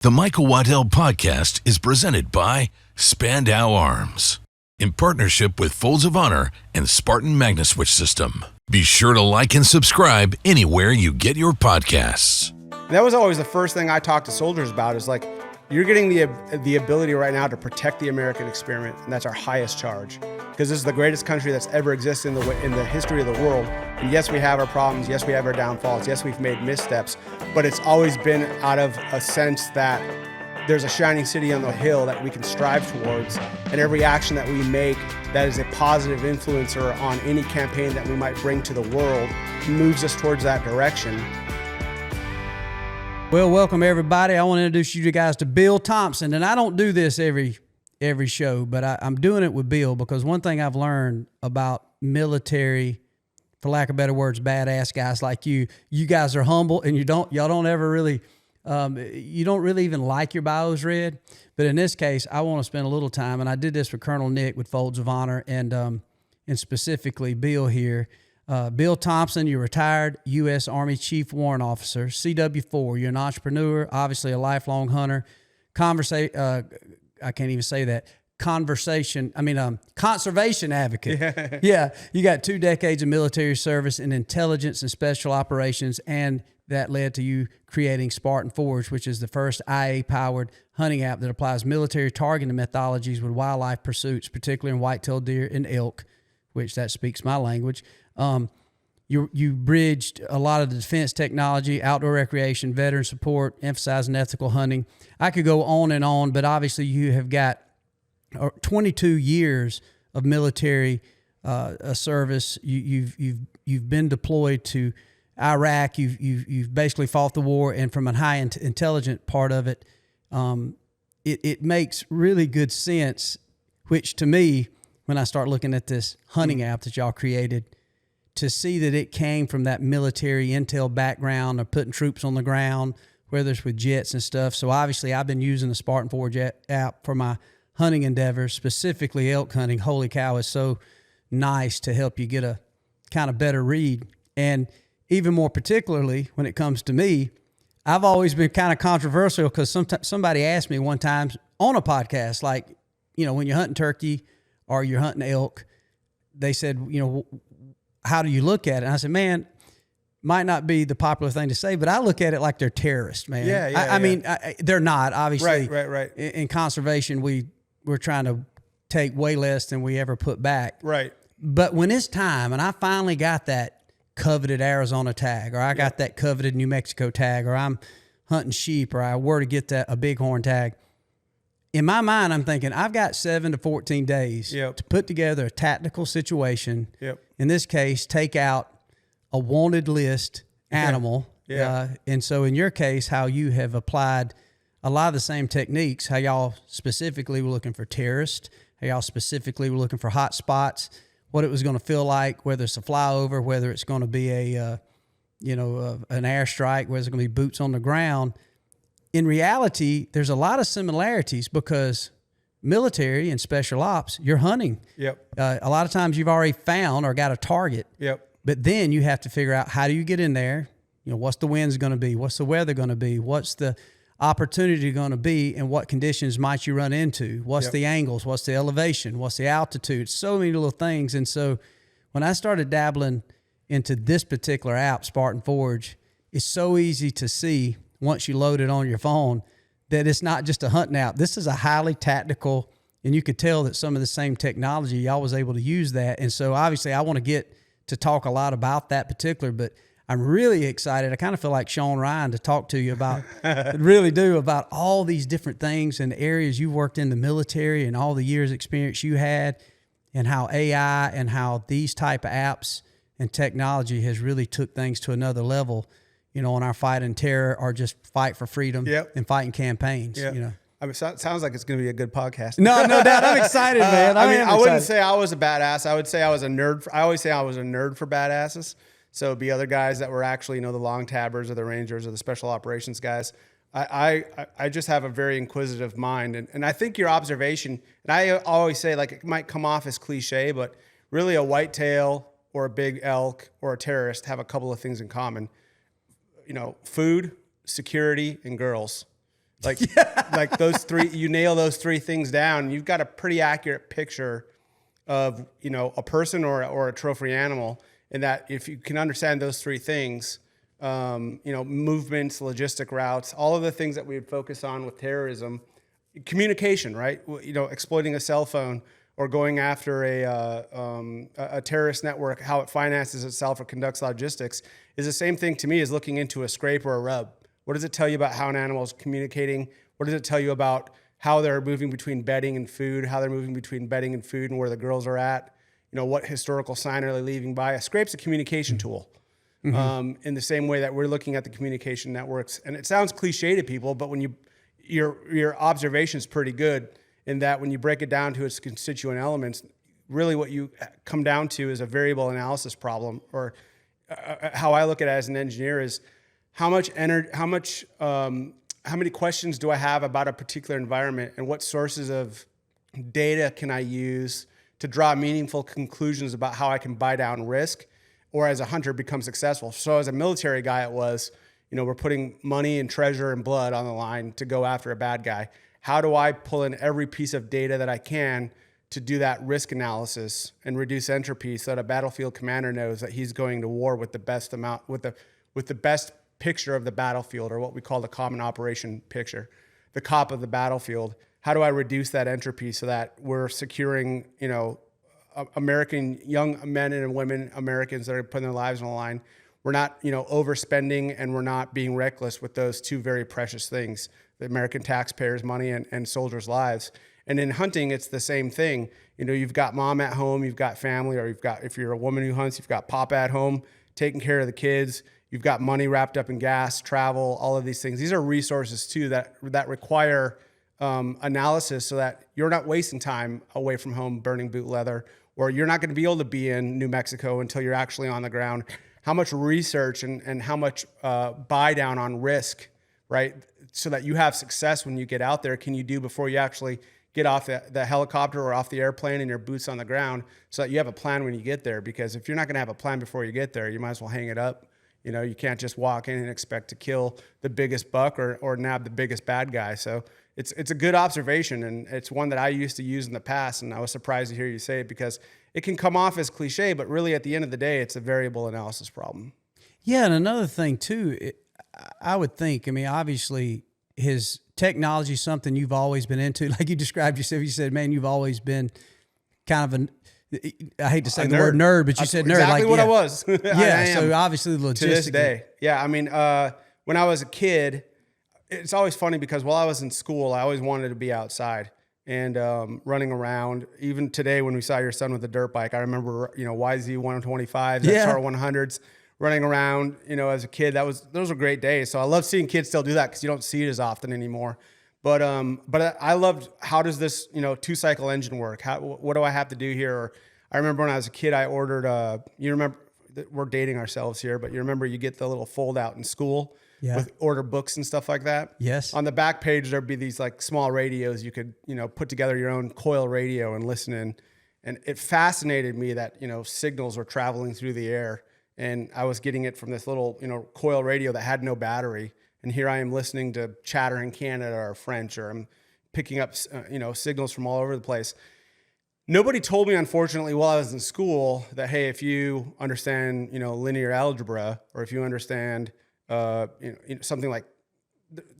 The Michael Waddell Podcast is presented by Spandau Arms, in partnership with Folds of Honor and Spartan Magnaswitch System. Be sure to like and subscribe anywhere you get your podcasts. That was always the first thing I talked to soldiers about is like, you're getting the ability right now to protect the American experiment, and that's our highest charge. Because this is the greatest country that's ever existed in the history of the world. And yes, we have our problems. Yes, we have our downfalls. Yes, we've made missteps. But it's always been out of a sense that there's a shining city on the hill that we can strive towards. And every action that we make that is a positive influencer on any campaign that we might bring to the world moves us towards that direction. Well, welcome everybody. I want to introduce you guys to Bill Thompson, and I don't do this every show, but I'm doing it with Bill because one thing I've learned about military, for lack of better words, badass guys like you guys are humble, and y'all don't ever really, you don't really even like your bios read. But in this case, I want to spend a little time, and I did this for Colonel Nick with Folds of Honor, and specifically Bill here. Bill Thompson, you're retired U.S. Army Chief Warrant Officer, CW4. You're an entrepreneur, obviously a lifelong hunter, I can't even say that. Conservation advocate. Yeah. You got 2 decades of military service in intelligence and special operations, and that led to you creating Spartan Forge, which is the first IA-powered hunting app that applies military targeting methodologies with wildlife pursuits, particularly in white-tailed deer and elk, which that speaks my language. You bridged a lot of the defense technology, outdoor recreation, veteran support, emphasizing ethical hunting. I could go on and on, but obviously you have got 22 years of military service. You've been deployed to Iraq. You've basically fought the war, and from a high intelligent part of it, it makes really good sense. Which to me, when I start looking at this hunting app that y'all created, to see that it came from that military intel background of putting troops on the ground, whether it's with jets and stuff. So obviously I've been using the Spartan Forge app for my hunting endeavors, specifically elk hunting. Holy cow, it's so nice to help you get a kind of better read. And even more particularly when it comes to me, I've always been kind of controversial because somebody asked me one time on a podcast, like, when you're hunting turkey or you're hunting elk, they said, how do you look at it? And I said, man, might not be the popular thing to say, but I look at it like they're terrorists, man. I mean, they're not, obviously. Right. In conservation, we're trying to take way less than we ever put back. Right. But when it's time, and I finally got that coveted Arizona tag, or I got that coveted New Mexico tag, or I'm hunting sheep, or I were to get a bighorn tag, in my mind, I'm thinking I've got 7 to 14 days to put together a tactical situation. In this case, take out a wanted list animal. And so in your case, how you have applied a lot of the same techniques, how y'all specifically were looking for terrorists, how y'all specifically were looking for hot spots, what it was going to feel like, whether it's a flyover, whether it's going to be an airstrike, whether it's going to be boots on the ground. In reality, there's a lot of similarities because military and special ops, you're hunting. A lot of times you've already found or got a target. But then you have to figure out, how do you get in there? What's the winds going to be? What's the weather going to be? What's the opportunity going to be? And what conditions might you run into? What's the angles? What's the elevation? What's the altitude? So many little things. And so when I started dabbling into this particular app, Spartan Forge, it's so easy to see once you load it on your phone that it's not just a hunting app. This is a highly tactical, and you could tell that some of the same technology, y'all was able to use that. And so obviously I want to get to talk a lot about that particular, but I'm really excited. I kind of feel like Sean Ryan to talk to you about, really do, about all these different things and areas you worked in the military and all the years experience you had, and how AI and how these type of apps and technology has really took things to another level, in our fight and terror, or just fight for freedom and fighting campaigns. I mean, it sounds like it's going to be a good podcast. No doubt. I'm excited, man. I wouldn't say I was a badass. I would say I was a nerd. I always say I was a nerd for badasses. So it'd be other guys that were actually, the long tabbers or the rangers or the special operations guys. I just have a very inquisitive mind. And I think your observation, and I always say, like, it might come off as cliche, but really a whitetail or a big elk or a terrorist have a couple of things in common. Food, security, and girls. Like, like those three, you nail those three things down, you've got a pretty accurate picture of, you know, a person or a trophy animal. And that if you can understand those three things, you know, movements, logistic routes, all of the things that we would focus on with terrorism, communication, right? You know, exploiting a cell phone or going after a terrorist network, how it finances itself or conducts logistics is the same thing to me as looking into a scrape or a rub. What does it tell you about how an animal is communicating? What does it tell you about how they're moving between bedding and food, how they're moving between bedding and food and where the girls are at? You know, what historical sign are they leaving by? A scrape's a communication tool. In the same way that we're looking at the communication networks. And it sounds cliche to people, but when your observation is pretty good in that when you break it down to its constituent elements, really what you come down to is a variable analysis problem, or how I look at it as an engineer is how many questions do I have about a particular environment, and what sources of data can I use to draw meaningful conclusions about how I can buy down risk, or as a hunter become successful. So as a military guy, it was, you know, we're putting money and treasure and blood on the line to go after a bad guy. How do I pull in every piece of data that I can to do that risk analysis and reduce entropy so that a battlefield commander knows that he's going to war with the best amount, with the best picture of the battlefield, or what we call the common operation picture, the COP of the battlefield. How do I reduce that entropy so that we're securing, you know, American young men and women, Americans that are putting their lives on the line? We're not, you know, overspending, and we're not being reckless with those two very precious things, the American taxpayers' money and soldiers' lives. And in hunting, it's the same thing. You know, you've got mom at home, you've got family, or you've got, if you're a woman who hunts, you've got papa at home taking care of the kids. You've got money wrapped up in gas, travel, all of these things. These are resources too that require analysis, so that you're not wasting time away from home burning boot leather, or you're not going to be able to be in New Mexico until you're actually on the ground. How much research and how much buy down on risk, right? So that you have success when you get out there, can you do before you actually get off the helicopter or off the airplane and your boots on the ground, so that you have a plan when you get there? Because if you're not going to have a plan before you get there, you might as well hang it up. You know, you can't just walk in and expect to kill the biggest buck or nab the biggest bad guy. So it's a good observation, and it's one that I used to use in the past, and I was surprised to hear you say it, because it can come off as cliche, but really at the end of the day, it's a variable analysis problem. Yeah, and another thing too, I would think, I mean, obviously his technology is something you've always been into. Like you described yourself, you said, man, you've always been kind of I hate to say the word nerd, but you said nerd. Exactly like, what yeah. I was. Yeah, so obviously logistically. To this day. Yeah, I mean, when I was a kid, it's always funny because while I was in school, I always wanted to be outside and running around. Even today, when we saw your son with the dirt bike, I remember, you know, YZ 125s, XR 100s, running around, you know, as a kid. Those were great days. So I love seeing kids still do that, because you don't see it as often anymore. But I loved, how does this, you know, 2-cycle engine work? What do I have to do here? Or I remember when I was a kid, I ordered, you remember, we're dating ourselves here, but you remember you get the little fold out in school with order books and stuff like that? Yes. On the back page, there'd be these like small radios. You could, you know, put together your own coil radio and listen in. And it fascinated me that, you know, signals were traveling through the air, and I was getting it from this little, you know, coil radio that had no battery. And here I am listening to chatter in Canada or French, or I'm picking up, you know, signals from all over the place. Nobody told me, unfortunately, while I was in school that, hey, if you understand, you know, linear algebra, or if you understand, you know, something like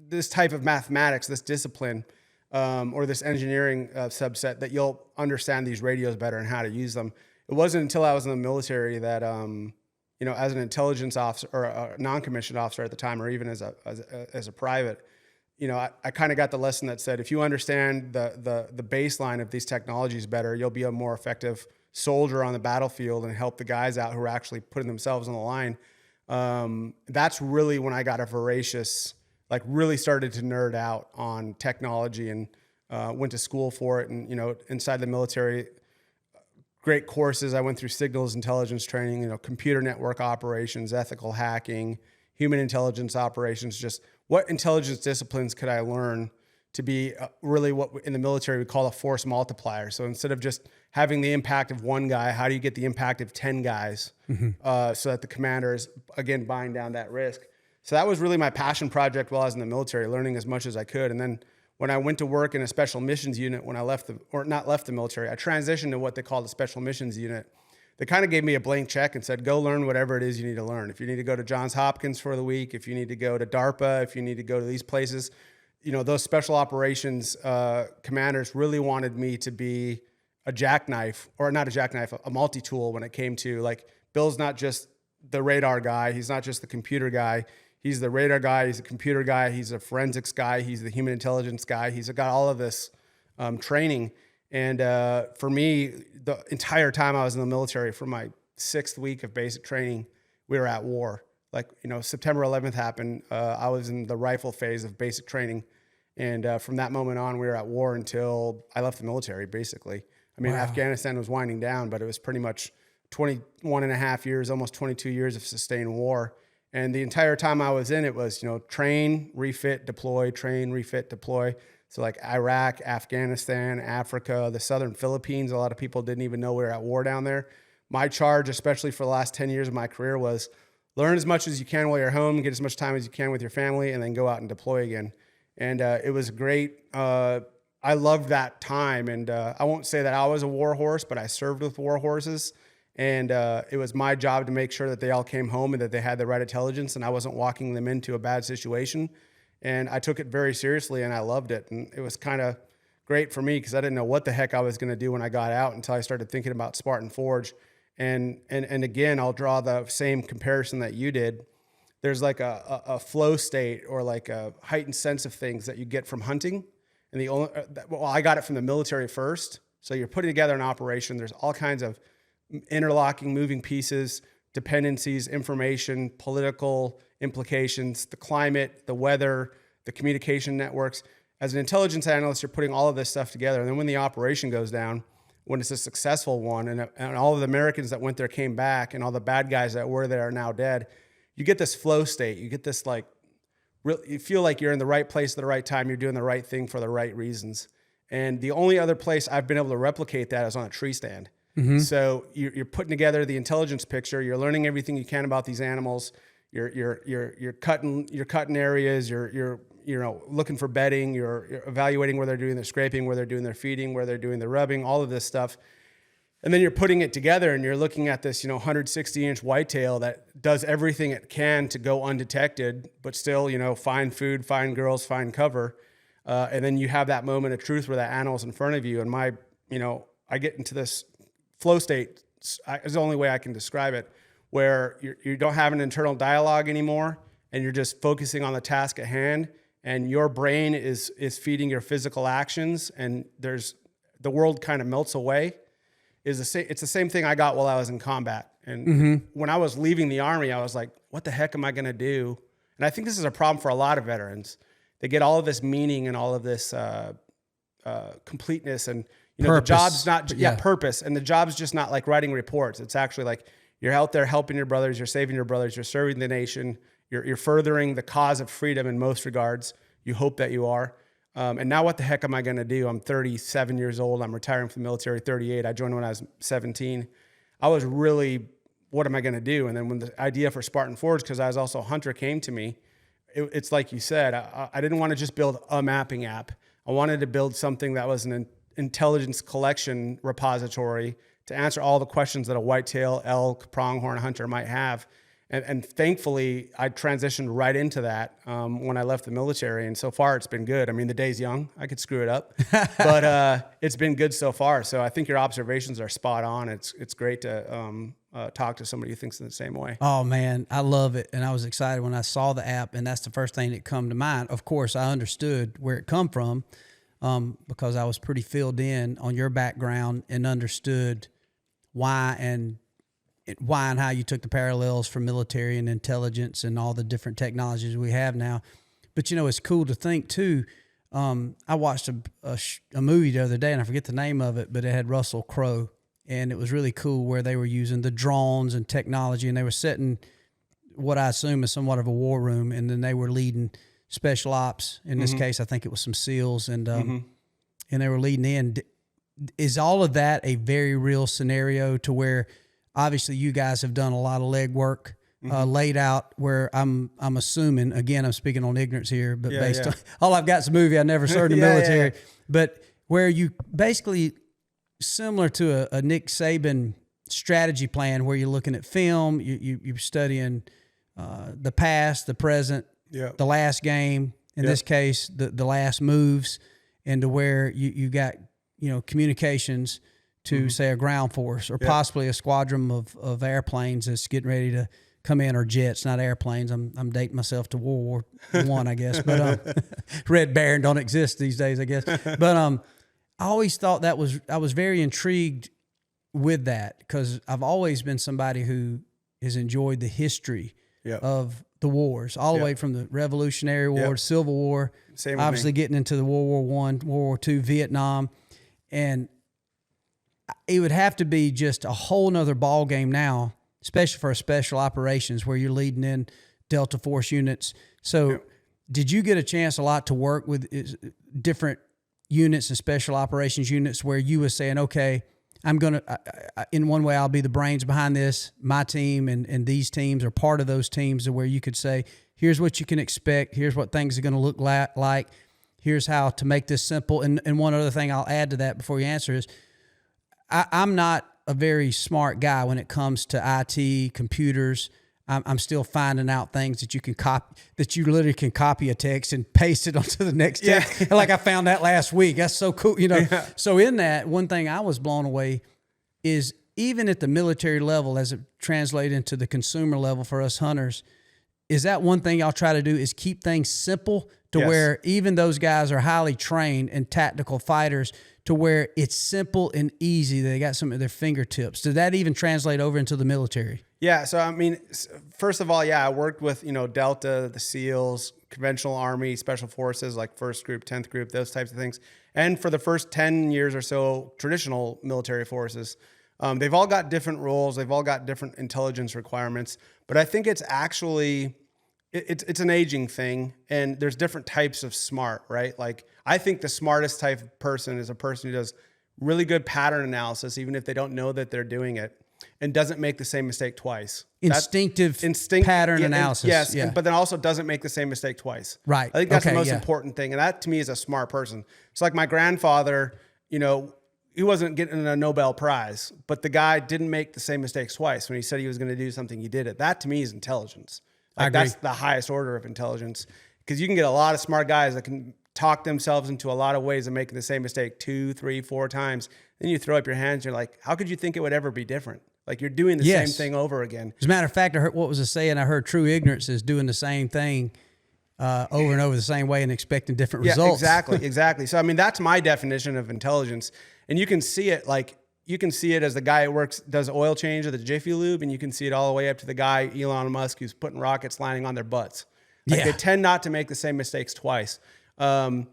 this type of mathematics, this discipline, or this engineering subset, that you'll understand these radios better and how to use them. It wasn't until I was in the military that, you know, as an intelligence officer or a non-commissioned officer at the time, or even as a private, you know, I kind of got the lesson that said, if you understand the baseline of these technologies better, you'll be a more effective soldier on the battlefield and help the guys out who are actually putting themselves on the line. That's really when I got a voracious, like really started to nerd out on technology, and went to school for it. And, you know, inside the military, great courses. I went through signals intelligence training, you know, computer network operations, ethical hacking, human intelligence operations. Just what intelligence disciplines could I learn to be really what in the military we call a force multiplier? So instead of just having the impact of one guy, how do you get the impact of 10 guys so that the commander is, again, buying down that risk? So that was really my passion project while I was in the military, learning as much as I could. And then when I went to work in a special missions unit, when I left not left the military, I transitioned to what they call the special missions unit. They kind of gave me a blank check and said, go learn whatever it is you need to learn. If you need to go to Johns Hopkins for the week, if you need to go to DARPA, if you need to go to these places, those special operations commanders really wanted me to be a jackknife, or not a jackknife, a multi-tool when it came to, like, Bill's not just the radar guy. He's not just the computer guy. He's the radar guy. He's the computer guy. He's a forensics guy. He's the human intelligence guy. He's got all of this training. And for me, the entire time I was in the military, from my 6th week of basic training, we were at war. Like, September 11th happened. I was in the rifle phase of basic training. And from that moment on, we were at war until I left the military, basically. I mean, wow. Afghanistan was winding down, but it was pretty much 21 and a half years, almost 22 years of sustained war. And the entire time I was in, it was, train, refit, deploy, train, refit, deploy. So like Iraq, Afghanistan, Africa, the southern Philippines, a lot of people didn't even know we were at war down there. My charge, especially for the last 10 years of my career, was learn as much as you can while you're home, get as much time as you can with your family, and then go out and deploy again. And it was great. I loved that time. And I won't say that I was a war horse, but I served with war horses. And it was my job to make sure that they all came home and that they had the right intelligence and I wasn't walking them into a bad situation. And I took it very seriously and I loved it. And it was kind of great for me because I didn't know what the heck I was going to do when I got out until I started thinking about Spartan Forge. And again, I'll draw the same comparison that you did. There's like a flow state or like a heightened sense of things that you get from hunting. And I got it from the military first. So you're putting together an operation. There's all kinds of interlocking, moving pieces, dependencies, information, political implications, the climate, the weather, the communication networks. As an intelligence analyst, you're putting all of this stuff together. And then when the operation goes down, when it's a successful one, and all of the Americans that went there came back, and all the bad guys that were there are now dead, you get this flow state. You get this, like, you feel like you're in the right place at the right time. You're doing the right thing for the right reasons. And the only other place I've been able to replicate that is on a tree stand. Mm-hmm. So you're putting together the intelligence picture. You're learning everything you can about these animals. You're cutting areas. You're looking for bedding. You're evaluating where they're doing their scraping, where they're doing their feeding, where they're doing their rubbing, all of this stuff. And then you're putting it together and you're looking at this, 160-inch whitetail that does everything it can to go undetected, but still, find food, find girls, find cover. And then you have that moment of truth where that animal's in front of you. And I get into this flow state is the only way I can describe it, where you don't have an internal dialogue anymore, and you're just focusing on the task at hand, and your brain is feeding your physical actions, and the world kind of melts away. It's the same thing I got while I was in combat. And when I was leaving the Army, I was like, what the heck am I going to do? And I think this is a problem for a lot of veterans. They get all of this meaning and all of this completeness, and the job's not purpose, and the job's just not like writing reports. It's actually like you're out there helping your brothers, you're saving your brothers, you're serving the nation, you're furthering the cause of freedom in most regards. You hope that you are. And now what the heck am I going to do? I'm 37 years old. I'm retiring from the military, 38. I joined when I was 17. I was really, what am I going to do? And then when the idea for Spartan Forge, because I was also a hunter, came to me, it's like you said, I didn't want to just build a mapping app. I wanted to build something that was an intelligence collection repository to answer all the questions that a whitetail, elk, pronghorn hunter might have. And thankfully, I transitioned right into that when I left the military. And so far, it's been good. I mean, the day's young. I could screw it up. But it's been good so far. So I think your observations are spot on. It's great to talk to somebody who thinks in the same way. Oh, man, I love it. And I was excited when I saw the app. And that's the first thing that come to mind. Of course, I understood where it come from because I was pretty filled in on your background and understood why and how you took the parallels from military and intelligence and all the different technologies we have now. But, it's cool to think, too. I watched a movie the other day, and I forget the name of it, but it had Russell Crowe. And it was really cool where they were using the drones and technology, and they were setting what I assume is somewhat of a war room, and then they were leading special ops. In this case, I think it was some SEALs, and they were leading in. Is all of that a very real scenario to where – obviously, you guys have done a lot of legwork laid out where I'm assuming, again, I'm speaking on ignorance here, but based on all I've got is a movie. I never served in the military, but where you basically similar to a Nick Saban strategy plan where you're looking at film, you're studying the past, the present, the last game, in this case, the last moves, and to where you got, communications to say a ground force or possibly a squadron of airplanes that's getting ready to come in, or jets, not airplanes. I'm dating myself to World War I, I guess, but Red Baron don't exist these days, I guess. But I always thought I was very intrigued with that, because I've always been somebody who has enjoyed the history of the wars, all the way from the Revolutionary War, Civil War, obviously getting into the World War I, World War II, Vietnam, and it would have to be just a whole nother ball game now, especially for special operations where you're leading in Delta Force units. So did you get a chance a lot to work with different units and special operations units where you were saying, okay, I'm going to, in one way, I'll be the brains behind this. My team and these teams are part of those teams, where you could say, here's what you can expect. Here's what things are going to look like. Here's how to make this simple. And one other thing I'll add to that before you answer is, I'm not a very smart guy when it comes to IT, computers. I'm still finding out things that you can copy, that you literally can copy a text and paste it onto the next text. Like I found that last week. That's so cool. So in that, one thing I was blown away is, even at the military level, as it translates into the consumer level for us hunters, is that one thing y'all try to do is keep things simple to where even those guys are highly trained and tactical fighters, to where it's simple and easy. They got some at their fingertips. Did that even translate over into the military? Yeah. So, I mean, first of all, I worked with, Delta, the SEALs, conventional Army, Special Forces, like 1st Group, 10th Group, those types of things. And for the first 10 years or so, traditional military forces. They've all got different roles. They've all got different intelligence requirements. But I think it's actually, it's an aging thing. And there's different types of smart, right? Like, I think the smartest type of person is a person who does really good pattern analysis, even if they don't know that they're doing it, and doesn't make the same mistake twice. Instinctive pattern analysis. Yes, but then also doesn't make the same mistake twice. Right. I think that's the most important thing. And that, to me, is a smart person. It's like my grandfather, he wasn't getting a Nobel Prize, but the guy didn't make the same mistakes twice. When he said he was going to do something, he did it. That, to me, is intelligence. Like, that's the highest order of intelligence, because you can get a lot of smart guys that can talk themselves into a lot of ways of making the same mistake 2, 3, 4 times. Then you throw up your hands and you're like, how could you think it would ever be different? Like, you're doing the same thing over again. As a matter of fact, I heard, what was the saying? I heard true ignorance is doing the same thing over and over the same way and expecting different results. Exactly. So, I mean, that's my definition of intelligence. And you can see it, as the guy who does oil change at the Jiffy Lube, and you can see it all the way up to the guy, Elon Musk, who's putting rockets landing on their butts. Like, they tend not to make the same mistakes twice. And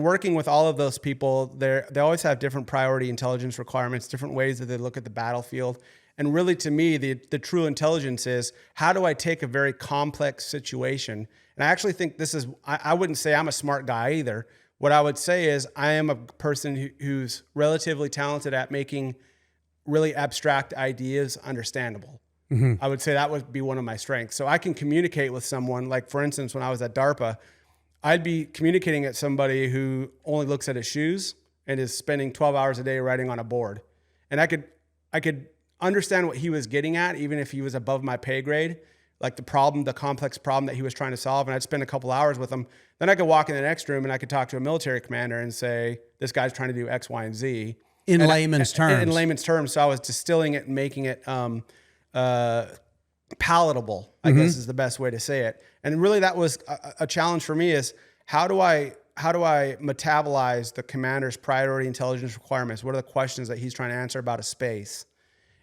working with all of those people, they always have different priority intelligence requirements, different ways that they look at the battlefield. And really, to me, the true intelligence is, how do I take a very complex situation? And I actually think I wouldn't say I'm a smart guy either. What I would say is, I am a person who's relatively talented at making really abstract ideas understandable. Mm-hmm. I would say that would be one of my strengths. So I can communicate with someone, like, for instance, when I was at DARPA, I'd be communicating at somebody who only looks at his shoes and is spending 12 hours a day writing on a board. And I could understand what he was getting at, even if he was above my pay grade, like the complex problem that he was trying to solve. And I'd spend a couple hours with him. Then I could walk in the next room and I could talk to a military commander and say, this guy's trying to do X, Y, and Z. In layman's terms. In layman's terms. So I was distilling it and making it palatable, I guess is the best way to say it. And really, that was a challenge for me, is how do I metabolize the commander's priority intelligence requirements? What are the questions that he's trying to answer about a space?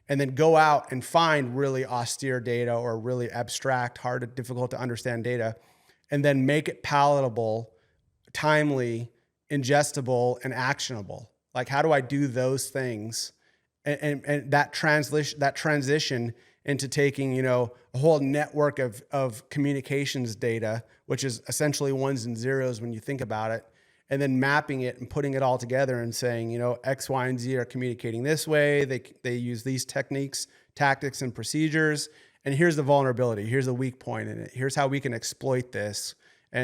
And then go out and find really austere data or really abstract, difficult to understand data, and then make it palatable, timely, ingestible, and actionable. Like, how do I do those things? And that transition into taking, a whole network of communications data, which is essentially ones and zeros when you think about it, and then mapping it and putting it all together and saying, X, Y, and Z are communicating this way. They use these techniques, tactics, and procedures, and here's the vulnerability. Here's the weak point in it. Here's how we can exploit this. We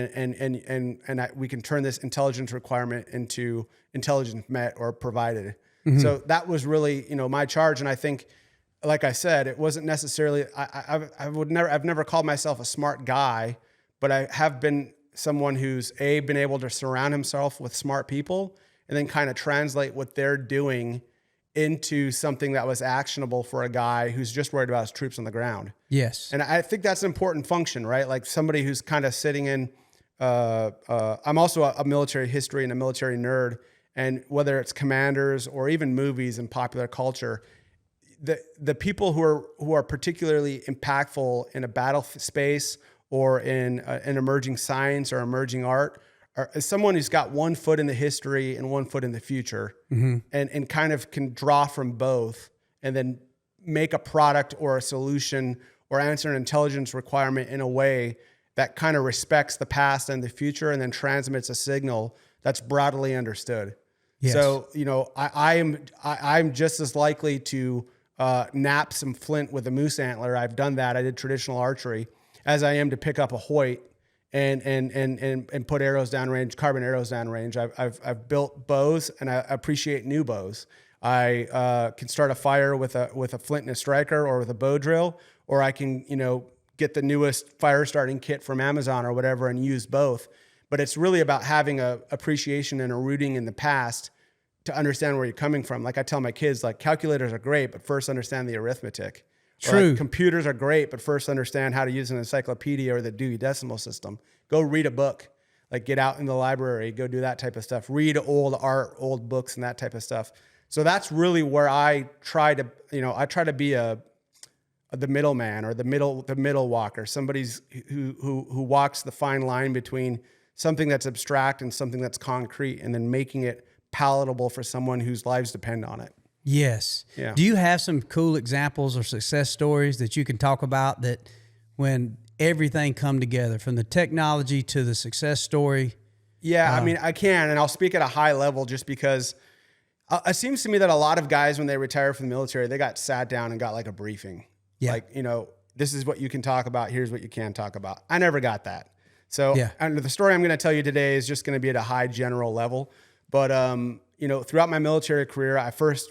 can turn this intelligence requirement into intelligence met or provided. So that was really, my charge. And I think, like I said, it wasn't necessarily, I've never called myself a smart guy, but I have been someone who's been able to surround himself with smart people and then kind of translate what they're doing into something that was actionable for a guy who's just worried about his troops on the ground. Yes. And I think that's an important function, right? Like somebody who's kind of sitting in, I'm also a military history and a military nerd. And whether it's commanders or even movies and popular culture, the people who are particularly impactful in a battle space or in an emerging science or emerging art is someone who's got one foot in the history and one foot in the future, and kind of can draw from both and then make a product or a solution or answer an intelligence requirement in a way that kind of respects the past and the future and then transmits a signal that's broadly understood. Yes. So, I'm just as likely to nap some flint with a moose antler. I've done that. I did traditional archery, as I am to pick up a Hoyt and put arrows downrange, carbon arrows downrange. I've built bows, and I appreciate new bows. I can start a fire with a flint and a striker, or with a bow drill, or I can get the newest fire starting kit from Amazon or whatever and use both. But it's really about having a appreciation and a rooting in the past to understand where you're coming from. Like I tell my kids, like, calculators are great, but first understand the arithmetic. True. Like, computers are great, but first understand how to use an encyclopedia or the Dewey Decimal System. Go read a book. Like, get out in the library, go do that type of stuff. Read old art, old books, and that type of stuff. So that's really where I try to be the middleman, or the middle walker, somebody who walks the fine line between something that's abstract and something that's concrete, and then making it palatable for someone whose lives depend on it. Yes. Yeah. Do you have some cool examples or success stories that you can talk about, that when everything come together, from the technology to the success story? Yeah, I mean, I can, and I'll speak at a high level just because it seems to me that a lot of guys, when they retire from the military, they got sat down and got like a briefing. Yeah. Like, this is what you can talk about. Here's what you can't talk about. I never got that. So and the story I'm going to tell you today is just going to be at a high general level. But, throughout my military career,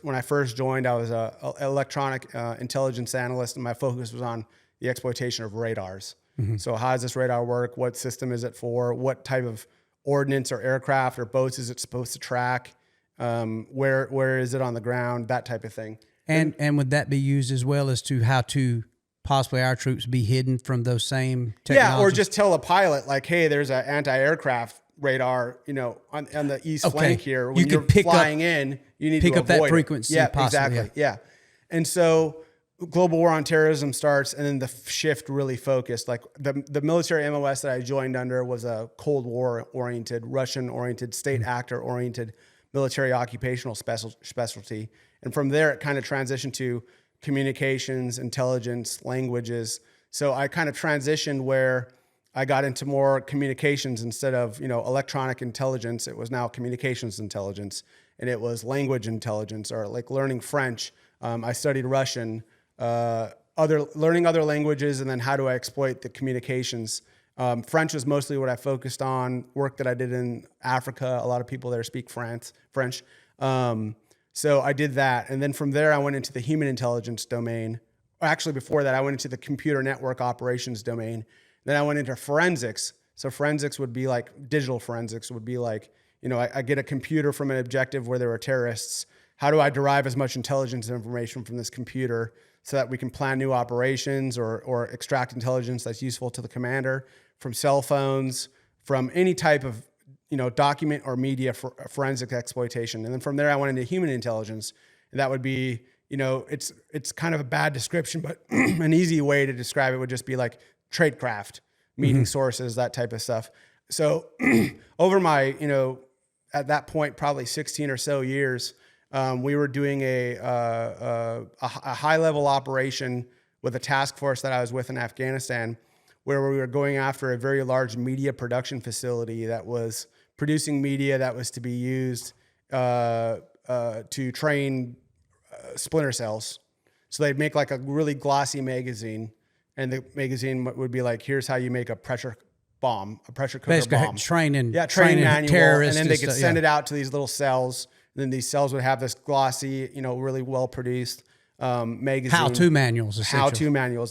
when I first joined, I was an electronic intelligence analyst, and my focus was on the exploitation of radars. Mm-hmm. So how does this radar work? What system is it for? What type of ordnance or aircraft or boats is it supposed to track? Where is it on the ground? That type of thing. And would that be used as well as to how to possibly our troops be hidden from those same technologies? Yeah, or just tell a pilot, like, hey, there's an anti-aircraft radar, on the east flank here. When you're flying in, you need to avoid that frequency. Yeah, exactly. Yeah. And so global war on terrorism starts, and then the shift really focused. Like the military MOS that I joined under was a Cold War oriented, Russian oriented, state actor oriented military occupational specialty. And from there, it kind of transitioned to communications, intelligence, languages. So I kind of transitioned where I got into more communications instead of, electronic intelligence. It was now communications intelligence, and it was language intelligence, or like learning French. I studied Russian, learning other languages, and then how do I exploit the communications. French was mostly what I focused on, work that I did in Africa. A lot of people there speak French. So I did that. And then from there, I went into the human intelligence domain. Actually, before that, I went into the computer network operations domain. Then I went into forensics. So forensics would be like, digital forensics would be like, I get a computer from an objective where there are terrorists. How do I derive as much intelligence information from this computer so that we can plan new operations or extract intelligence that's useful to the commander from cell phones, from any type of, document or media for forensic exploitation. And then from there, I went into human intelligence. And that would be, it's kind of a bad description, but an easy way to describe it would just be like tradecraft, meeting sources, that type of stuff. So over my, at that point, probably 16 or so years, we were doing a high level operation with a task force that I was with in Afghanistan, where we were going after a very large media production facility that was producing media that was to be used to train splinter cells. So they'd make like a really glossy magazine, and the magazine would be like, here's how you make a pressure cooker basically bomb. Training manual, terrorists, and then they could send it out to these little cells. And then these cells would have this glossy, really well produced magazine. How-to manuals,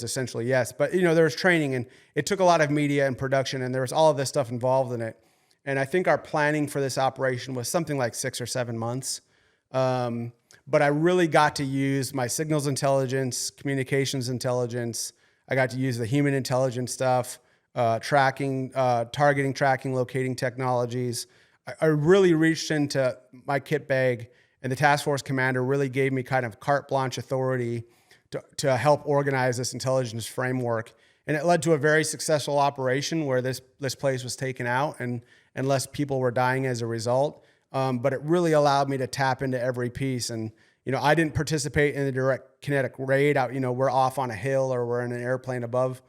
essentially, yes. But, there was training, and it took a lot of media and production, and there was all of this stuff involved in it. And I think our planning for this operation was something like 6 or 7 months. But I really got to use my signals intelligence, communications intelligence. I got to use the human intelligence stuff, tracking, targeting, tracking, locating technologies. I really reached into my kit bag, and the task force commander really gave me kind of carte blanche authority to help organize this intelligence framework. And it led to a very successful operation where this place was taken out and less people were dying as a result. But it really allowed me to tap into every piece. And, I didn't participate in the direct kinetic raid. We're off on a hill or we're in an airplane above,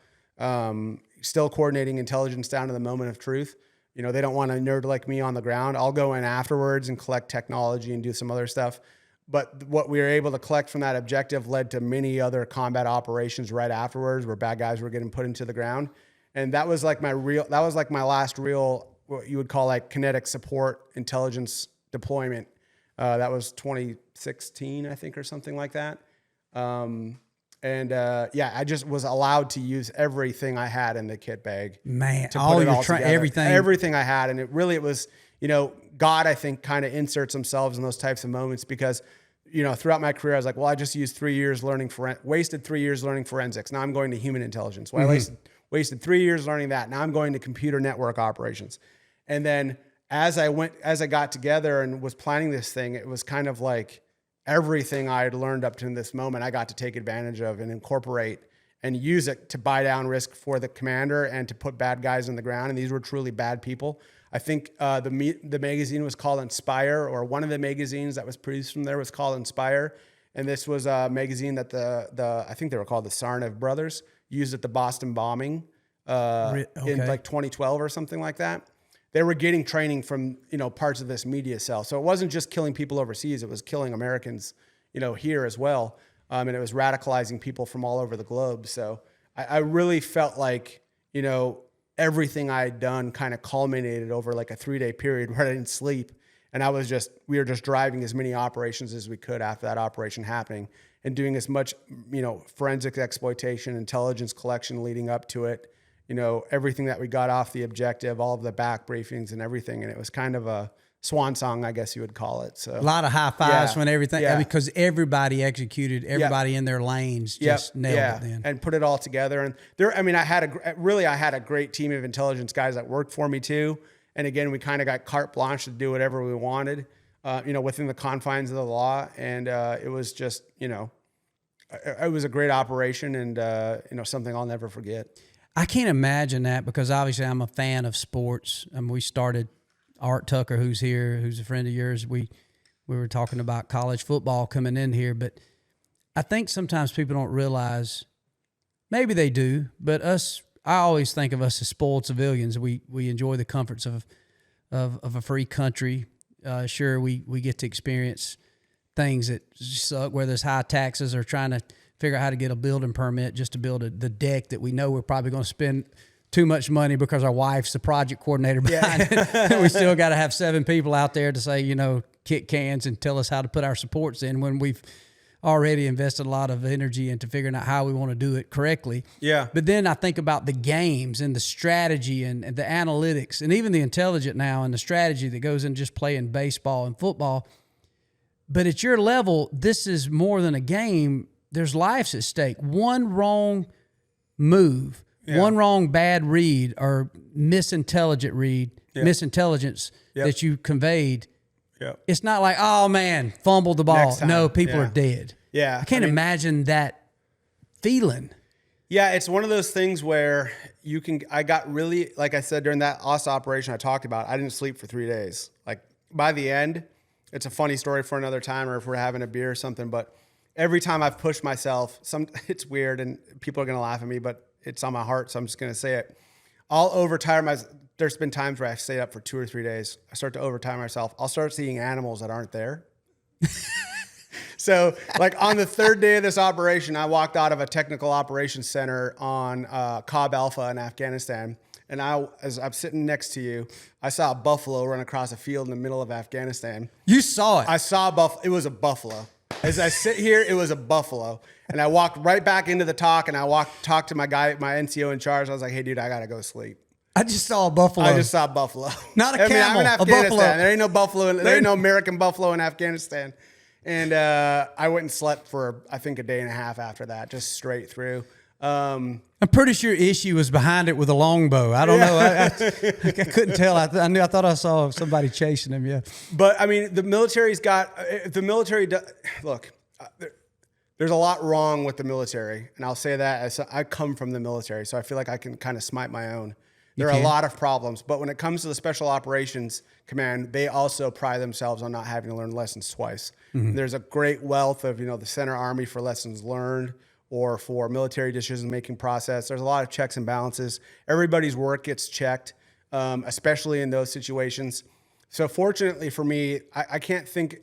still coordinating intelligence down to the moment of truth. They don't want a nerd like me on the ground. I'll go in afterwards and collect technology and do some other stuff. But what we were able to collect from that objective led to many other combat operations right afterwards where bad guys were getting put into the ground. And that was like my last real, what you would call like kinetic support intelligence deployment. That was 2016, I think, or something like that. I just was allowed to use everything I had in the kit bag. Man, to put it all together. everything I had. And it was, God, I think, kind of inserts themselves in those types of moments because, throughout my career, I was like, well, I just used 3 years wasted 3 years learning forensics. Now I'm going to human intelligence. Well, I wasted 3 years learning that. Now I'm going to computer network operations. And then as I got together and was planning this thing, it was kind of like everything I had learned up to this moment, I got to take advantage of and incorporate and use it to buy down risk for the commander and to put bad guys on the ground. And these were truly bad people. I think the magazine was called Inspire, or one of the magazines that was produced from there was called Inspire. And this was a magazine that I think they were called the Tsarnaev brothers used at the Boston bombing in like 2012 or something like that. They were getting training from, parts of this media cell. So it wasn't just killing people overseas. It was killing Americans, here as well. And it was radicalizing people from all over the globe. So I really felt like, everything I had done kind of culminated over like a 3-day period where I didn't sleep. And we were just driving as many operations as we could after that operation happening and doing as much, forensic exploitation, intelligence collection leading up to it. Everything that we got off the objective, all of the back briefings and everything. And it was kind of a swan song, I guess you would call it. So a lot of high fives when everything, because everybody executed, everybody in their lanes just nailed it then. And put it all together. And I had a great team of intelligence guys that worked for me too. And again, we kind of got carte blanche to do whatever we wanted, within the confines of the law. And it was just, it was a great operation and, something I'll never forget. I can't imagine that because obviously I'm a fan of sports. We started, Art Tucker, who's here, who's a friend of yours. We were talking about college football coming in here, but I think sometimes people don't realize, maybe they do, but I always think of us as spoiled civilians. We enjoy the comforts of a free country. Sure, we get to experience things that suck, whether it's high taxes or trying to figure out how to get a building permit just to build the deck that we know we're probably going to spend too much money because our wife's the project coordinator behind it. We still got to have 7 people out there to say, kick cans and tell us how to put our supports in when we've already invested a lot of energy into figuring out how we want to do it correctly. Yeah. But then I think about the games and the strategy and the analytics and even the intelligent now and the strategy that goes in just playing baseball and football. But at your level, this is more than a game. There's lives at stake. One wrong move, one wrong bad read or misintelligence that you conveyed. Yeah. It's not like, oh man, fumbled the ball. No, people are dead. Yeah. I can't imagine that feeling. Yeah, it's one of those things where I got really, like I said, during that OSS operation I talked about, I didn't sleep for 3 days. Like by the end, it's a funny story for another time or if we're having a beer or something, but every time I've pushed myself, it's weird and people are going to laugh at me, but it's on my heart, so I'm just going to say it. I'll overtire myself. There's been times where I've stayed up for 2 or 3 days. I start to overtime myself. I'll start seeing animals that aren't there. So like on the third day of this operation, I walked out of a technical operations center on Cobb Alpha in Afghanistan. And as I'm sitting next to you, I saw a buffalo run across a field in the middle of Afghanistan. You saw it. I saw a buffalo. It was a buffalo. As I sit here, it was a buffalo. And I walked right back into the talk, and I talked to my guy, my NCO in charge. I was like, hey, dude, I got to go sleep. I just saw a buffalo. I just saw a buffalo. Not a camel, I'm in a Afghanistan. buffalo. There ain't no buffalo. There ain't no American buffalo in Afghanistan. And I went and slept for, I think, a day and a half after that, just straight through. I'm pretty sure Issue was behind it with a longbow. I don't know. I couldn't tell. I thought I saw somebody chasing him. Yeah. But I mean, the military's got. If the military look, there's a lot wrong with the military, and I'll say that as I come from the military, so I feel like I can kind of smite my own. There are a lot of problems, but when it comes to the Special Operations Command, they also pride themselves on not having to learn lessons twice. Mm-hmm. There's a great wealth of the Center Army for lessons learned, or for military decision-making process. There's a lot of checks and balances. Everybody's work gets checked, especially in those situations. So fortunately for me, I can think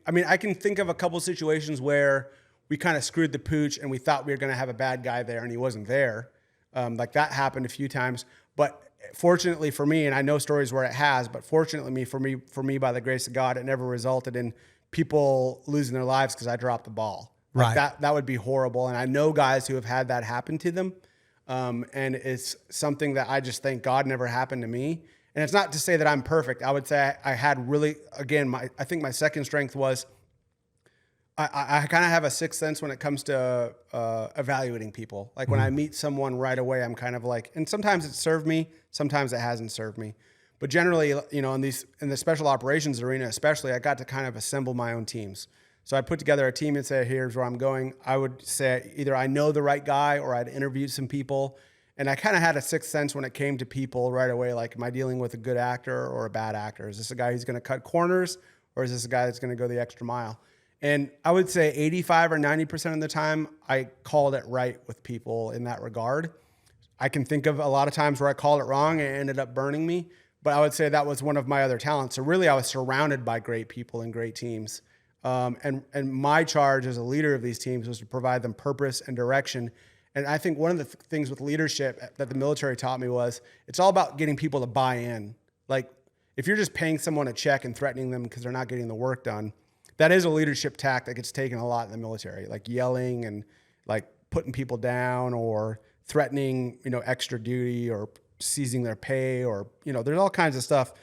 of a couple situations where we kind of screwed the pooch and we thought we were going to have a bad guy there and he wasn't there. Like that happened a few times. But fortunately for me, and I know stories where it has, but fortunately for me, by the grace of God, it never resulted in people losing their lives because I dropped the ball. Like right. That would be horrible. And I know guys who have had that happen to them. And it's something that I just thank God never happened to me. And it's not to say that I'm perfect. I would say I had really, again, I think my second strength was I kind of have a sixth sense when it comes to evaluating people. Like when I meet someone right away, I'm kind of like, and sometimes it served me, sometimes it hasn't served me. But generally, in the special operations arena especially, I got to kind of assemble my own teams. So I put together a team and said, here's where I'm going. I would say either I know the right guy or I'd interviewed some people. And I kind of had a sixth sense when it came to people right away. Like, am I dealing with a good actor or a bad actor? Is this a guy who's going to cut corners, or is this a guy that's going to go the extra mile? And I would say 85 or 90% of the time, I called it right with people in that regard. I can think of a lot of times where I called it wrong and it ended up burning me. But I would say that was one of my other talents. So really, I was surrounded by great people and great teams. And my charge as a leader of these teams was to provide them purpose and direction. And I think one of the things with leadership that the military taught me was it's all about getting people to buy in. Like, if you're just paying someone a check and threatening them because they're not getting the work done, that is a leadership tact that gets taken a lot in the military, like yelling and like putting people down or threatening, extra duty or seizing their pay, or, there's all kinds of stuff.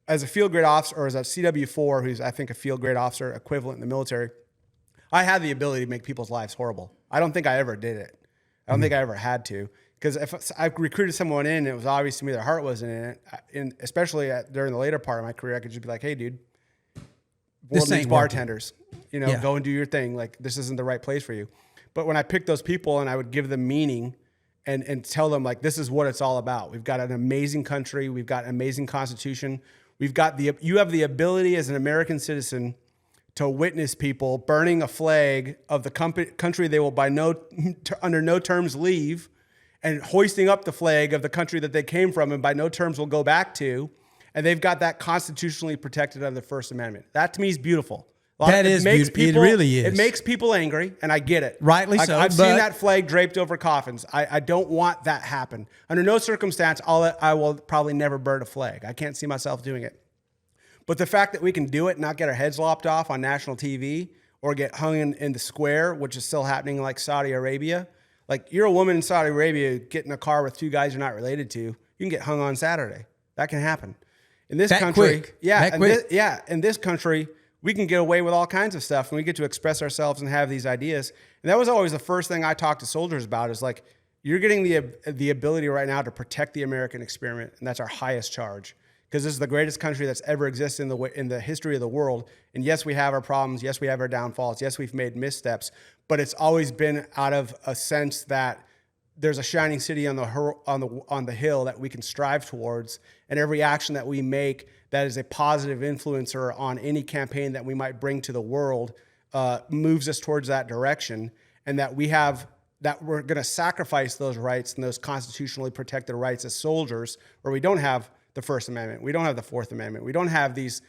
As a field grade officer, or as a CW4, who's I think a field grade officer equivalent in the military, I had the ability to make people's lives horrible. I don't think I ever did it. I don't think I ever had to. Because if I recruited someone in and it was obvious to me their heart wasn't in it, and especially during the later part of my career, I could just be like, hey, dude, world needs bartenders. Go and do your thing. Like, this isn't the right place for you. But when I picked those people and I would give them meaning and tell them, like, this is what it's all about. We've got an amazing country. We've got an amazing constitution. You have the ability as an American citizen to witness people burning a flag of the country they will under no terms leave, and hoisting up the flag of the country that they came from and by no terms will go back to. And they've got that constitutionally protected under the First Amendment. That to me is beautiful. It really is. It makes people angry, and I get it. Rightly so. I've seen that flag draped over coffins. I don't want that happen. Under no circumstance, I will probably never burn a flag. I can't see myself doing it. But the fact that we can do it and not get our heads lopped off on national TV or get hung in the square, which is still happening like Saudi Arabia. Like, you're a woman in Saudi Arabia, get in a car with two guys you're not related to, you can get hung on Saturday. That can happen. In this country, in this country, we can get away with all kinds of stuff, and we get to express ourselves and have these ideas. And that was always the first thing I talked to soldiers about, is like, you're getting the ability right now to protect the American experiment, and that's our highest charge. Because this is the greatest country that's ever existed in the history of the world. And yes, we have our problems. Yes, we have our downfalls. Yes, we've made missteps. But it's always been out of a sense that there's a shining city on the hill that we can strive towards, and every action that we make that is a positive influencer on any campaign that we might bring to the world moves us towards that direction, and that we're going to sacrifice those rights and those constitutionally protected rights as soldiers, where we don't have the First Amendment, we don't have the Fourth Amendment, we don't have these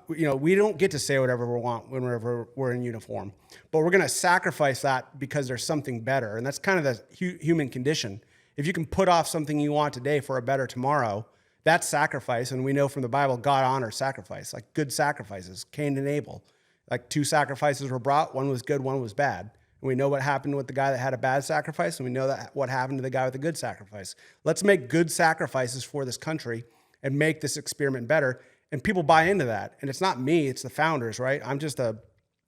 we don't get to say whatever we want whenever we're in uniform, but we're going to sacrifice that because there's something better. And that's kind of the human condition. If you can put off something you want today for a better tomorrow, that's sacrifice. And we know from the Bible, God honors sacrifice, like good sacrifices, Cain and Abel. Like 2 sacrifices were brought. One was good, one was bad. And we know what happened with the guy that had a bad sacrifice, and we know that what happened to the guy with a good sacrifice. Let's make good sacrifices for this country and make this experiment better. And people buy into that. And it's not me, it's the founders, right? I'm just a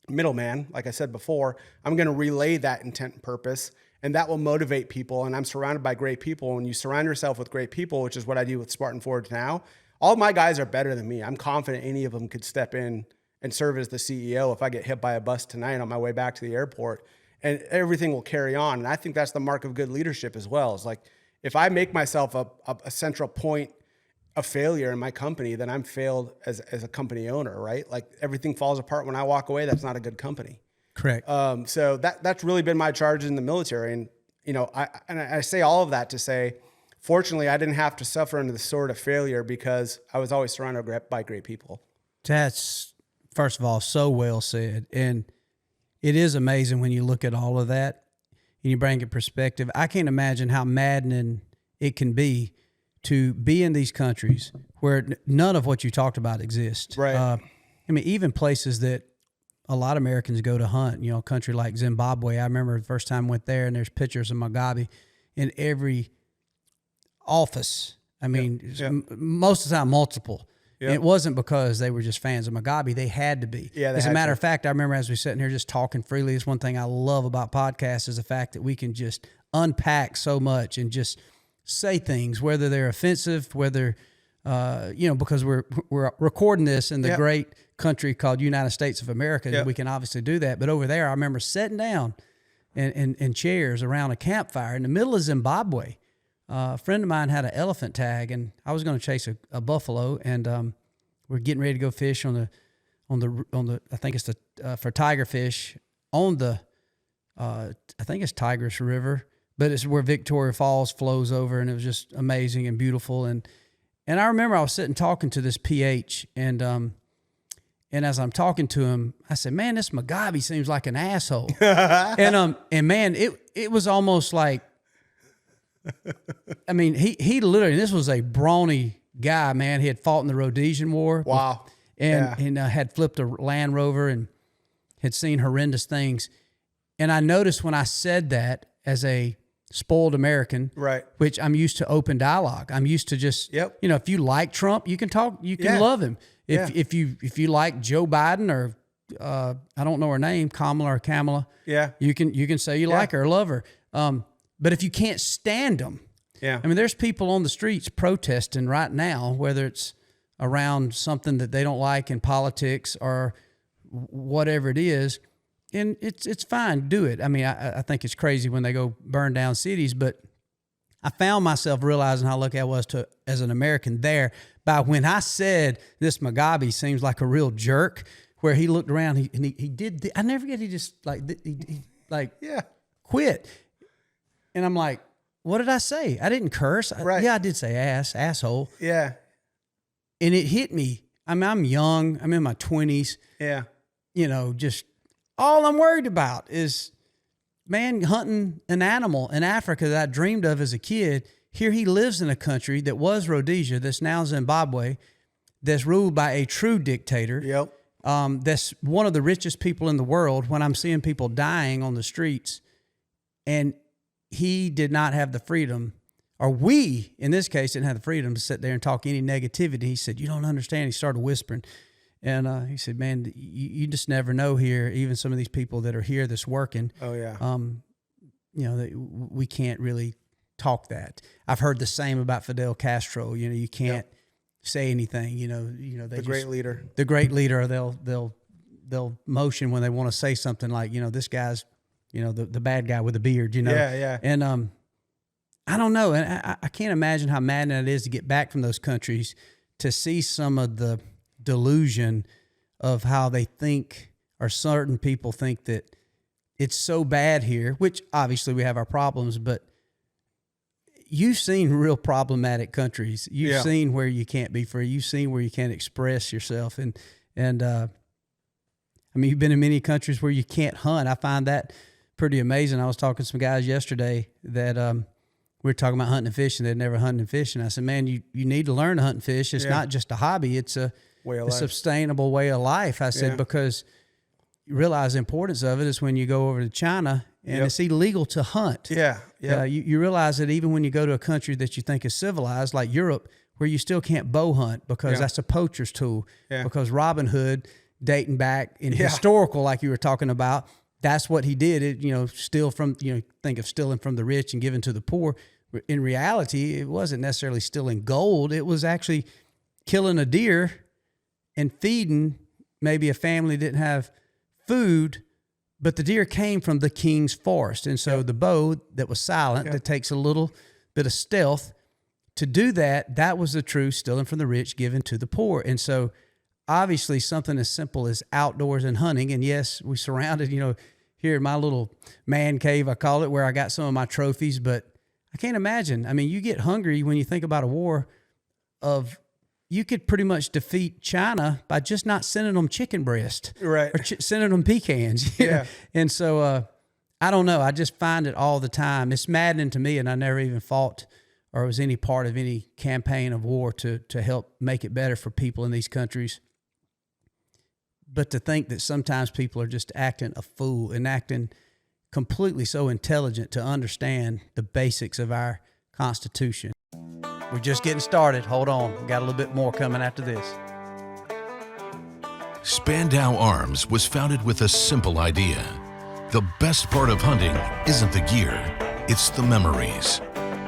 middleman. Like I said before, I'm going to relay that intent and purpose, and that will motivate people. And I'm surrounded by great people. When you surround yourself with great people, which is what I do with Spartan Forge now, all my guys are better than me. I'm confident any of them could step in and serve as the CEO if I get hit by a bus tonight on my way back to the airport, and everything will carry on. And I think that's the mark of good leadership as well. It's like, if I make myself a central point of failure in my company, then I'm failed as a company owner, right? Like, everything falls apart when I walk away. That's not a good company. Correct. So that's really been my charge in the military. And, I say all of that to say, fortunately, I didn't have to suffer under the sword of failure because I was always surrounded by great people. That's, first of all, so well said. And it is amazing when you look at all of that and you bring it perspective. I can't imagine how maddening it can be to be in these countries where none of what you talked about exists. Right. Even places that a lot of Americans go to hunt, a country like Zimbabwe. I remember the first time I went there, and there's pictures of Mugabe in every office. Most of the time, multiple. Yep. It wasn't because they were just fans of Mugabe. They had to be. Yeah, as a matter of fact, I remember as we're sitting here just talking freely, it's one thing I love about podcasts is the fact that we can just unpack so much and just say things, whether they're offensive, whether, because we're recording this in the great country called United States of America. Yep. We can obviously do that. But over there, I remember sitting down in chairs around a campfire in the middle of Zimbabwe. A friend of mine had an elephant tag, and I was going to chase a buffalo, and we're getting ready to go fish on the I think it's for tiger fish on the I think it's Tigris River, but it's where Victoria Falls flows over, and it was just amazing and beautiful. And I remember I was sitting talking to this PH, and as I'm talking to him, I said, "Man, this Mugabe seems like an asshole," and man, it was almost like. He literally, this was a brawny guy, man. He had fought in the Rhodesian War. Wow. And had flipped a Land Rover and had seen horrendous things. And I noticed when I said that as a spoiled American, right, which I'm used to open dialogue. I'm used to just, if you like Trump, you can talk, you can love him. If you like Joe Biden or I don't know her name, Kamala, you can say you like her or love her. But if you can't stand them, there's people on the streets protesting right now, whether it's around something that they don't like in politics or whatever it is, and it's fine, do it. I think it's crazy when they go burn down cities, but I found myself realizing how lucky I was as an American there by when I said this Mugabe seems like a real jerk, where he looked around and he did. I never forget. He just quit. And I'm like, what did I say? I didn't curse. Right. I did say asshole. Yeah. And it hit me. I'm young. I'm in my 20s. Yeah. Just all I'm worried about is, man, hunting an animal in Africa that I dreamed of as a kid. Here he lives in a country that was Rhodesia, that's now Zimbabwe, that's ruled by a true dictator. Yep. That's one of the richest people in the world, when I'm seeing people dying on the streets. And he did not have the freedom, or we, in this case, didn't have the freedom to sit there and talk any negativity. He said, "You don't understand." He started whispering. And he said, "Man, you just never know here, even some of these people that are here that's working. Oh, yeah. We can't really talk that." I've heard the same about Fidel Castro. You can't say anything. The great leader. The great leader, they'll motion when they want to say something like, this guy's, the bad guy with the beard, Yeah. And I don't know. And I can't imagine how maddening it is to get back from those countries to see some of the delusion of how they think, or certain people think, that it's so bad here, which obviously we have our problems, but you've seen real problematic countries. You've seen where you can't be free. You've seen where you can't express yourself. And And I mean, you've been in many countries where you can't hunt. I find that pretty amazing. I was talking to some guys yesterday that we were talking about hunting and fishing. They'd never hunted and fishing. I said, man, you need to learn to hunt and fish. It's not just a hobby. It's a sustainable way of life. I said, because you realize the importance of it is when you go over to China and it's illegal to hunt. You realize that even when you go to a country that you think is civilized, like Europe, where you still can't bow hunt because that's a poacher's tool. Because Robin Hood, dating back in historical, like you were talking about, that's what he did. It, steal from, think of stealing from the rich and giving to the poor. In reality, it wasn't necessarily stealing gold. It was actually killing a deer and feeding maybe a family that didn't have food, but the deer came from the king's forest. And so the bow that was silent, that takes a little bit of stealth to do that, that was the true stealing from the rich, given to the poor. And so obviously something as simple as outdoors and hunting. And yes, we surrounded, here in my little man cave, I call it, where I got some of my trophies, but I can't imagine. I mean, you get hungry when you think about a war of, you could pretty much defeat China by just not sending them chicken breast, right? Or sending them pecans. And so I don't know. I just find it all the time. It's maddening to me, and I never even fought or was any part of any campaign of war to help make it better for people in these countries. But to think that sometimes people are just acting a fool and acting completely so intelligent to understand the basics of our Constitution. We're just getting started. Hold on. We got a little bit more coming after this. Spandau Arms was founded with a simple idea. The best part of hunting isn't the gear, it's the memories.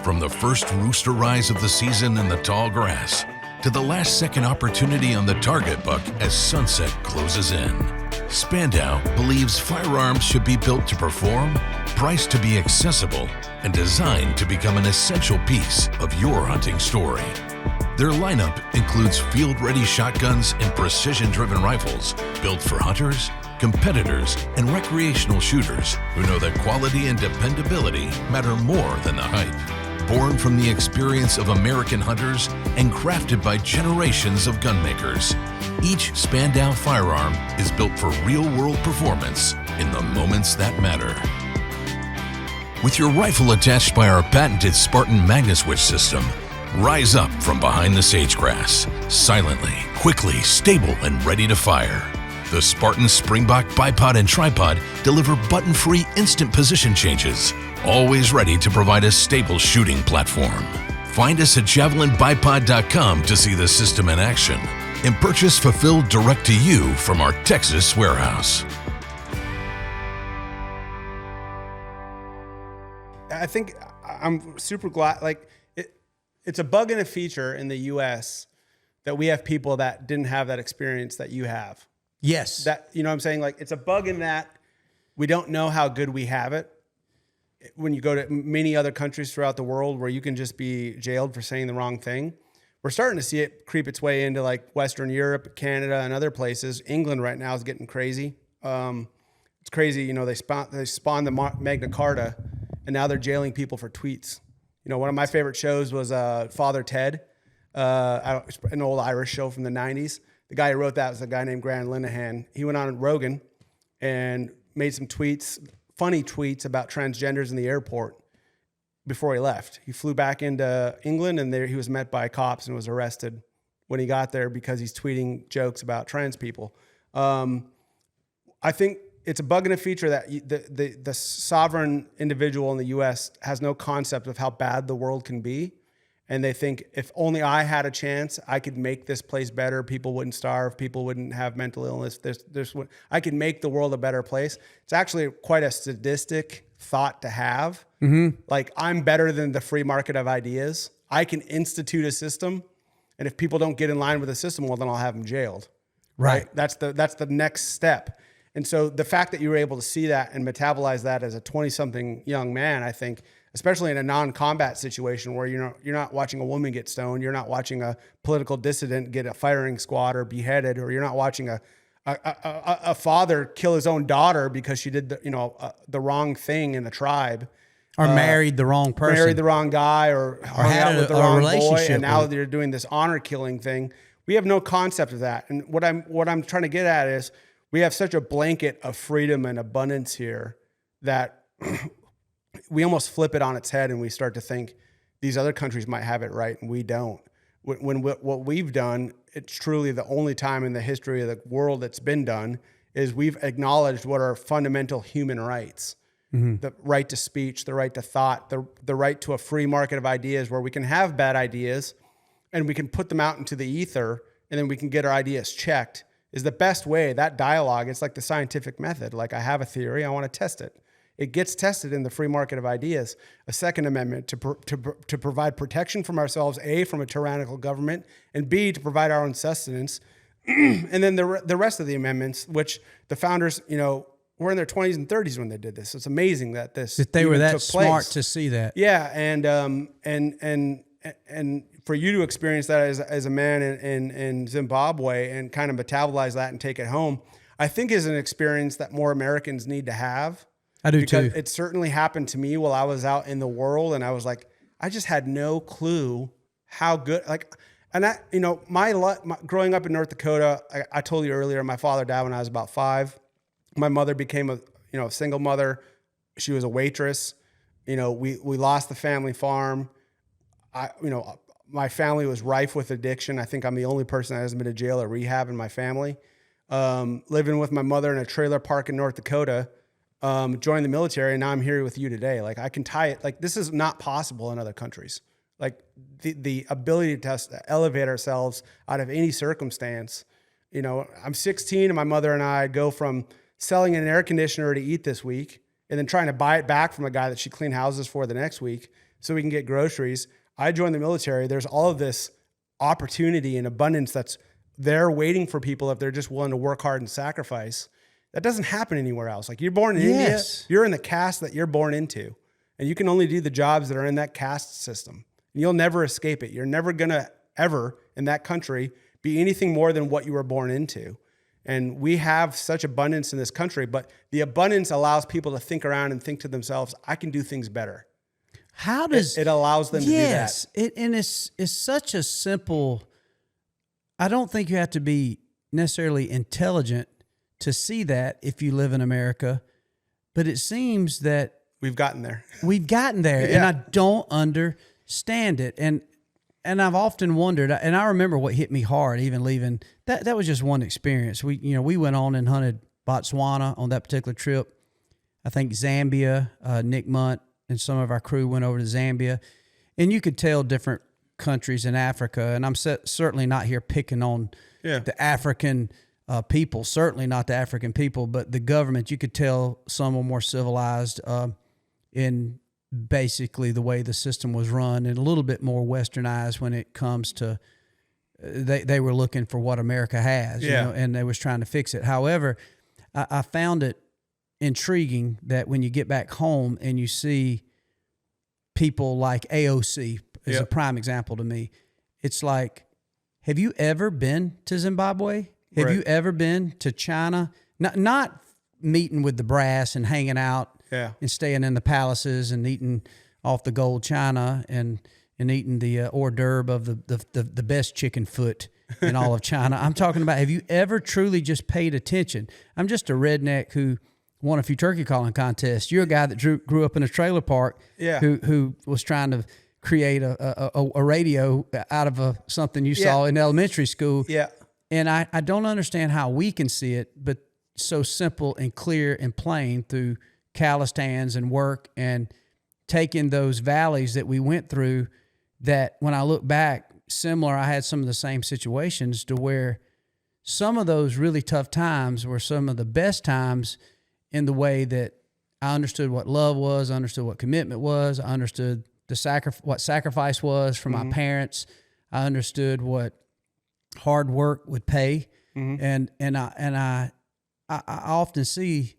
From the first rooster rise of the season in the tall grass to the last second opportunity on the target buck as sunset closes in. Spandau believes firearms should be built to perform, priced to be accessible, and designed to become an essential piece of your hunting story. Their lineup includes field-ready shotguns and precision-driven rifles built for hunters, competitors, and recreational shooters who know that quality and dependability matter more than the hype. Born from the experience of American hunters and crafted by generations of gunmakers, each Spandau firearm is built for real-world performance in the moments that matter. With your rifle attached by our patented Spartan MagnaSwitch system, rise up from behind the sagegrass, silently, quickly, stable, and ready to fire. The Spartan Springbok bipod and tripod deliver button-free instant position changes, always ready to provide a stable shooting platform. Find us at javelinbipod.com to see the system in action and purchase fulfilled direct to you from our Texas warehouse. I think I'm super glad, it's a bug and a feature in the U.S. that we have people that didn't have that experience that you have. Yes. That, what I'm saying? It's a bug in that we don't know how good we have it. When you go to many other countries throughout the world where you can just be jailed for saying the wrong thing, we're starting to see it creep its way into Western Europe, Canada, and other places. England right now is getting crazy. It's crazy. They spawned the Magna Carta, and now they're jailing people for tweets. One of my favorite shows was Father Ted, an old Irish show from the 90s. The guy who wrote that was a guy named Grant Linehan. He went on Rogan and made some tweets, funny tweets about transgenders in the airport before he left. He flew back into England, and there he was met by cops and was arrested when he got there because he's tweeting jokes about trans people. I think it's a bug and a feature that the sovereign individual in the U.S. has no concept of how bad the world can be. And they think, if only I had a chance, I could make this place better. People wouldn't starve. People wouldn't have mental illness. I could make the world a better place. It's actually quite a sadistic thought to have. Mm-hmm. I'm better than the free market of ideas. I can institute a system, and if people don't get in line with the system, well, then I'll have them jailed. Right? That's the next step. And so the fact that you were able to see that and metabolize that as a 20-something young man, I think, especially in a non-combat situation where you're not watching a woman get stoned, you're not watching a political dissident get a firing squad or beheaded, or you're not watching a father kill his own daughter because she did the wrong thing in the tribe, or married the wrong person, married the wrong guy, or hung out with the wrong boy, and now they're doing this honor killing thing. We have no concept of that. And what I'm trying to get at is we have such a blanket of freedom and abundance here that we almost flip it on its head and we start to think these other countries might have it right and we don't. When what we've done, it's truly the only time in the history of the world that's been done, is we've acknowledged what are fundamental human rights. The right to speech, the right to thought, the right to a free market of ideas where we can have bad ideas and we can put them out into the ether and then we can get our ideas checked is the best way. That dialogue, it's like the scientific method. Like I have a theory, I want to test it. It gets tested in the free market of ideas. A Second Amendment to provide protection from ourselves, A, from a tyrannical government, and B, to provide our own sustenance. And then the rest of the amendments, which the founders, were in their 20s and 30s when they did this. It's amazing that they were that took smart place. to see that. Yeah, and for you to experience that as a man in Zimbabwe and kind of metabolize that and take it home, I think is an experience that more Americans need to have. I do because too. It certainly happened to me while I was out in the world, and I was like, I just had no clue how good. Growing up in North Dakota, I told you earlier, my father died when I was about 5. My mother became a single mother. She was a waitress. We lost the family farm. My family was rife with addiction. I think I'm the only person that hasn't been to jail or rehab in my family. Living with my mother in a trailer park in North Dakota, joined the military, and now I'm here with you today. Like I can tie it. Like this is not possible in other countries. Like the ability to elevate ourselves out of any circumstance. I'm 16 and my mother and I go from selling an air conditioner to eat this week and then trying to buy it back from a guy that she cleaned houses for the next week so we can get groceries. I joined the military. There's all of this opportunity and abundance that's there waiting for people if they're just willing to work hard and sacrifice. That doesn't happen anywhere else. Like you're born in India, you're in the caste that you're born into, and you can only do the jobs that are in that caste system. And you'll never escape it. You're never going to ever in that country be anything more than what you were born into. And we have such abundance in this country, but the abundance allows people to think around and think to themselves, I can do things better. How does it allows them to do that? Yes, and it's such a simple. I don't think you have to be necessarily intelligent to see that if you live in America, but it seems that we've gotten there. And I don't understand it. And I've often wondered, and I remember what hit me hard, even leaving. That was just one experience. We went on and hunted Botswana on that particular trip. I think Zambia, Nick Munt and some of our crew went over to Zambia, and you could tell different countries in Africa. And I'm certainly not here picking on the African people, certainly not the African people, but the government. You could tell some were more civilized in basically the way the system was run, and a little bit more westernized when it comes to they were looking for what America has, and they was trying to fix it. However, I found it intriguing that when you get back home and you see people like AOC is a prime example to me. It's like, have you ever been to Zimbabwe? Have you ever been to China? Not meeting with the brass and hanging out and staying in the palaces and eating off the gold china and eating the hors d'oeuvre of the best chicken foot in all of China. I'm talking about, have you ever truly just paid attention? I'm just a redneck who won a few turkey calling contests. You're a guy that grew up in a trailer park who was trying to create a radio out of something you saw in elementary school. Yeah. And I don't understand how we can see it, but so simple and clear and plain through calloused hands and work and taking those valleys that we went through, that when I look back, similar, I had some of the same situations to where some of those really tough times were some of the best times in the way that I understood what love was, I understood what commitment was, I understood what sacrifice was from my parents, I understood what hard work would pay, and I often see,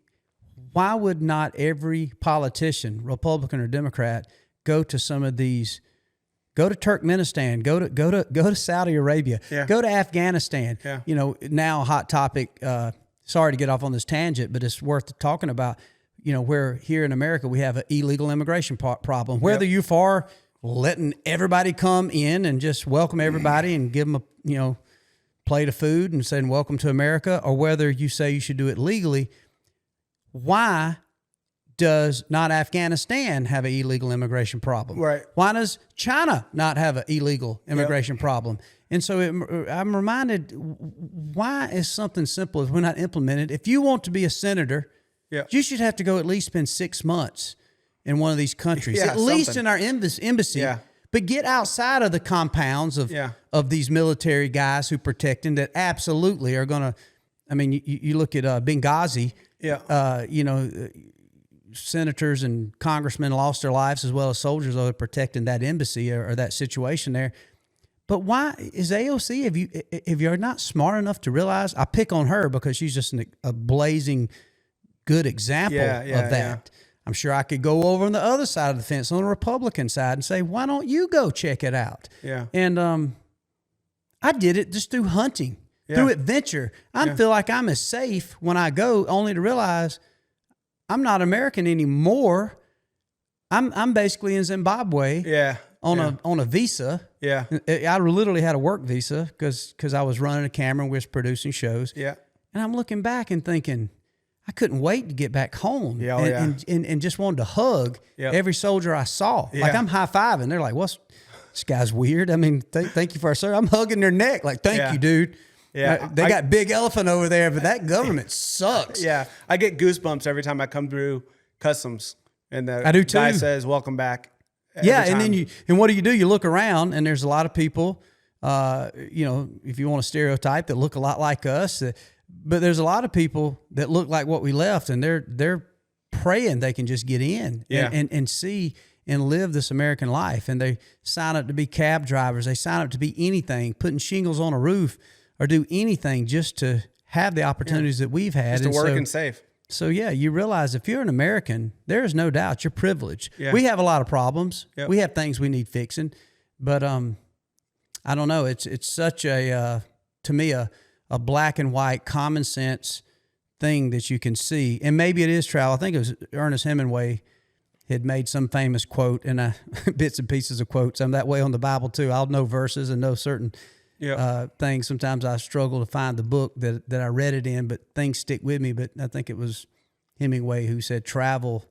why would not every politician, Republican or Democrat, go to some of these? Go to Turkmenistan. Go to Saudi Arabia. Yeah. Go to Afghanistan. Yeah. Now a hot topic. Sorry to get off on this tangent, but it's worth talking about. Where here in America we have an illegal immigration problem. Whether you for letting everybody come in and just welcome everybody and give them plate of food and saying, welcome to America, or whether you say you should do it legally, why does not Afghanistan have an illegal immigration problem? Right. Why does China not have an illegal immigration problem? And so I'm reminded, why is something simple as we're not implemented? If you want to be a senator, you should have to go at least spend 6 months in one of these countries, at least in our embassy. Yeah. But get outside of the compounds of these military guys who protecting that absolutely are going to, I mean, you look at Benghazi, senators and congressmen lost their lives as well as soldiers that are protecting that embassy or that situation there. But why is AOC, if you're not smart enough to realize, I pick on her because she's just a blazing good example of that. Yeah. I'm sure I could go over on the other side of the fence, on the Republican side, and say, why don't you go check it out? Yeah. And I did it just through hunting, through adventure. I feel like I'm as safe when I go, only to realize I'm not American anymore. I'm basically in Zimbabwe on a visa. Yeah. I literally had a work visa because I was running a camera and we was producing shows. Yeah. And I'm looking back and thinking, I couldn't wait to get back home and just wanted to hug every soldier I saw. Yeah. Like I'm high-fiving. They're like, this guy's weird. I mean, thank you for our service. I'm hugging their neck like, thank you, dude. Yeah, they got big elephant over there, but that government sucks. Yeah, I get goosebumps every time I come through customs and the I do too. guy says, welcome back. Yeah, and then what do? You look around and there's a lot of people, if you want to stereotype, that look a lot like us, but there's a lot of people that look like what we left, and they're praying they can just get in and see and live this American life. And they sign up to be cab drivers. They sign up to be anything, putting shingles on a roof, or do anything just to have the opportunities that we've had. Just to work and safe. So, you realize if you're an American, there is no doubt you're privileged. Yeah. We have a lot of problems. Yep. We have things we need fixing. But I don't know. It's such to me, a black and white, common sense thing that you can see. And maybe it is travel. I think it was Ernest Hemingway had made some famous quote, and bits and pieces of quotes. I'm that way on the Bible, too. I'll know verses and know certain things. Sometimes I struggle to find the book that I read it in, but things stick with me. But I think it was Hemingway who said travel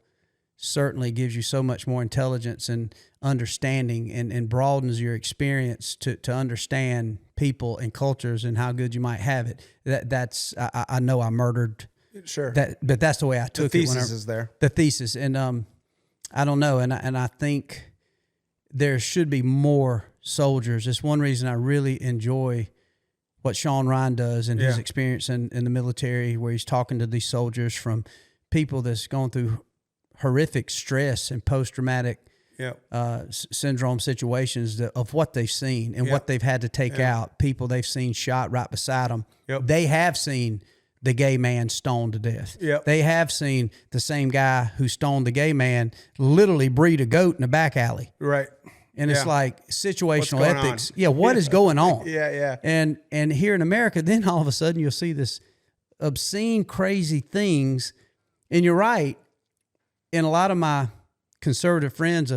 certainly gives you so much more intelligence and understanding and broadens your experience to understand people and cultures and how good you might have it. That's I know I murdered that, but that's the way I took it. The thesis is there. The thesis. And I don't know. And I think there should be more soldiers. It's one reason I really enjoy what Sean Ryan does and his experience in the military, where he's talking to these soldiers from people that's going through horrific stress and post-traumatic syndrome situations of what they've seen and what they've had to take out, people they've seen shot right beside them. Yep. They have seen the gay man stoned to death. Yep. They have seen the same guy who stoned the gay man literally breed a goat in a back alley. Right. And it's like situational ethics. On? Yeah, what is going on? Yeah. And here in America, then all of a sudden you'll see this obscene, crazy things. And you're right. And a lot of my conservative friends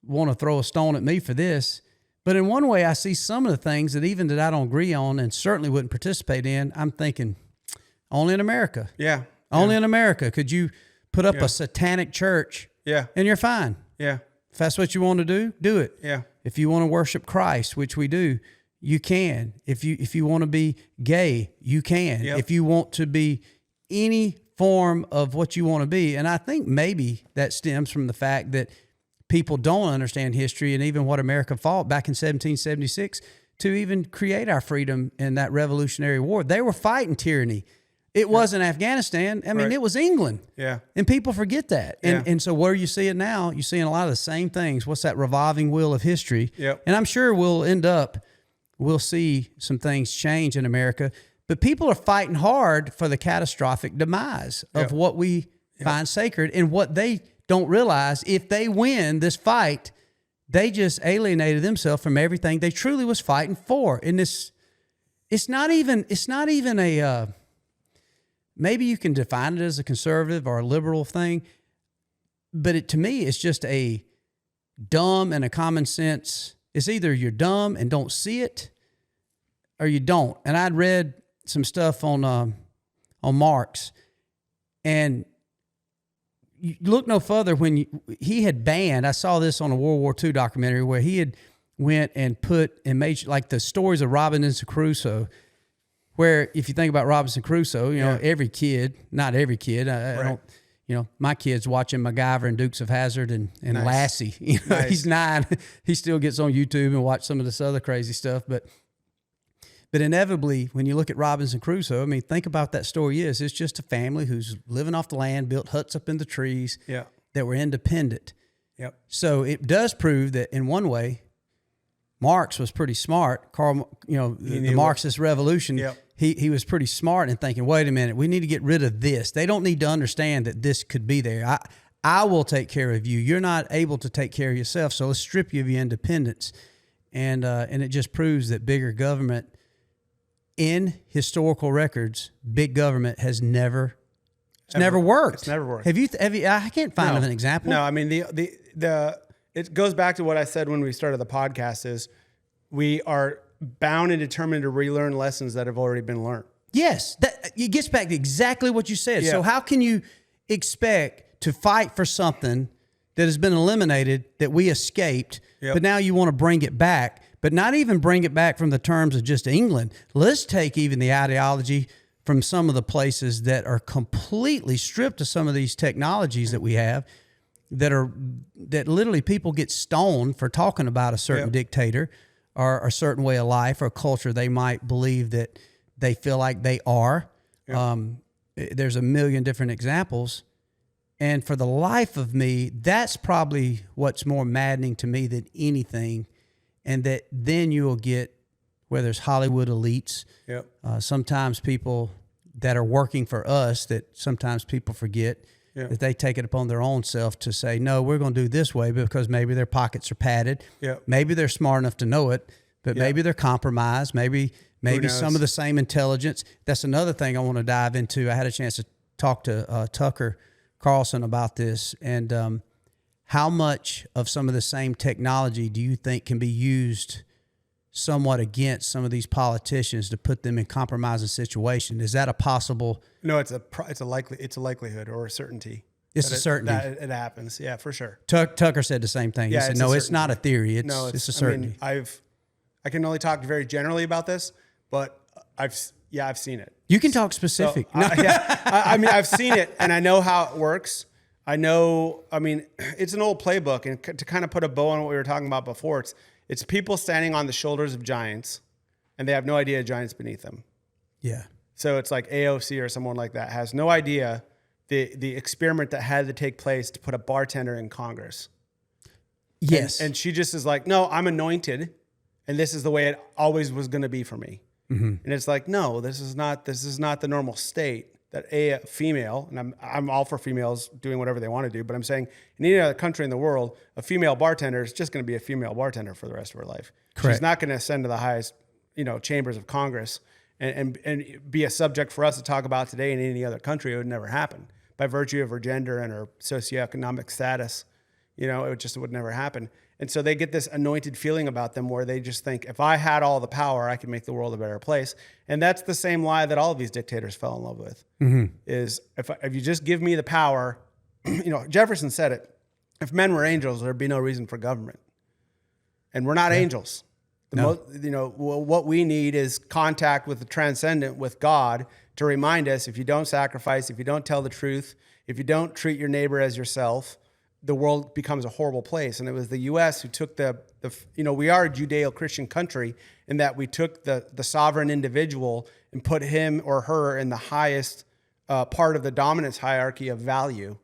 want to throw a stone at me for this. But in one way, I see some of the things that I don't agree on and certainly wouldn't participate in. I'm thinking, only in America. Yeah. Only in America could you put up a satanic church. Yeah. And you're fine. Yeah. If that's what you want to do it. Yeah. If you want to worship Christ, which we do, you can. If you want to be gay, you can. Yep. If you want to be any form of what you want to be. And I think maybe that stems from the fact that people don't understand history and even what America fought back in 1776 to even create our freedom in that Revolutionary War. They were fighting tyranny. It wasn't Afghanistan. I mean, it was England. Yeah. And people forget that. And so where you see it now, you're seeing a lot of the same things. What's that revolving wheel of history? Yep. And I'm sure we'll see some things change in America. But people are fighting hard for the catastrophic demise of what we find sacred, and what they don't realize, if they win this fight, they just alienated themselves from everything they truly was fighting for. And it's not even a maybe you can define it as a conservative or a liberal thing, but to me, it's just a dumb and a common sense. It's either you're dumb and don't see it, or you don't. And I'd read some stuff on Marx, and you look no further when he had banned. I saw this on a World War II documentary where he had went and put and made like the stories of Robinson Crusoe. Where if you think about Robinson Crusoe, you know, every kid, not every kid, I don't, you know, my kid's watching MacGyver and Dukes of Hazzard and Nice. Lassie. You know, Nice. He's 9. He still gets on YouTube and watch some of this other crazy stuff. But inevitably, when you look at Robinson Crusoe, I mean, think about that story is. It's just a family who's living off the land, built huts up in the trees that were independent. Yep. So it does prove that in one way, Marx was pretty smart. Karl, you know, the Marxist revolution, Yep. he was pretty smart in thinking, wait a minute, we need to get rid of this. They don't need to understand that this could be there. I will take care of you. You're not able to take care of yourself, so let's strip you of your independence. And it just proves that bigger government, in historical records, big government has never worked. It's never worked. Have you? I can't find an example. No, I mean it goes back to what I said when we started the podcast is we are bound and determined to relearn lessons that have already been learned. Yes, it gets back to exactly what you said. Yeah. So how can you expect to fight for something that has been eliminated that we escaped, but now you want to bring it back, but not even bring it back from the terms of just England. Let's take even the ideology from some of the places that are completely stripped of some of these technologies that we have that literally people get stoned for talking about a certain dictator or a certain way of life or a culture they might believe that they feel like they are. There's a million different examples. And for the life of me, that's probably what's more maddening to me than anything. And that then you'll get, whether it's Hollywood elites, sometimes people that are working for us that sometimes people forget, that they take it upon their own self to say, no, we're going to do this way because maybe their pockets are padded. Maybe they're smart enough to know it, but maybe they're compromised. Maybe some of the same intelligence. That's another thing I want to dive into. I had a chance to talk to Tucker Carlson about this, and how much of some of the same technology do you think can be used somewhat against some of these politicians to put them in compromising situation? Is that a possible? No, it's a likelihood or a certainty. It's a certainty. That it happens. Yeah, for sure. Tucker said the same thing. He said, no, it's not a theory. It's a certainty. I mean, I can only talk very generally about this, but I've seen it. You can talk specific. So, I mean, I've seen it and I know how it works. I mean, it's an old playbook, and to kind of put a bow on what we were talking about before, it's people standing on the shoulders of giants and they have no idea giants beneath them. Yeah. So it's like AOC or someone like that has no idea the experiment that had to take place to put a bartender in Congress. Yes. And she just is like, no, I'm anointed and this is the way it always was going to be for me. Mm-hmm. And it's like, no, this is not the normal state that a female, and I'm all for females doing whatever they want to do, but I'm saying in any other country in the world, a female bartender is just going to be a female bartender for the rest of her life. Correct. She's not going to ascend to the highest, chambers of Congress and be a subject for us to talk about today in any other country. It would never happen by virtue of her gender and her socioeconomic status. It would never happen. And so they get this anointed feeling about them where they just think, if I had all the power, I could make the world a better place. And that's the same lie that all of these dictators fell in love with, is if you just give me the power, Jefferson said it, if men were angels, there'd be no reason for government. And we're not angels. What we need is contact with the transcendent, with God, to remind us, if you don't sacrifice, if you don't tell the truth, if you don't treat your neighbor as yourself, the world becomes a horrible place. And it was the U.S. who took we are a Judeo-Christian country in that we took the sovereign individual and put him or her in the highest part of the dominance hierarchy of value,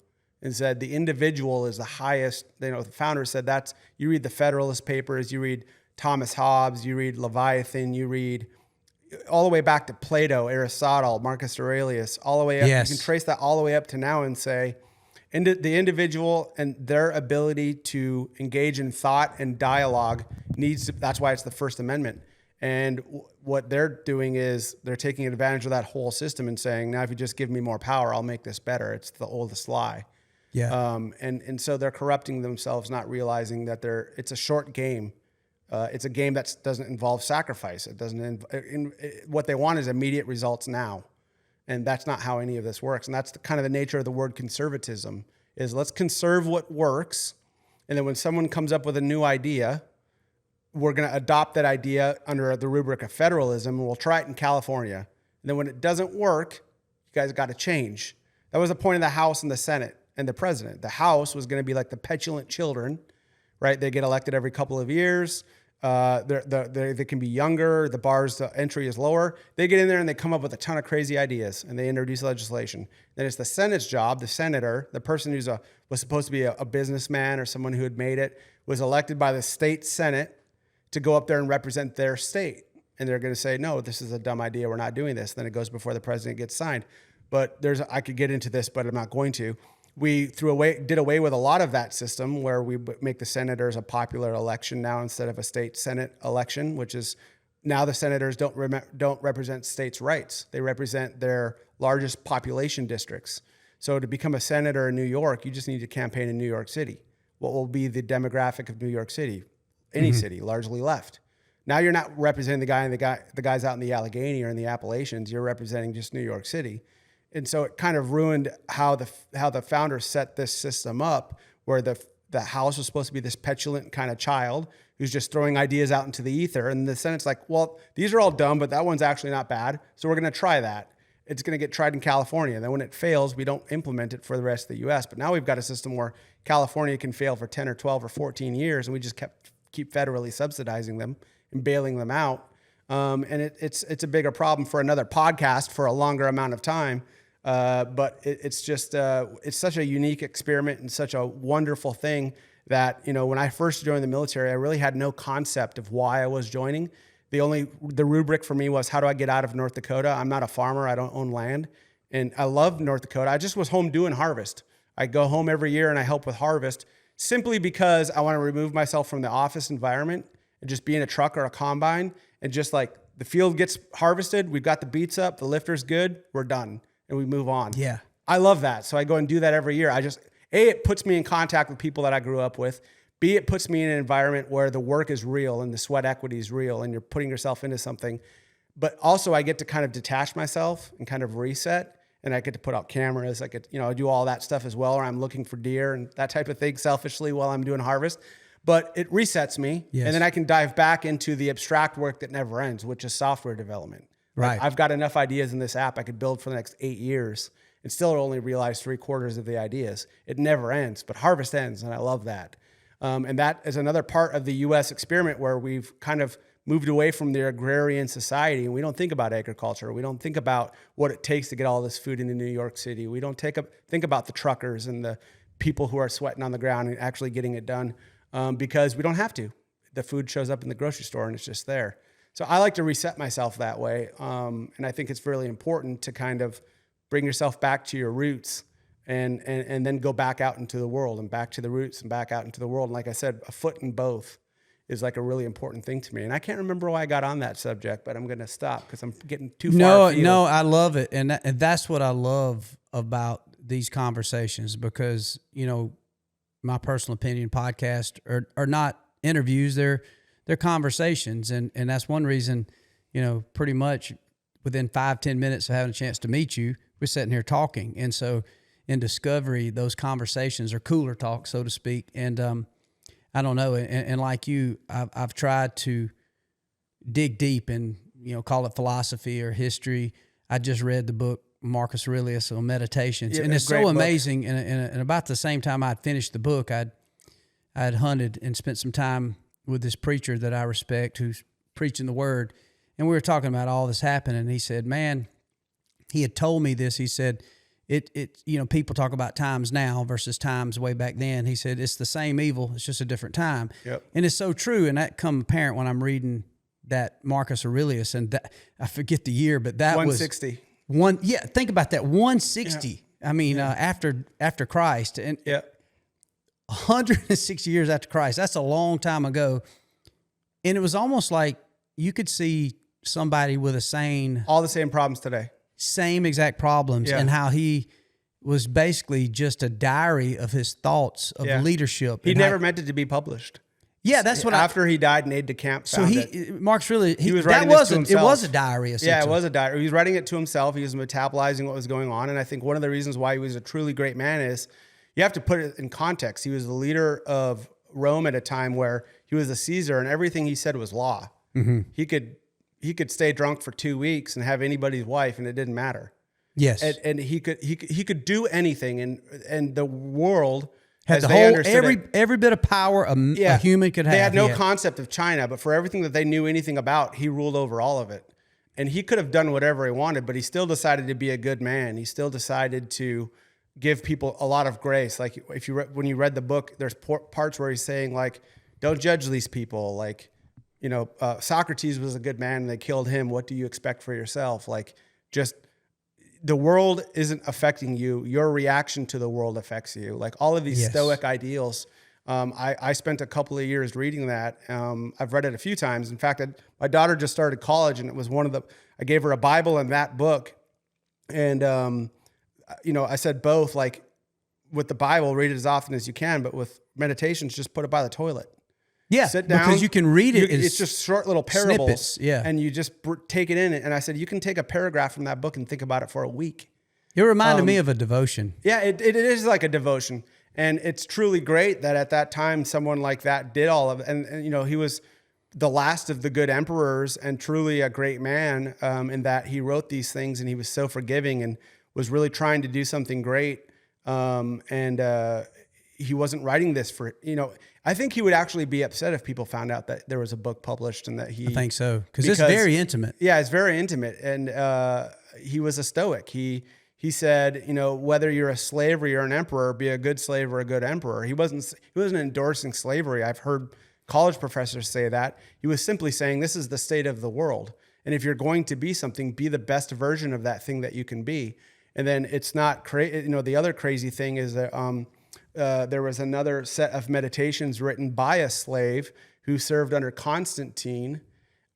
and said the individual is the highest. The founder said you read the Federalist Papers, you read Thomas Hobbes, you read Leviathan, you read all the way back to Plato, Aristotle, Marcus Aurelius, all the way up. Yes. You can trace that all the way up to now and say, the individual and their ability to engage in thought and dialogue that's why it's the First Amendment. And what they're doing is they're taking advantage of that whole system and saying, now if you just give me more power, I'll make this better. It's the oldest lie. Yeah. And so they're corrupting themselves, not realizing that it's a short game. It's a game that doesn't involve sacrifice. It doesn't. What they want is immediate results now, and that's not how any of this works. And that's kind of the nature of the word conservatism. Is let's conserve what works, and then when someone comes up with a new idea, we're going to adopt that idea under the rubric of federalism, and we'll try it in California. And then when it doesn't work, you guys got to change. That was the point of the House and the Senate and the president. The House was going to be like the petulant children, right? They get elected every couple of years. They can be younger. The bars to entry is lower. They get in there and they come up with a ton of crazy ideas and they introduce legislation. Then it's the Senate's job, the senator, the person who's was supposed to be a businessman or someone who had made it, was elected by the state Senate to go up there and represent their state. And they're going to say, no, this is a dumb idea. We're not doing this. Then it goes before the president gets signed. But I could get into this, but I'm not going to. We did away with a lot of that system where we make the senators a popular election now instead of a state Senate election, which is now the senators don't represent states' rights. They represent their largest population districts. So to become a senator in New York, you just need to campaign in New York City. What will be the demographic of New York City? Any city, largely left. Now you're not representing the guys out in the Allegheny or in the Appalachians. You're representing just New York City. And so it kind of ruined how the founders set this system up, where the House was supposed to be this petulant kind of child who's just throwing ideas out into the ether. And the Senate's like, well, these are all dumb, but that one's actually not bad. So we're going to try that. It's going to get tried in California. Then when it fails, we don't implement it for the rest of the U.S. But now we've got a system where California can fail for 10 or 12 or 14 years, and we just keep federally subsidizing them and bailing them out. And it's a bigger problem for another podcast for a longer amount of time. But it's such a unique experiment and such a wonderful thing that, when I first joined the military, I really had no concept of why I was joining. The rubric for me was, how do I get out of North Dakota? I'm not a farmer. I don't own land. And I love North Dakota. I just was home doing harvest. I go home every year and I help with harvest simply because I want to remove myself from the office environment and just be in a truck or a combine and just like the field gets harvested. We've got the beats up. The lifter's good. We're done. And we move on. Yeah. I love that. So I go and do that every year. it puts me in contact with people that I grew up with. B, it puts me in an environment where the work is real and the sweat equity is real and you're putting yourself into something. But also I get to kind of detach myself and kind of reset, and I get to put out cameras. I get, I do all that stuff as well, or I'm looking for deer and that type of thing selfishly while I'm doing harvest. But it resets me. Yes. And then I can dive back into the abstract work that never ends, which is software development. Right. I've got enough ideas in this app I could build for the next 8 years and still only realize 3/4 of the ideas. It never ends, but harvest ends, and I love that. And that is another part of the U.S. experiment where we've kind of moved away from the agrarian society, and we don't think about agriculture. We don't think about what it takes to get all this food into New York City. We don't think about the truckers and the people who are sweating on the ground and actually getting it done because we don't have to. The food shows up in the grocery store and it's just there. So I like to reset myself that way. And I think it's really important to kind of bring yourself back to your roots and then go back out into the world and back to the roots and back out into the world. And like I said, a foot in both is like a really important thing to me. And I can't remember why I got on that subject, but I'm going to stop because I'm getting too far afield. No, I love it. And that's what I love about these conversations because, my personal opinion podcasts are not interviews. They're conversations. And that's one reason, pretty much within 5-10 minutes of having a chance to meet you, we're sitting here talking. And so in discovery, those conversations are cooler talk, so to speak. And I don't know. And like you, I've tried to dig deep and, call it philosophy or history. I just read the book, Marcus Aurelius on Meditations. Yeah, and it's so amazing. Book. And about the same time I'd finished the book, I'd hunted and spent some time with this preacher that I respect who's preaching the word. And we were talking about all this happening. And he said, man, he had told me this. He said, people talk about times now versus times way back then. He said, it's the same evil. It's just a different time. Yep. And it's so true. And that come apparent when I'm reading that Marcus Aurelius, and that, I forget the year, but that 160. Was think about that. 160. Yeah. I mean, after Christ, and 160 years after Christ, that's a long time ago. And it was almost like you could see somebody with all the same problems today. Same exact problems, and how he was basically just a diary of his thoughts of leadership. He never meant it to be published. Yeah, that's what after he died, an aide de camp found it. Mark's really, he was writing this to himself. It was a diary, essentially. Yeah, it was a diary. He was writing it to himself. He was metabolizing what was going on. And I think one of the reasons why he was a truly great man is you have to put it in context. He was the leader of Rome at a time where he was a Caesar and everything he said was law. Mm-hmm. He could stay drunk for 2 weeks and have anybody's wife and it didn't matter. Yes. And he could do anything and the world had the whole every bit of power a human could have. They had no concept of China, but for everything that they knew anything about, he ruled over all of it. And he could have done whatever he wanted, but he still decided to be a good man. He still decided to give people a lot of grace. Like when you read the book, there's parts where he's saying like, don't judge these people. Like, Socrates was a good man and they killed him. What do you expect for yourself? Like, just the world isn't affecting you. Your reaction to the world affects you. Like all of these Stoic ideals. I spent a couple of years reading that. I've read it a few times. In fact, my daughter just started college and it was I gave her a Bible and that book. And, I said both, like with the Bible, read it as often as you can, but with meditations, just put it by the toilet. Yeah, sit down because you can read it. It's just short little parables. Snippets, and you just take it in. And I said, you can take a paragraph from that book and think about it for a week. It reminded me of a devotion. Yeah, it is like a devotion. And it's truly great that at that time, someone like that did all of it. And he was the last of the good emperors and truly a great man in that he wrote these things and he was so forgiving and was really trying to do something great. He wasn't writing this for, I think he would actually be upset if people found out that there was a book published and that I think so. Because it's very intimate. Yeah, it's very intimate. And he was a Stoic. He said, whether you're a slave or you're an emperor, be a good slave or a good emperor. He wasn't endorsing slavery. I've heard college professors say that. He was simply saying this is the state of the world. And if you're going to be something, be the best version of that thing that you can be. And then it's not crazy. The other crazy thing is that there was another set of meditations written by a slave who served under Constantine.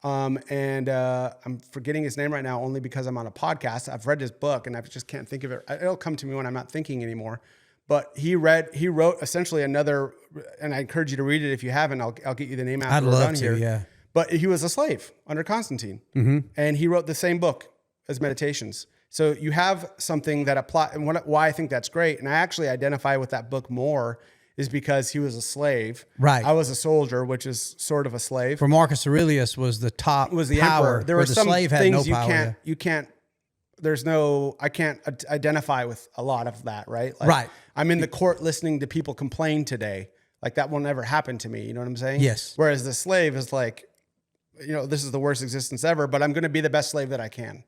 And I'm forgetting his name right now only because I'm on a podcast. I've read his book and I just can't think of it. It'll come to me when I'm not thinking anymore. But he wrote essentially another, and I encourage you to read it if you haven't. I'll get you the name after we're done here. Yeah. But he was a slave under Constantine. Mm-hmm. And he wrote the same book as Meditations. So you have something that applies, and why I think that's great, and I actually identify with that book more, is because he was a slave. Right. I was a soldier, which is sort of a slave. For Marcus Aurelius was the top was the power. Emperor. There were some slave had things no power. I can't identify with a lot of that, right? Like, right. I'm in the court listening to people complain today. Like that will never happen to me. You know what I'm saying? Yes. Whereas the slave is like, this is the worst existence ever, but I'm going to be the best slave that I can.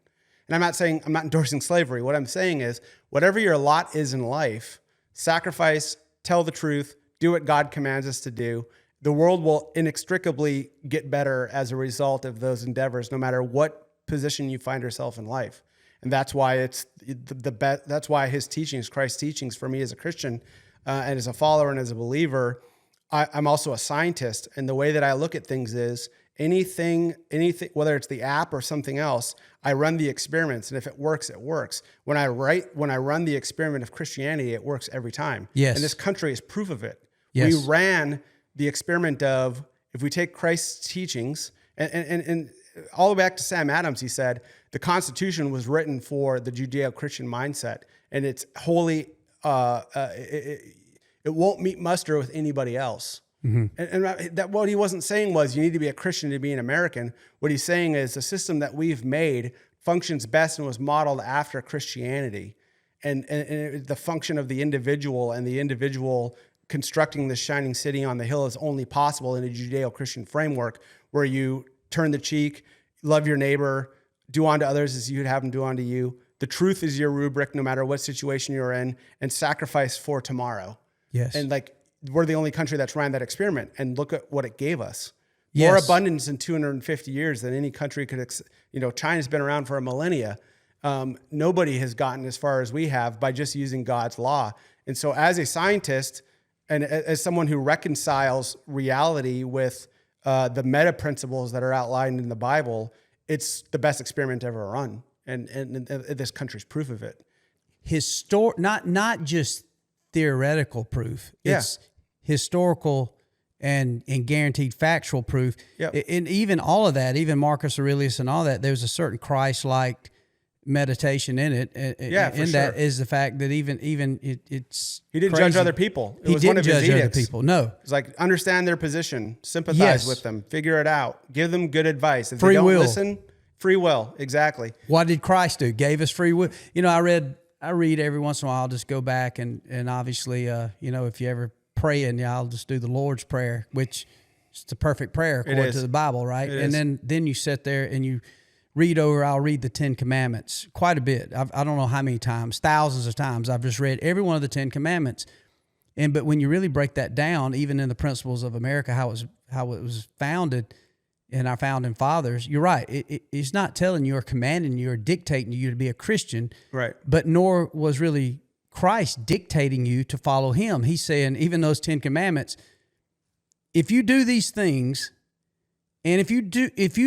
And I'm not endorsing slavery. What I'm saying is whatever your lot is in life, sacrifice, tell the truth, do what God commands us to do. The world will inextricably get better as a result of those endeavors, no matter what position you find yourself in life. And that's why it's the best. That's why his teachings, Christ's teachings for me as a Christian and as a follower and as a believer, I'm also a scientist. And the way that I look at things is anything, whether it's the app or something else, I run the experiments, and if it works, it works. When I run the experiment of Christianity, it works every time. Yes. And this country is proof of it. Yes. We ran the experiment of, if we take Christ's teachings, and all the way back to Sam Adams, he said, the Constitution was written for the Judeo-Christian mindset, and it's wholly, it won't meet muster with anybody else. Mm-hmm. And that what he wasn't saying was you need to be a Christian to be an American. What he's saying is the system that we've made functions best and was modeled after Christianity, and the function of the individual and the individual constructing the shining city on the hill is only possible in a Judeo-Christian framework where you turn the cheek, love your neighbor, do unto others as you'd have them do unto you. The truth is your rubric no matter what situation you're in, and sacrifice for tomorrow. Yes. And we're the only country that's ran that experiment, and look at what it gave us. Yes. More abundance in 250 years than any country could, China's been around for a millennia. Nobody has gotten as far as we have by just using God's law. And so as a scientist and as someone who reconciles reality with the meta principles that are outlined in the Bible, it's the best experiment ever run. And this country's proof of it. Not just theoretical proof. Yeah. It's historical and guaranteed factual proof. Yep. And even all of that, even Marcus Aurelius and all that, there's a certain Christ-like meditation in it. Yeah, for and sure. that is the fact that it's He didn't crazy. judge other people. It He was one didn't of his judge other edicts. people. No. It's like, understand their position, sympathize Yes. with them, figure it out, give them good advice. If Free they don't will. listen, free will, exactly. What did Christ do? Gave us free will. You know, I read every once in a while. I'll just go back and obviously, you know, if you ever praying, I'll just do the Lord's Prayer, which is the perfect prayer according to the Bible, right? It And is. then you sit there and you read over. I'll read the 10 Commandments quite a bit. I don't know how many times, thousands of times. I've just read every one of the 10 Commandments. But when you really break that down, even in the principles of America, how it was founded in our founding fathers, you're right. It's not telling you or commanding you or dictating you to be a Christian, Right. but nor was really Christ dictating you to follow him. He's saying, even those 10 Commandments, if you do these things, and if you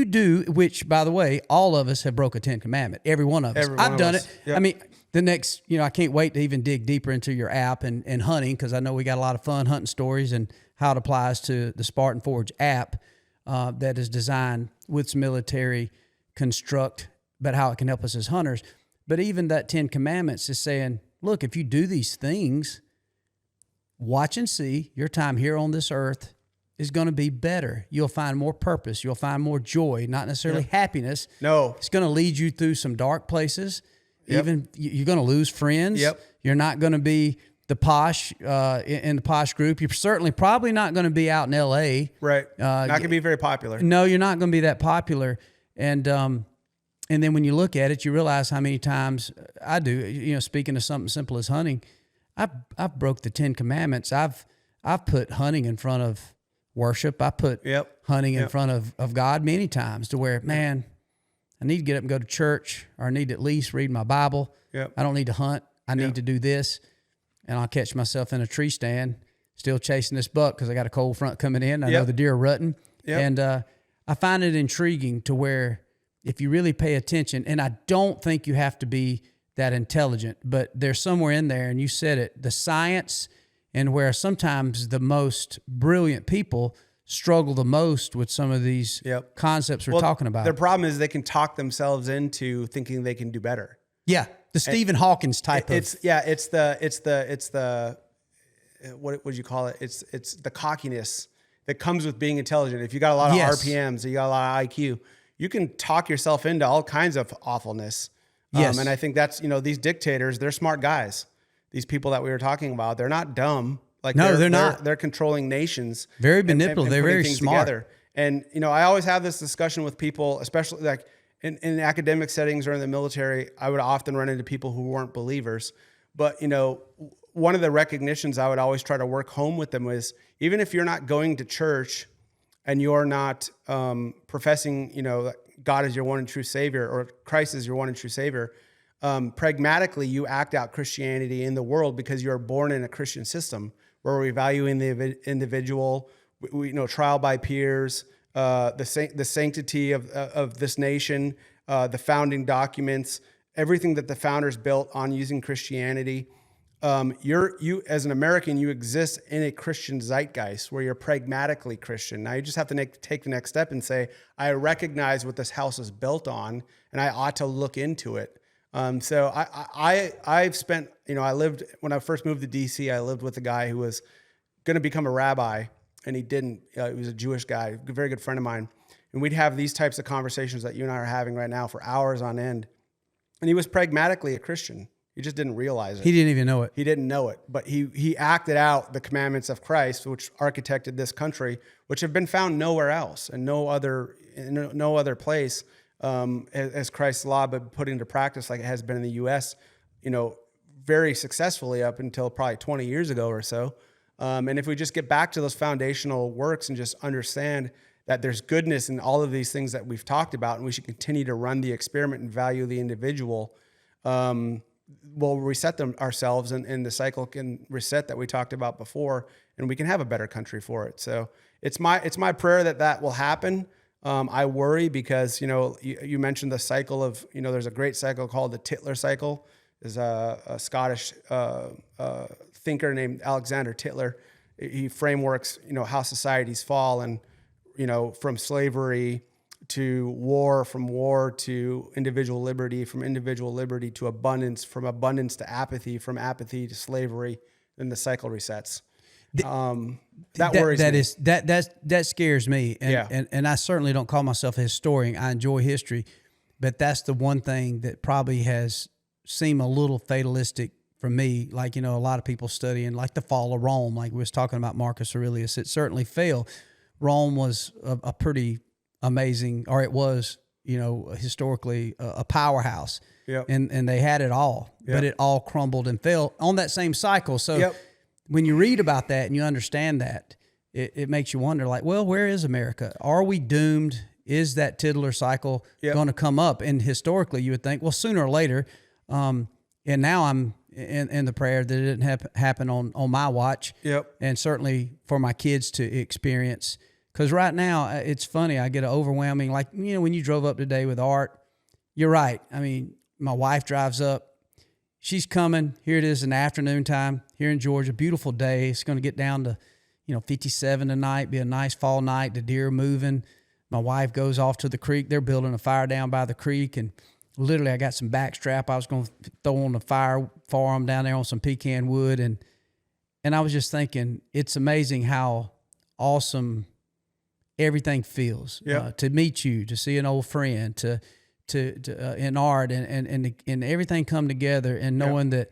do, which by the way, all of us have broke a 10 Commandment, every one of us. Every one I've of done us. it. Yep. I mean, the next, I can't wait to even dig deeper into your app and hunting, because I know we got a lot of fun hunting stories and how it applies to the Spartan Forge app that is designed with some military construct, but how it can help us as hunters. But even that 10 Commandments is saying, look, if you do these things, watch and see, your time here on this earth is going to be better. You'll find more purpose. You'll find more joy, not necessarily happiness. No. It's going to lead you through some dark places. Yep. Even you're going to lose friends. Yep. You're not going to be the posh in the posh group. You're certainly probably not going to be out in L.A. Right. Not going to be very popular. No, you're not going to be that popular. And then when you look at it, you realize how many times I do. Speaking of something simple as hunting, I've broke the 10 Commandments. I've put hunting in front of worship. I put hunting in front of God many times, to where, man, I need to get up and go to church, or I need to at least read my Bible. Yep. I don't need to hunt. I need to do this. And I'll catch myself in a tree stand still chasing this buck because I got a cold front coming in. I know the deer are rutting. Yep. And I find it intriguing to where, if you really pay attention, and I don't think you have to be that intelligent, but there's somewhere in there, and you said it, the science, and where sometimes the most brilliant people struggle the most with some of these concepts we're talking about. Their problem is they can talk themselves into thinking they can do better. Yeah, the Stephen Hawkins type of. It's the what would you call it? It's the cockiness that comes with being intelligent. If you got a lot of RPMs, or you got a lot of IQ, you can talk yourself into all kinds of awfulness. Yes. And I think that's, these dictators, they're smart guys. These people that we were talking about, they're not dumb. Like, no, they're not. They're controlling nations. Very manipulative. They're putting very things smart. together. And, I always have this discussion with people, especially like in academic settings or in the military. I would often run into people who weren't believers. But, one of the recognitions I would always try to work home with them was, even if you're not going to church and you're not professing, God is your one and true Savior, or Christ is your one and true Savior, pragmatically, you act out Christianity in the world because you're born in a Christian system where we value in the individual, we trial by peers, the sanctity of this nation, the founding documents, everything that the founders built on using Christianity. You as an American, you exist in a Christian zeitgeist where you're pragmatically Christian. Now you just have to take the next step and say, I recognize what this house is built on, and I ought to look into it. So I've spent, I lived, when I first moved to DC, I lived with a guy who was going to become a rabbi, and he didn't. He was a Jewish guy, a very good friend of mine. And we'd have these types of conversations that you and I are having right now for hours on end. And he was pragmatically a Christian. He just didn't realize it. He didn't even know it. He didn't know it, but he acted out the commandments of Christ, which architected this country, which have been found nowhere else and no other place as Christ's law, but put into practice like it has been in the U.S., very successfully up until probably 20 years ago or so. And if we just get back to those foundational works and just understand that there's goodness in all of these things that we've talked about, and we should continue to run the experiment and value the individual, we'll reset ourselves, and the cycle can reset that we talked about before, and we can have a better country for it. So it's my prayer that will happen. I worry because, you mentioned the cycle of, there's a great cycle called the Tytler cycle. There's a Scottish thinker named Alexander Tytler, he frameworks, how societies fall, and, from slavery to war, from war to individual liberty, from individual liberty to abundance, from abundance to apathy, from apathy to slavery, and the cycle resets. That worries me. That scares me. And I certainly don't call myself a historian. I enjoy history, but that's the one thing that probably has seemed a little fatalistic for me. Like, a lot of people studying like the fall of Rome, like we was talking about Marcus Aurelius. It certainly fell. Rome was a pretty amazing, or it was, historically a powerhouse. Yep. And they had it all, but it all crumbled and fell on that same cycle. So when you read about that and you understand that, it makes you wonder, like, well, where is America? Are we doomed? Is that titular cycle going to come up? And historically, you would think, well, sooner or later, and now I'm in the prayer that it didn't happen on my watch, and certainly for my kids to experience. Because right now, it's funny, I get an overwhelming, like, when you drove up today with Art, you're right. I mean, my wife drives up. She's coming. Here it is in the afternoon time here in Georgia. Beautiful day. It's going to get down to, 57 tonight, be a nice fall night. The deer are moving. My wife goes off to the creek. They're building a fire down by the creek. And literally I got some backstrap I was going to throw on the fire for them down there on some pecan wood. And I was just thinking, it's amazing how awesome everything feels. To meet you, to see an old friend, to in Art and everything come together, and knowing that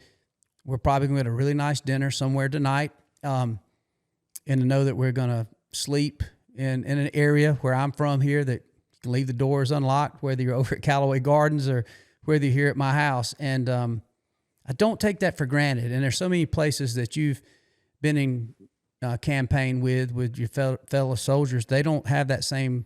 we're probably going to get a really nice dinner somewhere tonight, and to know that we're going to sleep in an area where I'm from here that you can leave the doors unlocked, whether you're over at Callaway Gardens or whether you're here at my house. And I don't take that for granted. And there's so many places that you've been in campaign with your fellow soldiers. They don't have that same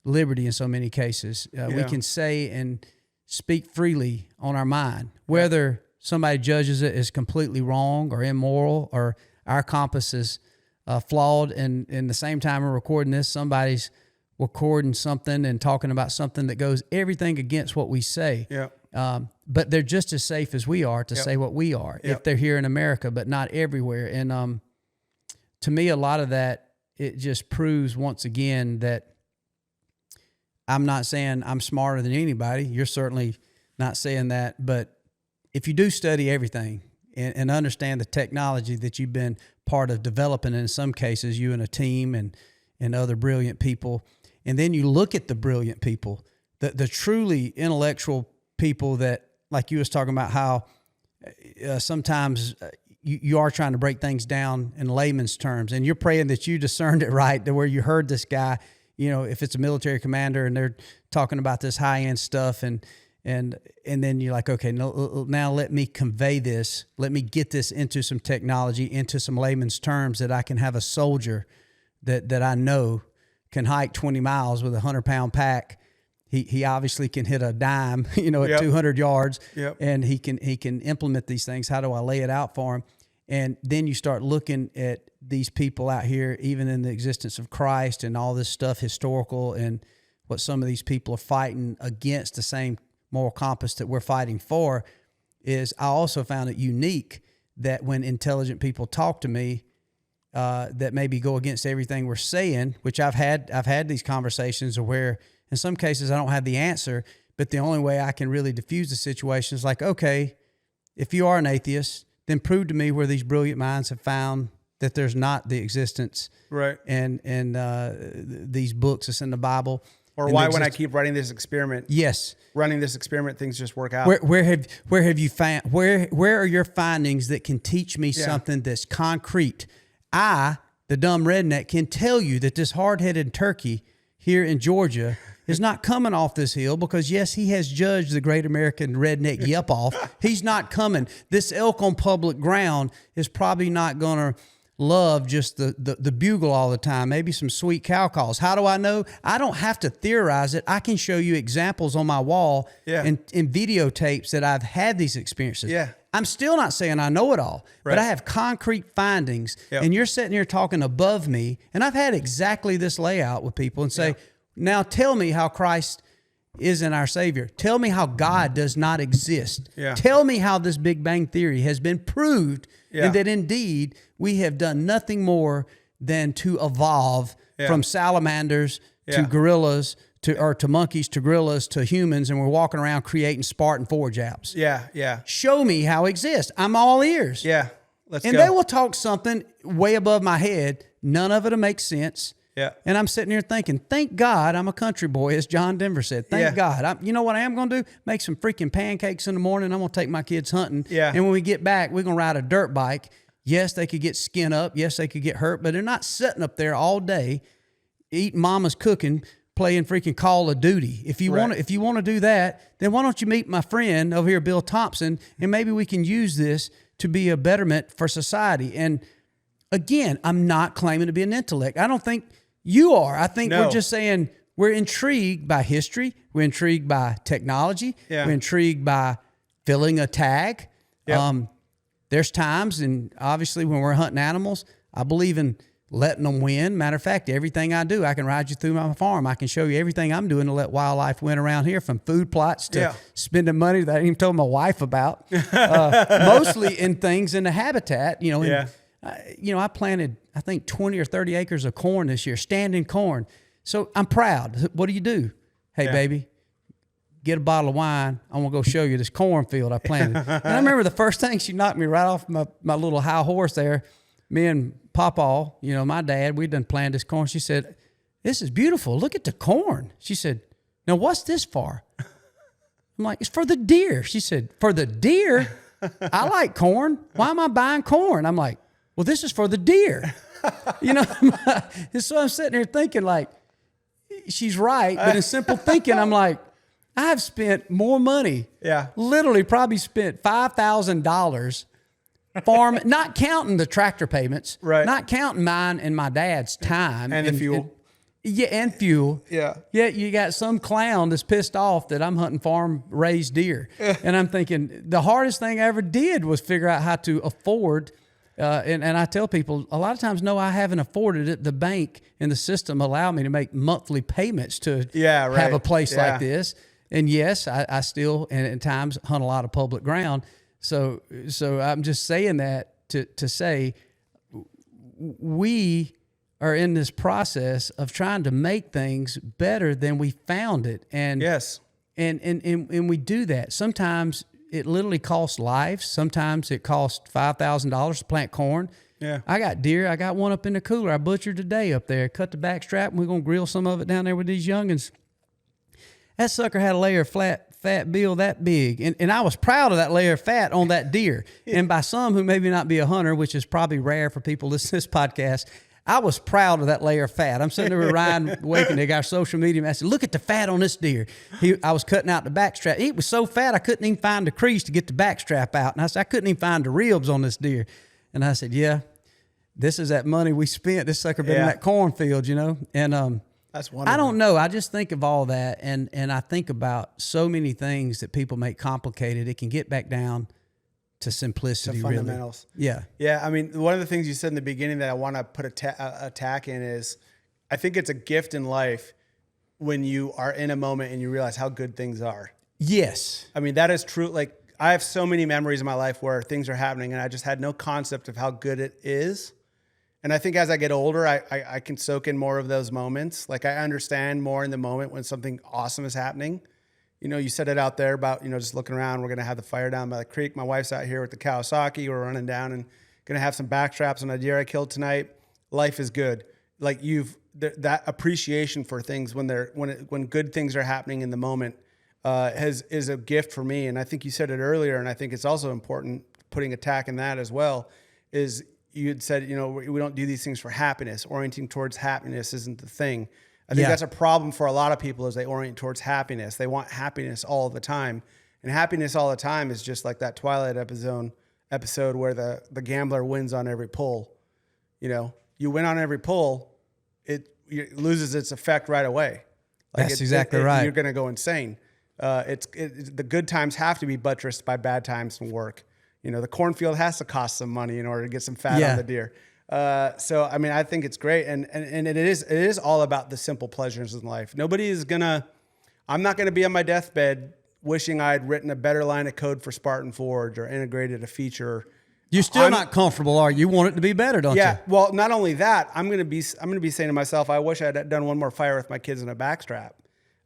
liberty in so many cases. We can say and speak freely on our mind, whether somebody judges it as completely wrong or immoral, or our compass is flawed. And in the same time we're recording this, somebody's recording something and talking about something that goes everything against what we say. But they're just as safe as we are to say what we are if they're here in America, but not everywhere. And to me, a lot of that, it just proves once again that I'm not saying I'm smarter than anybody. You're certainly not saying that. But if you do study everything and understand the technology that you've been part of developing, in some cases, you and a team and other brilliant people, and then you look at the brilliant people, the truly intellectual people that, like you was talking about, how sometimes you are trying to break things down in layman's terms, and you're praying that you discerned it right, to where you heard this guy, if it's a military commander and they're talking about this high-end stuff, and then you're like, okay, no, now let me convey this. Let me get this into some technology, into some layman's terms, that I can have a soldier that I know can hike 20 miles with a 100-pound pack. He obviously can hit a dime, at 200 yards, and he can implement these things. How do I lay it out for him? And then you start looking at these people out here, even in the existence of Christ and all this stuff, historical, and what some of these people are fighting against, the same moral compass that we're fighting for. Is I also found it unique that when intelligent people talk to me, that maybe go against everything we're saying, which I've had these conversations where in some cases I don't have the answer, but the only way I can really diffuse the situation is like, okay, if you are an atheist, then prove to me where these brilliant minds have found that there's not the existence, right? And these books that's in the Bible, or why when I keep running this experiment, things just work out. Where have you found where are your findings that can teach me something that's concrete? I, the dumb redneck, can tell you that this hard-headed turkey here in Georgia is not coming off this hill, because yes, he has judged the great American redneck yep off. He's not coming. This elk on public ground is probably not going to love just the bugle all the time, maybe some sweet cow calls. How do I know? I don't have to theorize it. I can show you examples on my wall and videotapes that I've had these experiences. I'm still not saying I know it all, but I have concrete findings, and you're sitting here talking above me, and I've had exactly this layout with people and say, now tell me how Christ isn't our Savior. Tell me how God does not exist. Yeah. Tell me how this Big Bang Theory has been proved, and that indeed we have done nothing more than to evolve from salamanders to gorillas to monkeys to gorillas to humans, and we're walking around creating Spartan Forge apps. Yeah. Show me how it exists. I'm all ears. Yeah. Let's go. And they will talk something way above my head. None of it'll make sense. Yeah. And I'm sitting here thinking, thank God I'm a country boy, as John Denver said. Thank God. You know what I am going to do? Make some freaking pancakes in the morning. I'm going to take my kids hunting. Yeah. And when we get back, we're going to ride a dirt bike. Yes, they could get skin up. Yes, they could get hurt, but they're not sitting up there all day eating mama's cooking, playing freaking Call of Duty. If you want to do that, then why don't you meet my friend over here, Bill Thompson, and maybe we can use this to be a betterment for society. And again, I'm not claiming to be an intellect. I don't think you are. I think we're just saying we're intrigued by history. We're intrigued by technology. Yeah. We're intrigued by filling a tag. Yep. There's times, and obviously when we're hunting animals, I believe in letting them win. Matter of fact, everything I do, I can ride you through my farm. I can show you everything I'm doing to let wildlife win around here, from food plots to spending money that I ain't even told my wife about. Mostly in things in the habitat, I planted, I think, 20 or 30 acres of corn this year, standing corn. So I'm proud. What do? Hey, baby, get a bottle of wine. I'm going to go show you this cornfield I planted. And I remember the first thing, she knocked me right off my little high horse there. Me and Papa, my dad, we'd done planted this corn. She said, this is beautiful. Look at the corn. She said, now what's this for? I'm like, it's for the deer. She said, for the deer? I like corn. Why am I buying corn? I'm like, well, this is for the deer. So I'm sitting there thinking, like, she's right. But in simple thinking, I'm like, I've spent more money. Yeah. Literally probably spent $5,000 farm, not counting the tractor payments, right? Not counting mine and my dad's time. And the fuel. And fuel. Yeah. Yeah, you got some clown that's pissed off that I'm hunting farm-raised deer. And I'm thinking, the hardest thing I ever did was figure out how to afford, and I tell people, a lot of times, no, I haven't afforded it. The bank and the system allow me to make monthly payments to have a place like this. And yes, I still, and at times, hunt a lot of public ground. So I'm just saying that to say we are in this process of trying to make things better than we found it. And yes. And we do that. Sometimes it literally costs lives. Sometimes it costs $5,000 to plant corn. Yeah. I got deer. I got one up in the cooler. I butchered today up there. Cut the back strap, and we're going to grill some of it down there with these youngins. That sucker had a layer of fat bill that big. And I was proud of that layer of fat on that deer. And by some who maybe not be a hunter, which is probably rare for people listening to this podcast, I was proud of that layer of fat. I'm sitting there with Ryan Wakenig, our social media man. I said, look at the fat on this deer. I was cutting out the back strap. It was so fat, I couldn't even find the crease to get the back strap out. And I said, I couldn't even find the ribs on this deer. And I said, yeah, this is that money we spent. This sucker been in that cornfield, And that's wonderful. I don't know. I just think of all that, and I think about so many things that people make complicated. It can get back down to simplicity, to fundamentals. Really. Yeah. Yeah. I mean, one of the things you said in the beginning that I want to put a tack in is, I think it's a gift in life when you are in a moment and you realize how good things are. Yes. I mean, that is true. Like, I have so many memories in my life where things are happening and I just had no concept of how good it is. And I think as I get older, I can soak in more of those moments. Like, I understand more in the moment when something awesome is happening. You said it out there about, just looking around. We're going to have the fire down by the creek. My wife's out here with the Kawasaki. We're running down and going to have some back straps on a deer I killed tonight. Life is good. Like, that appreciation for things when good things are happening in the moment is a gift for me. And I think you said it earlier, and I think it's also important, putting a tack in that as well, is you had said, we don't do these things for happiness. Orienting towards happiness isn't the thing. I think that's a problem for a lot of people, is they orient towards happiness. They want happiness all the time. And happiness all the time is just like that Twilight episode where the gambler wins on every pull. You win on every pull, it loses its effect right away. Like, that's exactly right. You're going to go insane. The good times have to be buttressed by bad times and work. The cornfield has to cost some money in order to get some fat on the deer. So, I mean, I think it's great. And it is all about the simple pleasures in life. Nobody is gonna, I'm not going to be on my deathbed wishing I had written a better line of code for Spartan Forge or integrated a feature. You're still not comfortable, are you? You want it to be better, don't you? Yeah. Well, not only that, I'm going to be saying to myself, I wish I had done one more fire with my kids in a backstrap.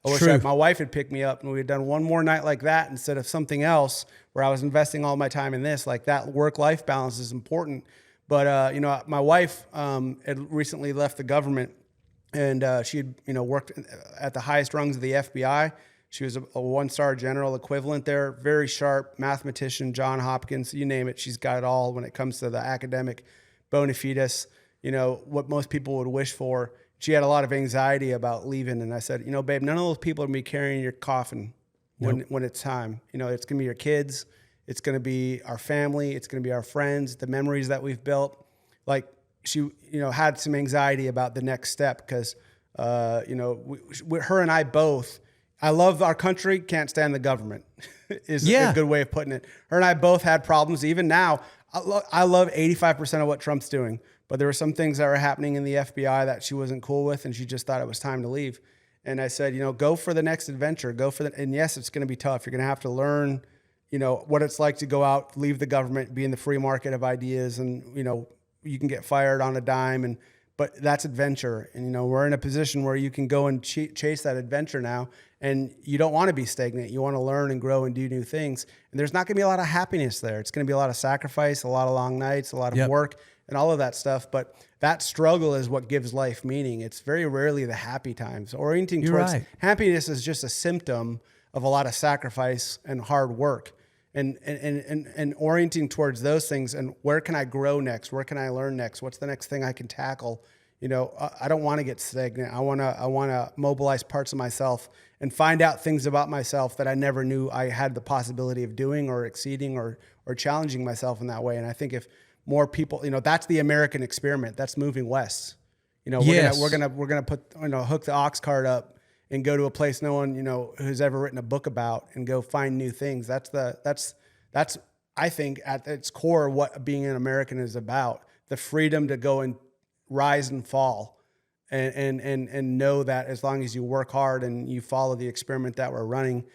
I wish my wife had picked me up and we had done one more night like that instead of something else where I was investing all my time in this. Like, that work-life balance is important. But, my wife had recently left the government, and she had, worked at the highest rungs of the FBI. She was a one-star general equivalent there, very sharp mathematician, John Hopkins, you name it. She's got it all when it comes to the academic bona fides, what most people would wish for. She had a lot of anxiety about leaving. And I said, babe, none of those people are going to be carrying your coffin when it's time. It's going to be your kids. It's going to be our family. It's going to be our friends, the memories that we've built. Like, she, had some anxiety about the next step because, her and I both, I love our country, can't stand the government is a good way of putting it. Her and I both had problems. Even now, I love 85% of what Trump's doing, but there were some things that were happening in the FBI that she wasn't cool with, and she just thought it was time to leave. And I said, go for the next adventure. And yes, it's going to be tough. You're going to have to learn, what it's like to go out, leave the government, be in the free market of ideas, and, you can get fired on a dime, but that's adventure. And, we're in a position where you can go and chase that adventure now. And you don't want to be stagnant. You want to learn and grow and do new things. And there's not going to be a lot of happiness there. It's going to be a lot of sacrifice, a lot of long nights, a lot of work, and all of that stuff. But that struggle is what gives life meaning. It's very rarely the happy times. Orienting towards happiness is just a symptom of a lot of sacrifice and hard work. And orienting towards those things and where can I grow next? Where can I learn next? What's the next thing I can tackle? I don't want to get stagnant. I want to mobilize parts of myself and find out things about myself that I never knew I had the possibility of doing or exceeding or challenging myself in that way. And I think if more people, that's the American experiment. That's moving west. We're gonna put hook the ox cart up and go to a place no one who's ever written a book about and go find new things. That's I think at its core what being an American is about. The freedom to go and rise and fall, and know that as long as you work hard and you follow the experiment that we're running,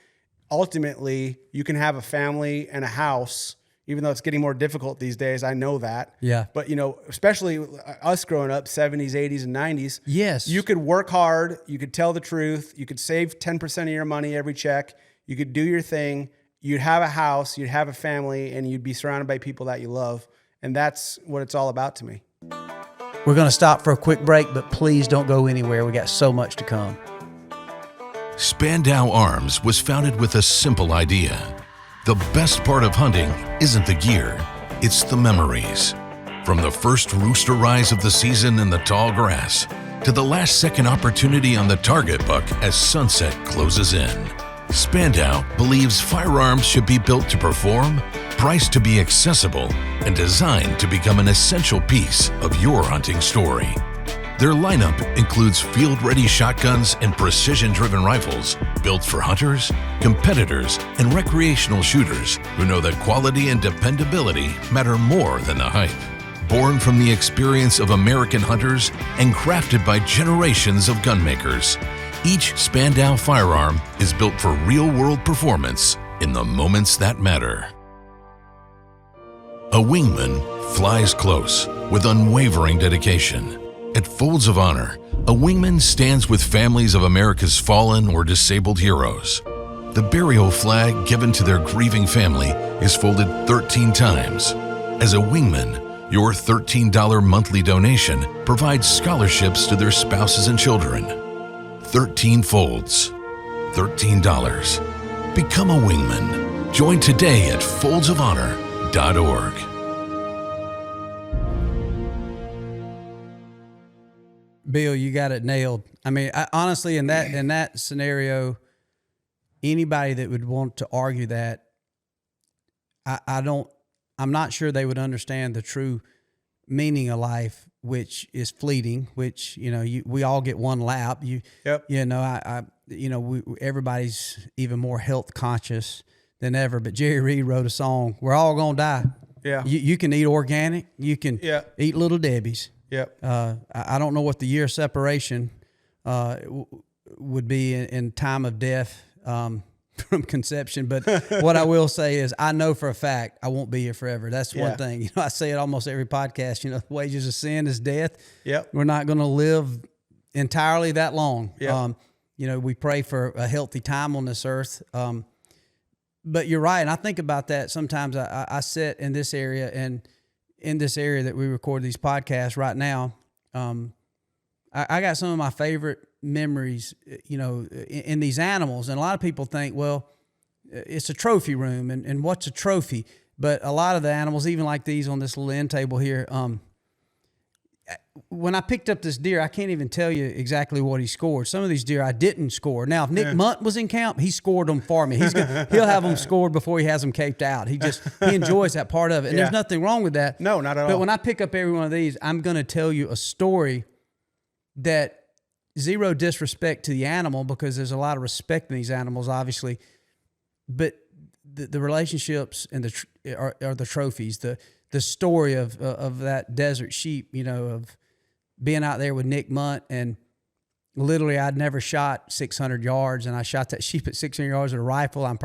ultimately you can have a family and a house, even though it's getting more difficult these days. I know that. Yeah. But especially us growing up, 70s, 80s, and 90s. Yes. You could work hard. You could tell the truth. You could save 10% of your money every check. You could do your thing. You'd have a house. You'd have a family, and you'd be surrounded by people that you love. And that's what it's all about to me. We're going to stop for a quick break, but please don't go anywhere. We got so much to come. Spandau Arms was founded with a simple idea. The best part of hunting isn't the gear, it's the memories. From the first rooster rise of the season in the tall grass to the last second opportunity on the target buck as sunset closes in. Spandau believes firearms should be built to perform, priced to be accessible, and designed to become an essential piece of your hunting story. Their lineup includes field-ready shotguns and precision-driven rifles built for hunters, competitors, and recreational shooters who know that quality and dependability matter more than the hype. Born from the experience of American hunters and crafted by generations of gunmakers, each Spandau firearm is built for real-world performance in the moments that matter. A wingman flies close with unwavering dedication. At Folds of Honor, a wingman stands with families of America's fallen or disabled heroes. The burial flag given to their grieving family is folded 13 times. As a wingman, your $13 monthly donation provides scholarships to their spouses and children. 13 folds, $13. Become a wingman. Join today at foldsofhonor.org. Bill, you got it nailed. I mean, honestly, in that scenario, anybody that would want to argue that, I'm not sure they would understand the true meaning of life, which is fleeting. Which we all get one lap. Everybody's even more health conscious than ever. But Jerry Reed wrote a song. We're all gonna die. Yeah. You can eat organic. You can eat Little Debbie's. Yep. I don't know what the year separation would be in time of death from conception. But what I will say is I know for a fact I won't be here forever. That's one thing. I say it almost every podcast, the wages of sin is death. Yep. We're not going to live entirely that long. Yep. We pray for a healthy time on this earth. But you're right. And I think about that sometimes. I sit in this area, and in this area that we record these podcasts right now, I got some of my favorite memories, in these animals. And a lot of people think, well, it's a trophy room, and what's a trophy? But a lot of the animals, even like these on this little end table here, when I picked up this deer, I can't even tell you exactly what he scored. Some of these deer I didn't score. Now, if Nick Munt was in camp, he scored them for me. He'll have them scored before he has them caped out. He enjoys that part of it. And there's nothing wrong with that. No, not at all. But when I pick up every one of these, I'm going to tell you a story that zero disrespect to the animal, because there's a lot of respect in these animals, obviously. But the relationships and are the trophies. The story of that desert sheep, of being out there with Nick Munt, and literally I'd never shot 600 yards, and I shot that sheep at 600 yards with a rifle. I'm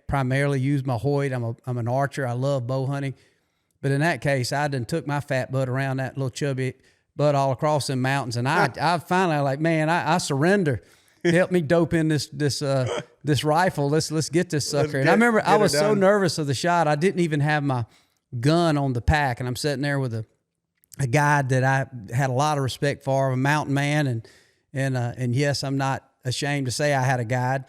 primarily used my Hoyt. I'm an archer. I love bow hunting. But in that case, I done took my fat butt around that little chubby butt all across them mountains, and I finally like, man, I surrender. Help me dope in this rifle. Let's get this sucker. And I remember I was so nervous of the shot, I didn't even have my gun on the pack, and I'm sitting there with a guide that I had a lot of respect for, a mountain man, and yes, I'm not ashamed to say I had a guide,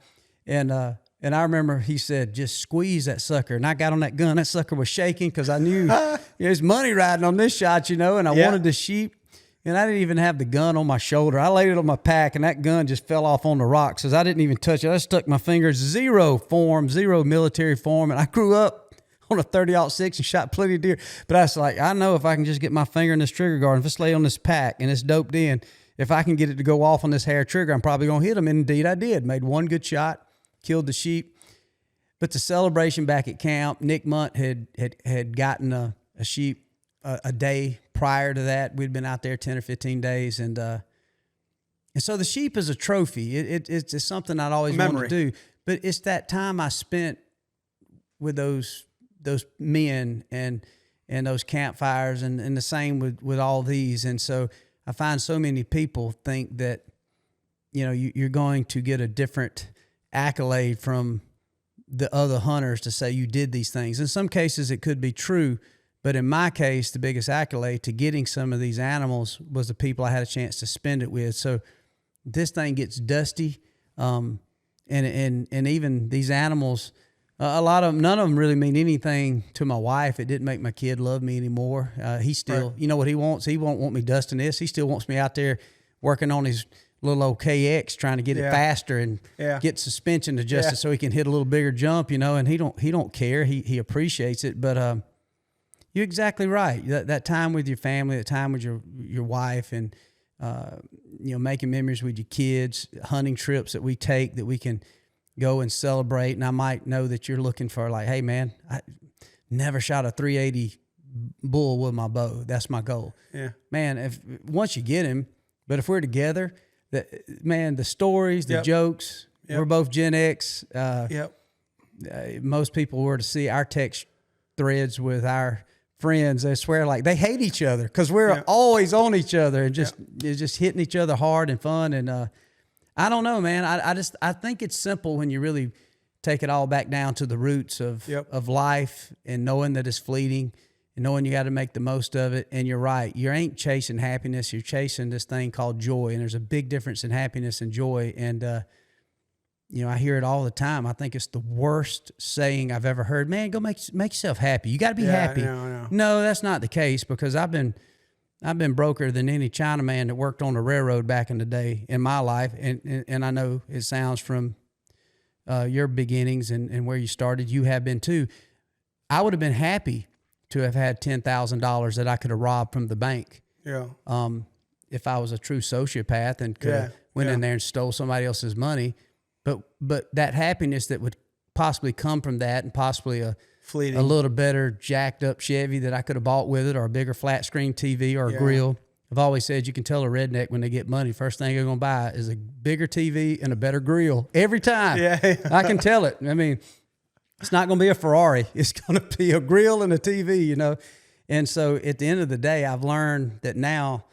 and I remember he said, just squeeze that sucker, and I got on that gun. That sucker was shaking because I knew there's money riding on this shot, and I wanted the sheep, and I didn't even have the gun on my shoulder. I laid it on my pack, and that gun just fell off on the rocks because I didn't even touch it. I stuck my fingers, zero military form, and I grew up on a 30-06 and shot plenty of deer. But I was like, I know if I can just get my finger in this trigger guard, if it's laid on this pack and it's doped in, if I can get it to go off on this hair trigger, I'm probably going to hit him. And indeed I did. Made one good shot, killed the sheep. But the celebration back at camp, Nick Munt had gotten a sheep a day prior to that. We'd been out there 10 or 15 days. And so the sheep is a trophy. It's something I'd always wanted to do. But it's that time I spent with those men and those campfires, and the same with all these. And so I find so many people think that, you're going to get a different accolade from the other hunters to say you did these things. In some cases it could be true, but in my case, the biggest accolade to getting some of these animals was the people I had a chance to spend it with. So this thing gets dusty. And even these animals, none of them really mean anything to my wife. It didn't make my kid love me anymore. He still, right. You know what he wants? He won't want me dusting this. He still wants me out there working on his little old KX, trying to get it faster and get suspension adjusted so he can hit a little bigger jump, and he don't care. He appreciates it. But you're exactly right. That time with your family, that time with your wife, and making memories with your kids, hunting trips that we take that we can go and celebrate. And I might know that you're looking for, like, hey man, I never shot a 380 bull with my bow. That's my goal. Yeah, man. Once you get him, but if we're together, the stories, the jokes. We're both Gen X. Most people were to see our text threads with our friends, they swear like they hate each other because we're always on each other and just hitting each other hard and fun. And I don't know, man. I think it's simple when you really take it all back down to the roots of life, and knowing that it's fleeting and knowing you got to make the most of it. And you're right. You ain't chasing happiness. You're chasing this thing called joy. And there's a big difference in happiness and joy. And, I hear it all the time. I think it's the worst saying I've ever heard. Man, go make yourself happy. You got to be happy. No, that's not the case, because I've been broker than any Chinaman that worked on the railroad back in the day in my life. And I know it sounds from your beginnings and where you started, you have been too. I would have been happy to have had $10,000 that I could have robbed from the bank. Yeah. If I was a true sociopath and could have went in there and stole somebody else's money. But that happiness that would possibly come from that, and possibly a little better jacked up Chevy that I could have bought with it, or a bigger flat screen TV or a grill, I've always said you can tell a redneck when they get money, first thing they're going to buy is a bigger TV and a better grill every time. Yeah. I can tell it. I mean, it's not going to be a Ferrari. It's going to be a grill and a TV, you know? And so at the end of the day, I've learned that now,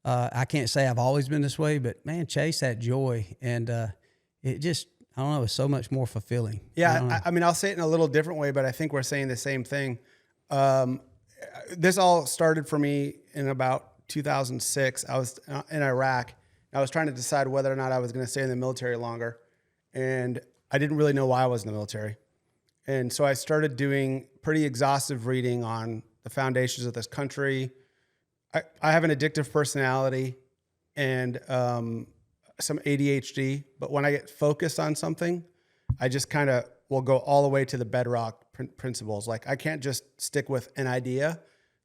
I can't say I've always been this way, but man, chase that joy. And it just, I don't know, it's so much more fulfilling. Yeah. I mean, I'll say it in a little different way, but I think we're saying the same thing. This all started for me in about 2006. I was in Iraq. I was trying to decide whether or not I was going to stay in the military longer. And I didn't really know why I was in the military. And so I started doing pretty exhaustive reading on the foundations of this country. I have an addictive personality and some ADHD, but when I get focused on something, I just kind of will go all the way to the bedrock principles. Like I can't just stick with an idea.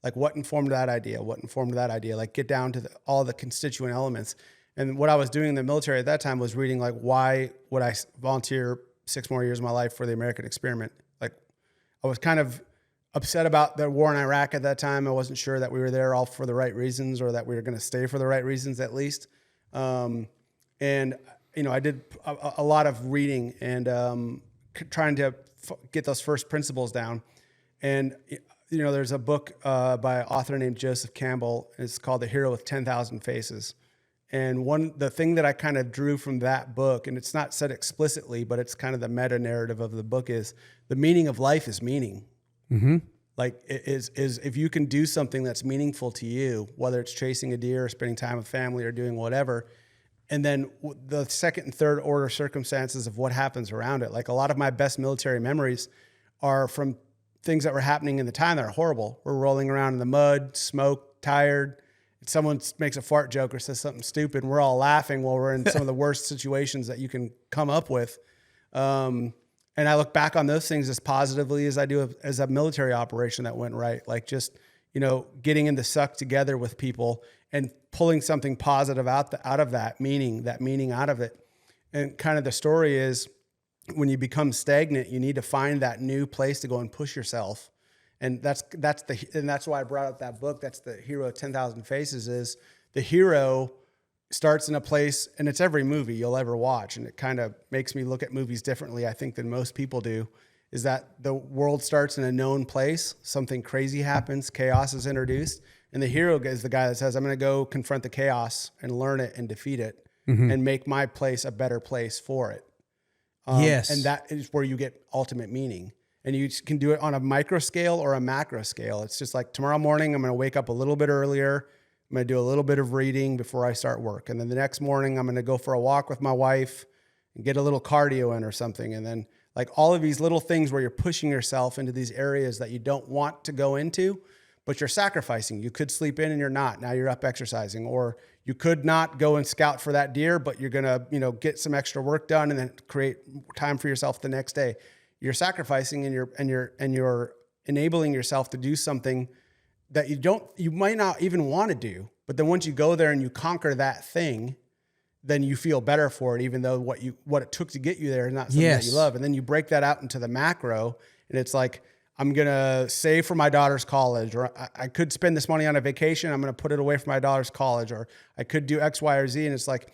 Like what informed that idea? What informed that idea? Like get down to all the constituent elements. And what I was doing in the military at that time was reading like, why would I volunteer 6 more years of my life for the American experiment? Like I was kind of upset about the war in Iraq at that time. I wasn't sure that we were there all for the right reasons or that we were going to stay for the right reasons at least. And, you know, I did a lot of reading and trying to get those first principles down. And, you know, there's a book by an author named Joseph Campbell. It's called The Hero with 10,000 Faces. And the thing that I kind of drew from that book, and it's not said explicitly, but it's kind of the meta narrative of the book, is the meaning of life is meaning. Mm-hmm. Like is if you can do something that's meaningful to you, whether it's chasing a deer or spending time with family or doing whatever, and then the second and third order circumstances of what happens around it. Like a lot of my best military memories are from things that were happening in the time that are horrible. We're rolling around in the mud, smoke, tired. Someone makes a fart joke or says something stupid, and we're all laughing while we're in some of the worst situations that you can come up with. And I look back on those things as positively as I do as a military operation that went right. Like just, you know, getting into suck together with people and pulling something positive out of that meaning out of it. And kind of the story is when you become stagnant, you need to find that new place to go and push yourself. And that's why I brought up that book. That's the Hero of 10,000 Faces. Is the hero starts in a place, and it's every movie you'll ever watch, and it kind of makes me look at movies differently, I think, than most people do. Is that the world starts in a known place, something crazy happens, chaos is introduced, and the hero is the guy that says, "I'm going to go confront the chaos and learn it and defeat it, and make my place a better place for it." Yes, and that is where you get ultimate meaning. And you can do it on a micro scale or a macro scale. It's just like tomorrow morning, I'm going to wake up a little bit earlier. I'm going to do a little bit of reading before I start work. And then the next morning, I'm going to go for a walk with my wife and get a little cardio in or something. And then like all of these little things where you're pushing yourself into these areas that you don't want to go into, but you're sacrificing. You could sleep in and you're not. Now you're up exercising. Or you could not go and scout for that deer, but you're going to, you know, get some extra work done and then create time for yourself the next day. You're sacrificing and you're enabling yourself to do something that you might not even want to do. But then once you go there and you conquer that thing, then you feel better for it, even though what it took to get you there is not something that you love. And then you break that out into the macro, and it's like, I'm going to save for my daughter's college, or I could spend this money on a vacation. I'm going to put it away for my daughter's college, or I could do X, Y, or Z. And it's like,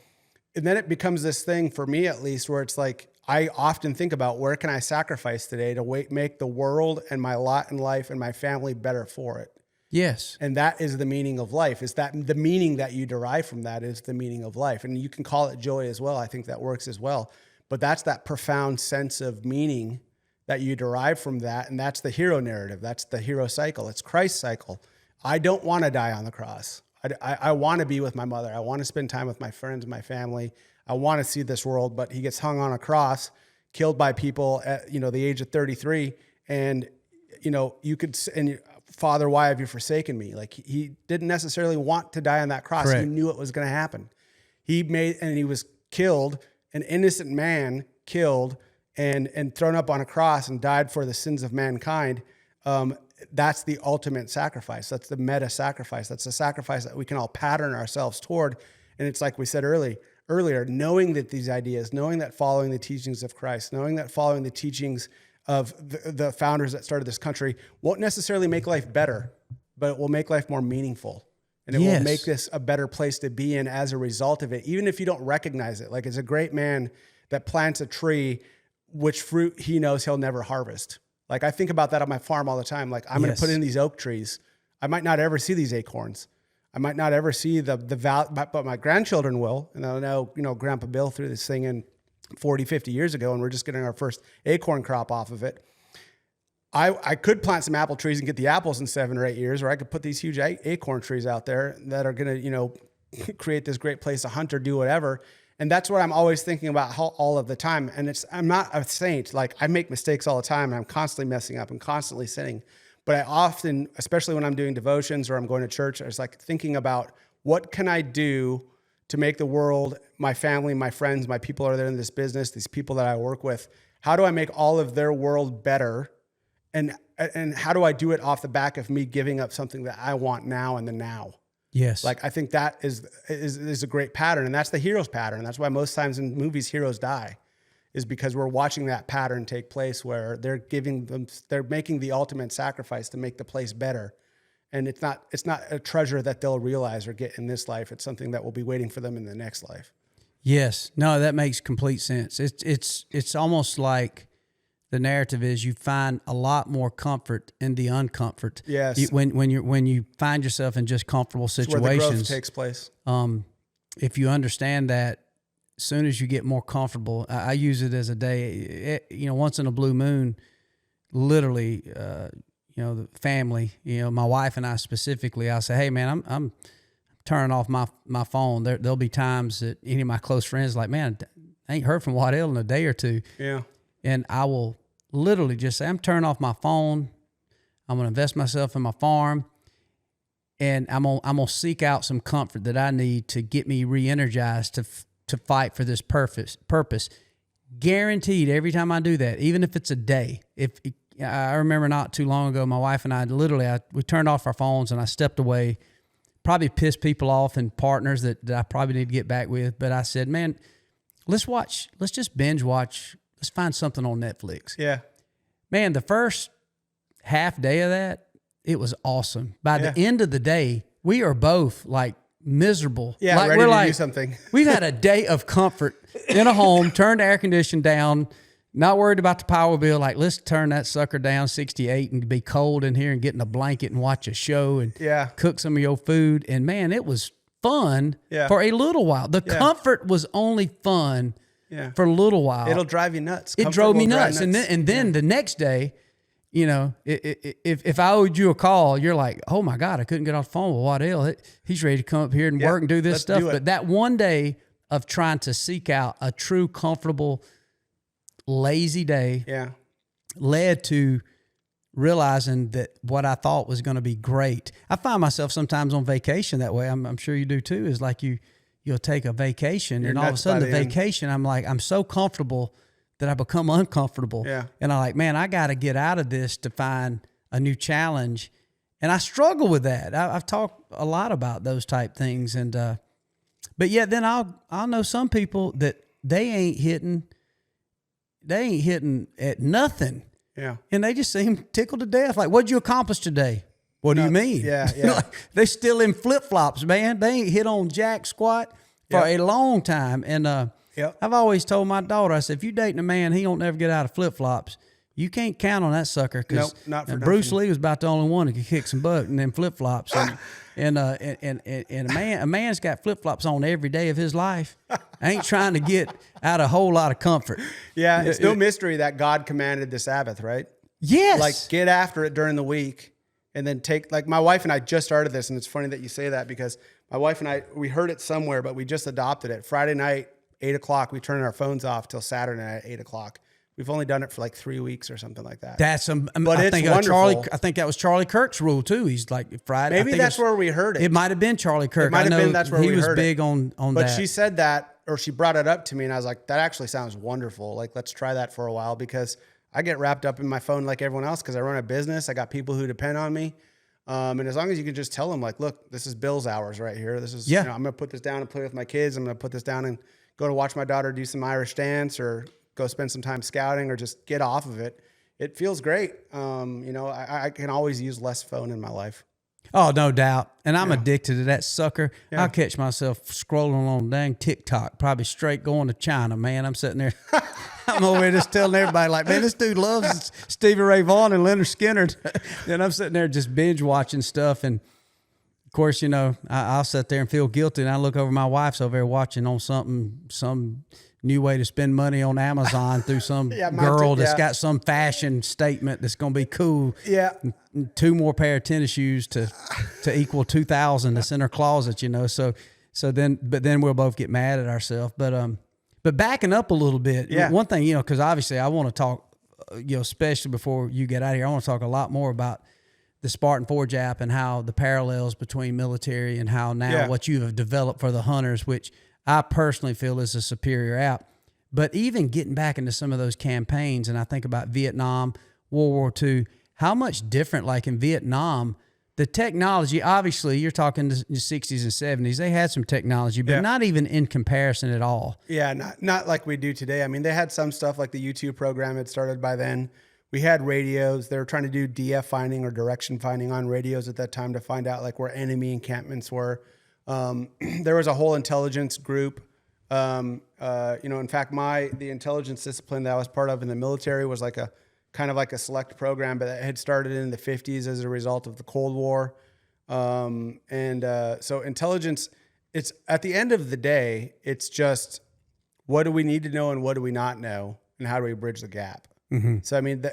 and then it becomes this thing for me, at least, where it's like, I often think about where can I sacrifice today to make the world and my lot in life and my family better for it. Yes. And that is the meaning of life. Is that the meaning that you derive from that is the meaning of life. And you can call it joy as well. I think that works as well. But that's that profound sense of meaning that you derive from that. And that's the hero narrative. That's the hero cycle. It's Christ's cycle. I don't want to die on the cross. I want to be with my mother. I want to spend time with my friends, my family. I want to see this world, but he gets hung on a cross, killed by people at, the age of 33. And, you could, and Father, why have you forsaken me? Like he didn't necessarily want to die on that cross. Correct. He knew it was going to happen. He was killed, an innocent man killed and thrown up on a cross and died for the sins of mankind. That's the ultimate sacrifice. That's the meta sacrifice. That's the sacrifice that we can all pattern ourselves toward. And it's like we said earlier, knowing that these ideas, knowing that following the teachings of Christ, knowing that following the teachings of the founders that started this country won't necessarily make life better, but it will make life more meaningful. And it will make this a better place to be in as a result of it, even if you don't recognize it. Like, it's a great man that plants a tree, which fruit he knows he'll never harvest. Like, I think about that on my farm all the time. Like, I'm going to put in these oak trees. I might not ever see these acorns. I might not ever see the value, but my grandchildren will. And I know, Grandpa Bill threw this thing in 40, 50 years ago, and we're just getting our first acorn crop off of it. I could plant some apple trees and get the apples in 7 or 8 years, or I could put these huge acorn trees out there that are going to, create this great place to hunt or do whatever. And that's what I'm always thinking about all of the time. And I'm not a saint. Like, I make mistakes all the time, and I'm constantly messing up and constantly sinning. But I often, especially when I'm doing devotions or I'm going to church, I was like thinking about, what can I do to make the world, my family, my friends, my people that are there in this business, these people that I work with, how do I make all of their world better? And how do I do it off the back of me giving up something that I want now in the now? Yes. Like, I think that is a great pattern, and that's the hero's pattern. That's why most times in movies heroes die, is because we're watching that pattern take place where they're making the ultimate sacrifice to make the place better. And it's not a treasure that they'll realize or get in this life. It's something that will be waiting for them in the next life. Yes. No, that makes complete sense. It's almost like the narrative is you find a lot more comfort in the uncomfort. Yes. When you find yourself in just comfortable situations, where the growth takes place. If you understand that, as soon as you get more comfortable, I use it as a day. Once in a blue moon, literally, the family, my wife and I specifically, I'll say, hey man, I'm turning off my phone. There'll be times that any of my close friends are like, man, I ain't heard from Waddell in a day or two. Yeah. And I will literally just say, I'm turning off my phone. I'm going to invest myself in my farm, and I'm gonna seek out some comfort that I need to get me re-energized to fight for this purpose. Guaranteed, every time I do that, even if it's a day. I remember not too long ago, my wife and I we turned off our phones, and I stepped away. Probably pissed people off and partners that I probably need to get back with. But I said, man, let's just binge watch. Let's find something on Netflix. Yeah. Man, the first half day of that, it was awesome. By the end of the day, we are both like miserable. Yeah, like, ready to do something. We've had a day of comfort in a home, turned the air conditioning down, not worried about the power bill. Like, let's turn that sucker down 68 and be cold in here and get in a blanket and watch a show and cook some of your food. And man, it was fun for a little while. The comfort was only fun for a little while. It'll drive you nuts. It drove me nuts. And then the next day, if I owed you a call, you're like, oh my God, I couldn't get off the phone with Waddell. He's ready to come up here and work and do this stuff. But that one day of trying to seek out a true, comfortable, lazy day led to realizing that what I thought was going to be great. I find myself sometimes on vacation that way. I'm sure you do too, is like you'll take a vacation and all of a sudden the vacation, I'm like, I'm so comfortable that I become uncomfortable. Yeah. And I'm like, man, I got to get out of this to find a new challenge. And I struggle with that. I've talked a lot about those type things. And, but yeah, then I'll know some people that they ain't hitting at nothing. Yeah. And they just seem tickled to death. Like, what'd you accomplish today? What do you mean? Yeah, yeah. Like, they're still in flip-flops, man. They ain't hit on jack squat for a long time. And I've always told my daughter, I said, if you dating a man, he don't never get out of flip-flops. You can't count on that sucker. Nope, not for Bruce Lee was about the only one who could kick some butt in them flip-flops. And a man's got flip-flops on every day of his life. I ain't trying to get out a whole lot of comfort. Yeah, it's no mystery that God commanded the Sabbath, right? Yes. Like, get after it during the week, and then like my wife and I just started this, and it's funny that you say that because my wife and I, we heard it somewhere, but we just adopted it. Friday night, 8 o'clock, we turn our phones off till Saturday night at 8 o'clock. We've only done it for like 3 weeks or something like that. That's but I think wonderful. I think that was Charlie Kirk's rule too. He's like Friday. Maybe that's where we heard it. It might have been Charlie Kirk. It might have been that's where we heard it. He was big on that. But she said that, or she brought it up to me, and I was like, that actually sounds wonderful. Like, let's try that for a while, because I get wrapped up in my phone like everyone else because I run a business. I got people who depend on me. And as long as you can just tell them, like, look, this is Bill's hours right here. This is, I'm going to put this down and play with my kids. I'm going to put this down and go to watch my daughter do some Irish dance, or go spend some time scouting, or just get off of it. It feels great. I can always use less phone in my life. Oh, no doubt. And I'm addicted to that sucker. Yeah. I'll catch myself scrolling on dang TikTok, probably straight going to China, man. I'm sitting there. I'm over here just telling everybody, like, man, this dude loves Stevie Ray Vaughan and Leonard Skinner. And I'm sitting there just binge watching stuff. And, of course, you know, I'll sit there and feel guilty. And I look over, my wife's over there watching on some new way to spend money on Amazon through some girl that's got some fashion statement that's going to be cool. Yeah. 2 more pair of tennis shoes to equal 2,000 that's in her closet, you know. So then we'll both get mad at ourselves. But backing up a little bit, one thing, you know, because obviously I want to talk, you know, especially before you get out of here, I want to talk a lot more about the Spartan Forge app and how the parallels between military and how now what you have developed for the hunters, which I personally feel is a superior app. But even getting back into some of those campaigns, and I think about Vietnam, World War II, how much different, like in Vietnam, the technology, obviously you're talking the 60s and 70s, they had some technology, but not even in comparison at all. Yeah, not like we do today. I mean, they had some stuff like the YouTube program had started by then. We had radios. They were trying to do DF finding or direction finding on radios at that time to find out like where enemy encampments were. There was a whole intelligence group. You know, in fact, the intelligence discipline that I was part of in the military was like a kind of like a select program, but it had started in the 50s as a result of the Cold War. So intelligence, it's at the end of the day, it's just what do we need to know and what do we not know and how do we bridge the gap? Mm-hmm. So, I mean,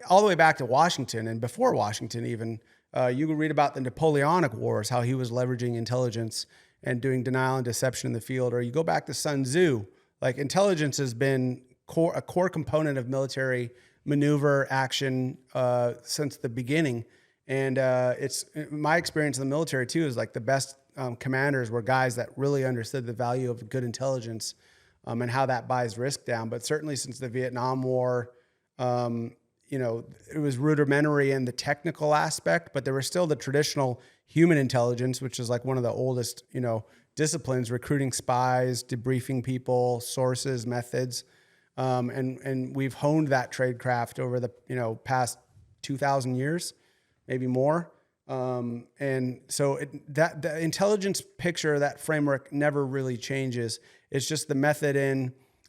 all the way back to Washington and before Washington even, you can read about the Napoleonic Wars, how he was leveraging intelligence and doing denial and deception in the field. Or you go back to Sun Tzu, like intelligence has been a core component of military maneuver action since the beginning. And it's my experience in the military too is like the best commanders were guys that really understood the value of good intelligence and how that buys risk down. But certainly since the Vietnam War, you know, it was rudimentary in the technical aspect, but there was still the traditional human intelligence, which is like one of the oldest, you know, disciplines, recruiting spies, debriefing people, sources, methods. And we've honed that tradecraft over the, you know, past 2,000 years, maybe more. And so the intelligence picture, that framework never really changes. It's just the method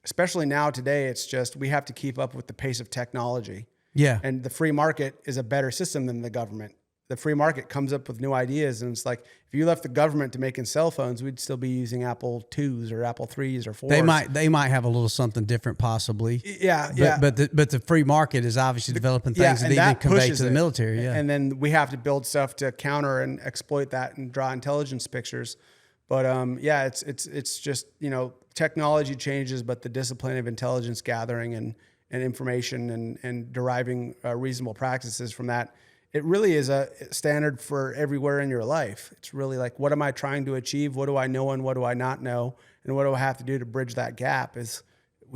especially now today, it's just, we have to keep up with the pace of technology. Yeah. And the free market is a better system than the government. The free market comes up with new ideas. And it's like, if you left the government to making cell phones, we'd still be using Apple IIs or Apple IIIs or IVs. They might have a little something different possibly. Yeah. But the free market is obviously developing things that even convey to the military. Yeah. And then we have to build stuff to counter and exploit that and draw intelligence pictures. But it's just, you know, technology changes, but the discipline of intelligence gathering and information and deriving reasonable practices from that, it really is a standard for everywhere in your life. It's really like, what am I trying to achieve? What do I know and what do I not know? And what do I have to do to bridge that gap? Is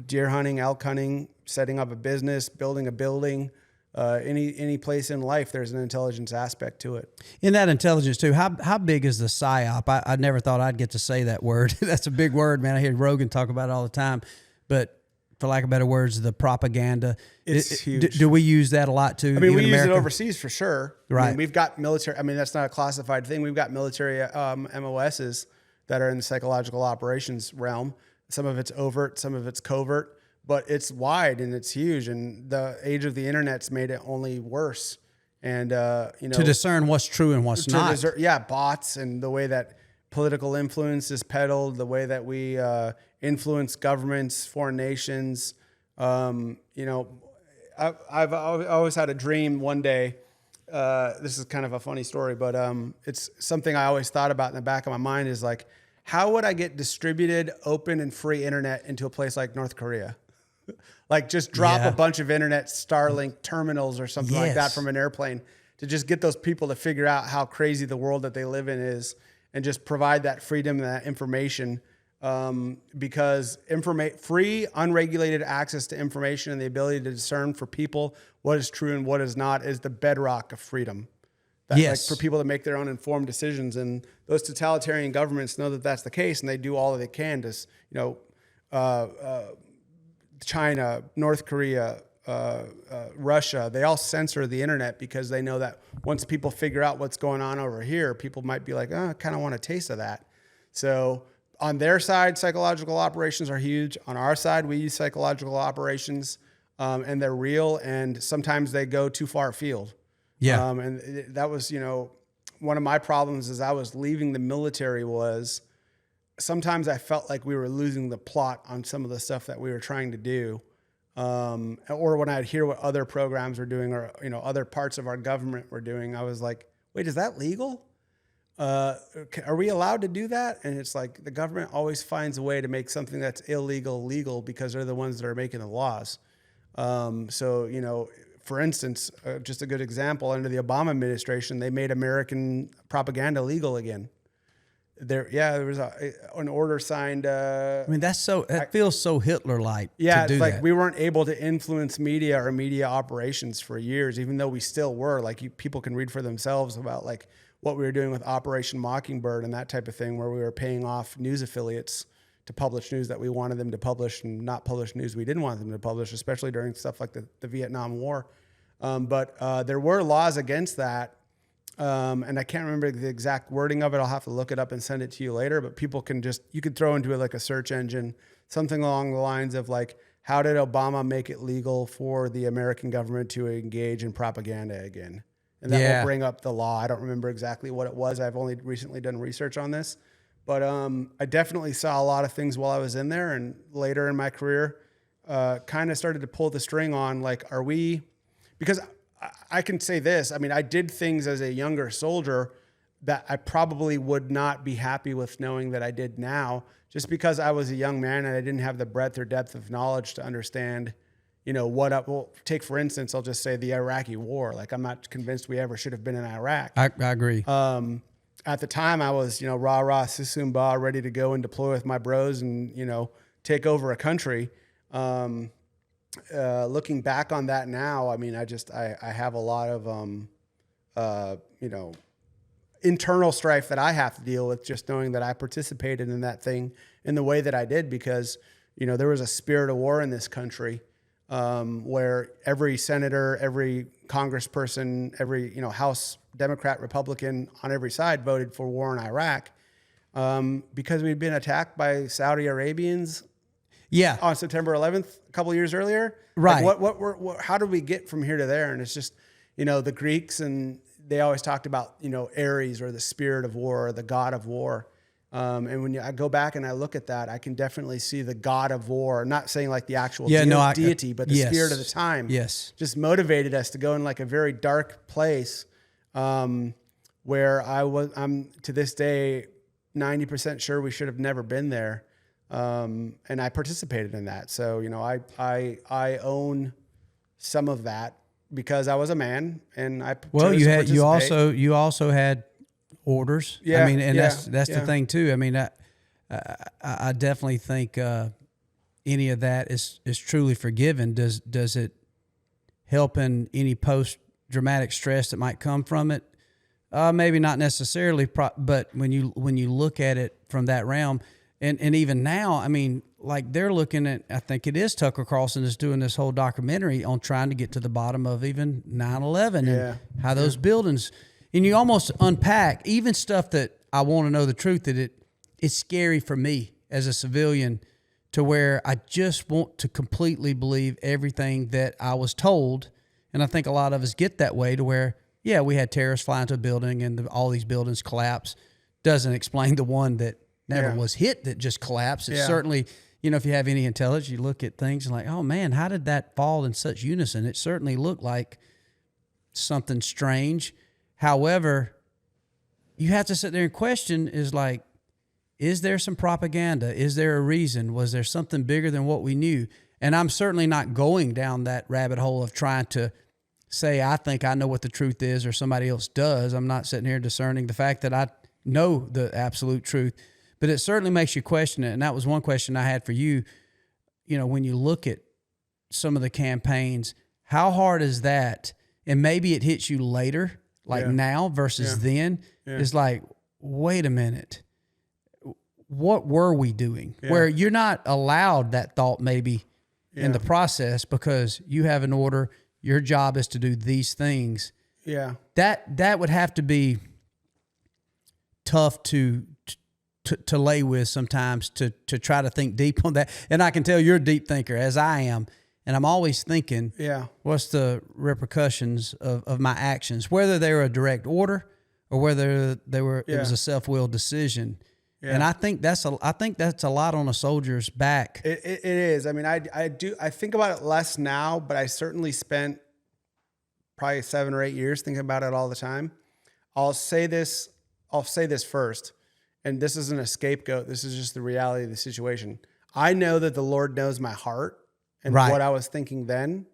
deer hunting, elk hunting, setting up a business, building a building, any place in life, there's an intelligence aspect to it. In that intelligence too, how big is the PSYOP? I never thought I'd get to say that word. That's a big word, man. I hear Rogan talk about it all the time. But for lack of better words, the propaganda. It's huge. Do we use that a lot too? I mean, we use it overseas for sure. Right. I mean, we've got military. I mean, that's not a classified thing. We've got military MOSs that are in the psychological operations realm. Some of it's overt, some of it's covert, but it's wide and it's huge. And the age of the internet's made it only worse. And you know, to discern what's true and what's not. Bots and the way that political influence is peddled, the way that we influence governments, foreign nations. You know, I've always had a dream one day. This is kind of a funny story, but it's something I always thought about in the back of my mind is like, how would I get distributed, open, and free internet into a place like North Korea? Like just drop a bunch of internet Starlink terminals or something like that from an airplane to just get those people to figure out how crazy the world that they live in is and just provide that freedom and that information. Because free, unregulated access to information and the ability to discern for people what is true and what is not is the bedrock of freedom. Like for people to make their own informed decisions. And those totalitarian governments know that that's the case, and they do all that they can to, you know, China, North Korea, Russia, they all censor the internet because they know that once people figure out what's going on over here, people might be like, oh, I kind of want a taste of that. So on their side, psychological operations are huge. On our side, we use psychological operations, and they're real, and sometimes they go too far afield. Yeah. And that was, one of my problems as I was leaving the military was sometimes I felt like we were losing the plot on some of the stuff that we were trying to do. Or when I'd hear what other programs were doing or, other parts of our government were doing, I was like, wait, is that legal? Are we allowed to do that? And it's like the government always finds a way to make something that's illegal legal because they're the ones that are making the laws. So, for instance, just a good example, under the Obama administration, they made American propaganda legal again. There was an order signed. I mean, that feels so Hitler-like. Yeah, to do it's like that. we weren't able to influence media or media operations for years, even though we still were. Like people can read for themselves about like what we were doing with Operation Mockingbird and that type of thing, where we were paying off news affiliates to publish news that we wanted them to publish and not publish news we didn't want them to publish, especially during stuff like the Vietnam War. But there were laws against that. And I can't remember the exact wording of it. I'll have to look it up and send it to you later, but people can you could throw into it like a search engine, something along the lines of like, how did Obama make it legal for the American government to engage in propaganda again? And that will bring up the law. I don't remember exactly what it was. I've only recently done research on this, but, I definitely saw a lot of things while I was in there, and later in my career, kind of started to pull the string on like, because I can say this. I mean, I did things as a younger soldier that I probably would not be happy with knowing that I did now, just because I was a young man and I didn't have the breadth or depth of knowledge to understand, take for instance, I'll just say the Iraqi war. Like, I'm not convinced we ever should have been in Iraq. I agree. At the time I was, rah, rah, susumba, ready to go and deploy with my bros and, take over a country. Looking back on that now, I mean, I have a lot of, internal strife that I have to deal with just knowing that I participated in that thing in the way that I did, because, there was a spirit of war in this country, where every senator, every congressperson, every, House Democrat, Republican on every side voted for war in Iraq, because we'd been attacked by Saudi Arabians. Yeah. On September 11th, a couple of years earlier. Right. Like how did we get from here to there? And it's just, the Greeks, and they always talked about, Ares, or the spirit of war, or the god of war. And when I go back and I look at that, I can definitely see the god of war, not saying like the actual deity, but the spirit of the time. Yes. Just motivated us to go in like a very dark place, where I'm to this day 90% sure we should have never been there. And I participated in that. So, I own some of that because I was a man, and you also had orders. Yeah. I mean, and that's the thing too. I mean, I definitely think, any of that is truly forgiven. Does it help in any post-traumatic stress that might come from it? Maybe not necessarily, but when you look at it from that realm, and even now, I mean, like they're looking at, I think it is Tucker Carlson is doing this whole documentary on trying to get to the bottom of even 9/11 and how those buildings, and you almost unpack even stuff that I want to know the truth, that it's scary for me as a civilian, to where I just want to completely believe everything that I was told. And I think a lot of us get that way, to where, yeah, we had terrorists fly into a building and all these buildings collapse. Doesn't explain the one that never was hit that just collapsed. It's certainly, if you have any intelligence, you look at things and like, oh man, how did that fall in such unison? It certainly looked like something strange. However, you have to sit there and question, is there some propaganda? Is there a reason? Was there something bigger than what we knew? And I'm certainly not going down that rabbit hole of trying to say, I think I know what the truth is, or somebody else does. I'm not sitting here discerning the fact that I know the absolute truth. But it certainly makes you question it. And that was one question I had for you. When you look at some of the campaigns, how hard is that? And maybe it hits you later, like now versus then. Yeah. It's like, wait a minute. What were we doing? Yeah. Where you're not allowed that thought maybe in the process because you have an order. Your job is to do these things. Yeah. That would have to be tough to lay with sometimes to try to think deep on that. And I can tell you're a deep thinker, as I am. And I'm always thinking, what's the repercussions of my actions, whether they were a direct order or whether it was a self-willed decision. Yeah. And I think that's a lot on a soldier's back. It is. I mean, I think about it less now, but I certainly spent probably 7 or 8 years thinking about it all the time. I'll say this first, and this isn't a scapegoat. This is just the reality of the situation. I know that the Lord knows my heart and what I was thinking then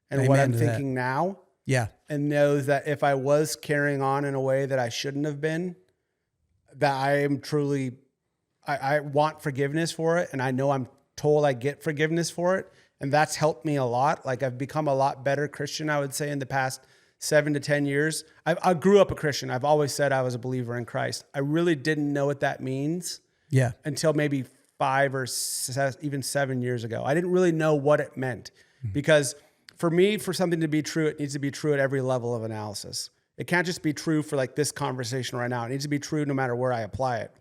and what I'm thinking now. Yeah. And knows that if I was carrying on in a way that I shouldn't have been, that I am truly, I want forgiveness for it. And I know I'm told I get forgiveness for it. And that's helped me a lot. Like I've become a lot better Christian, I would say, in the past 7 to 10 years. I grew up a Christian. I've always said I was a believer in Christ. I really didn't know what that means until maybe 5 or even 7 years ago. I didn't really know what it meant because for me, for something to be true, it needs to be true at every level of analysis. It can't just be true for like this conversation right now. It needs to be true no matter where I apply it.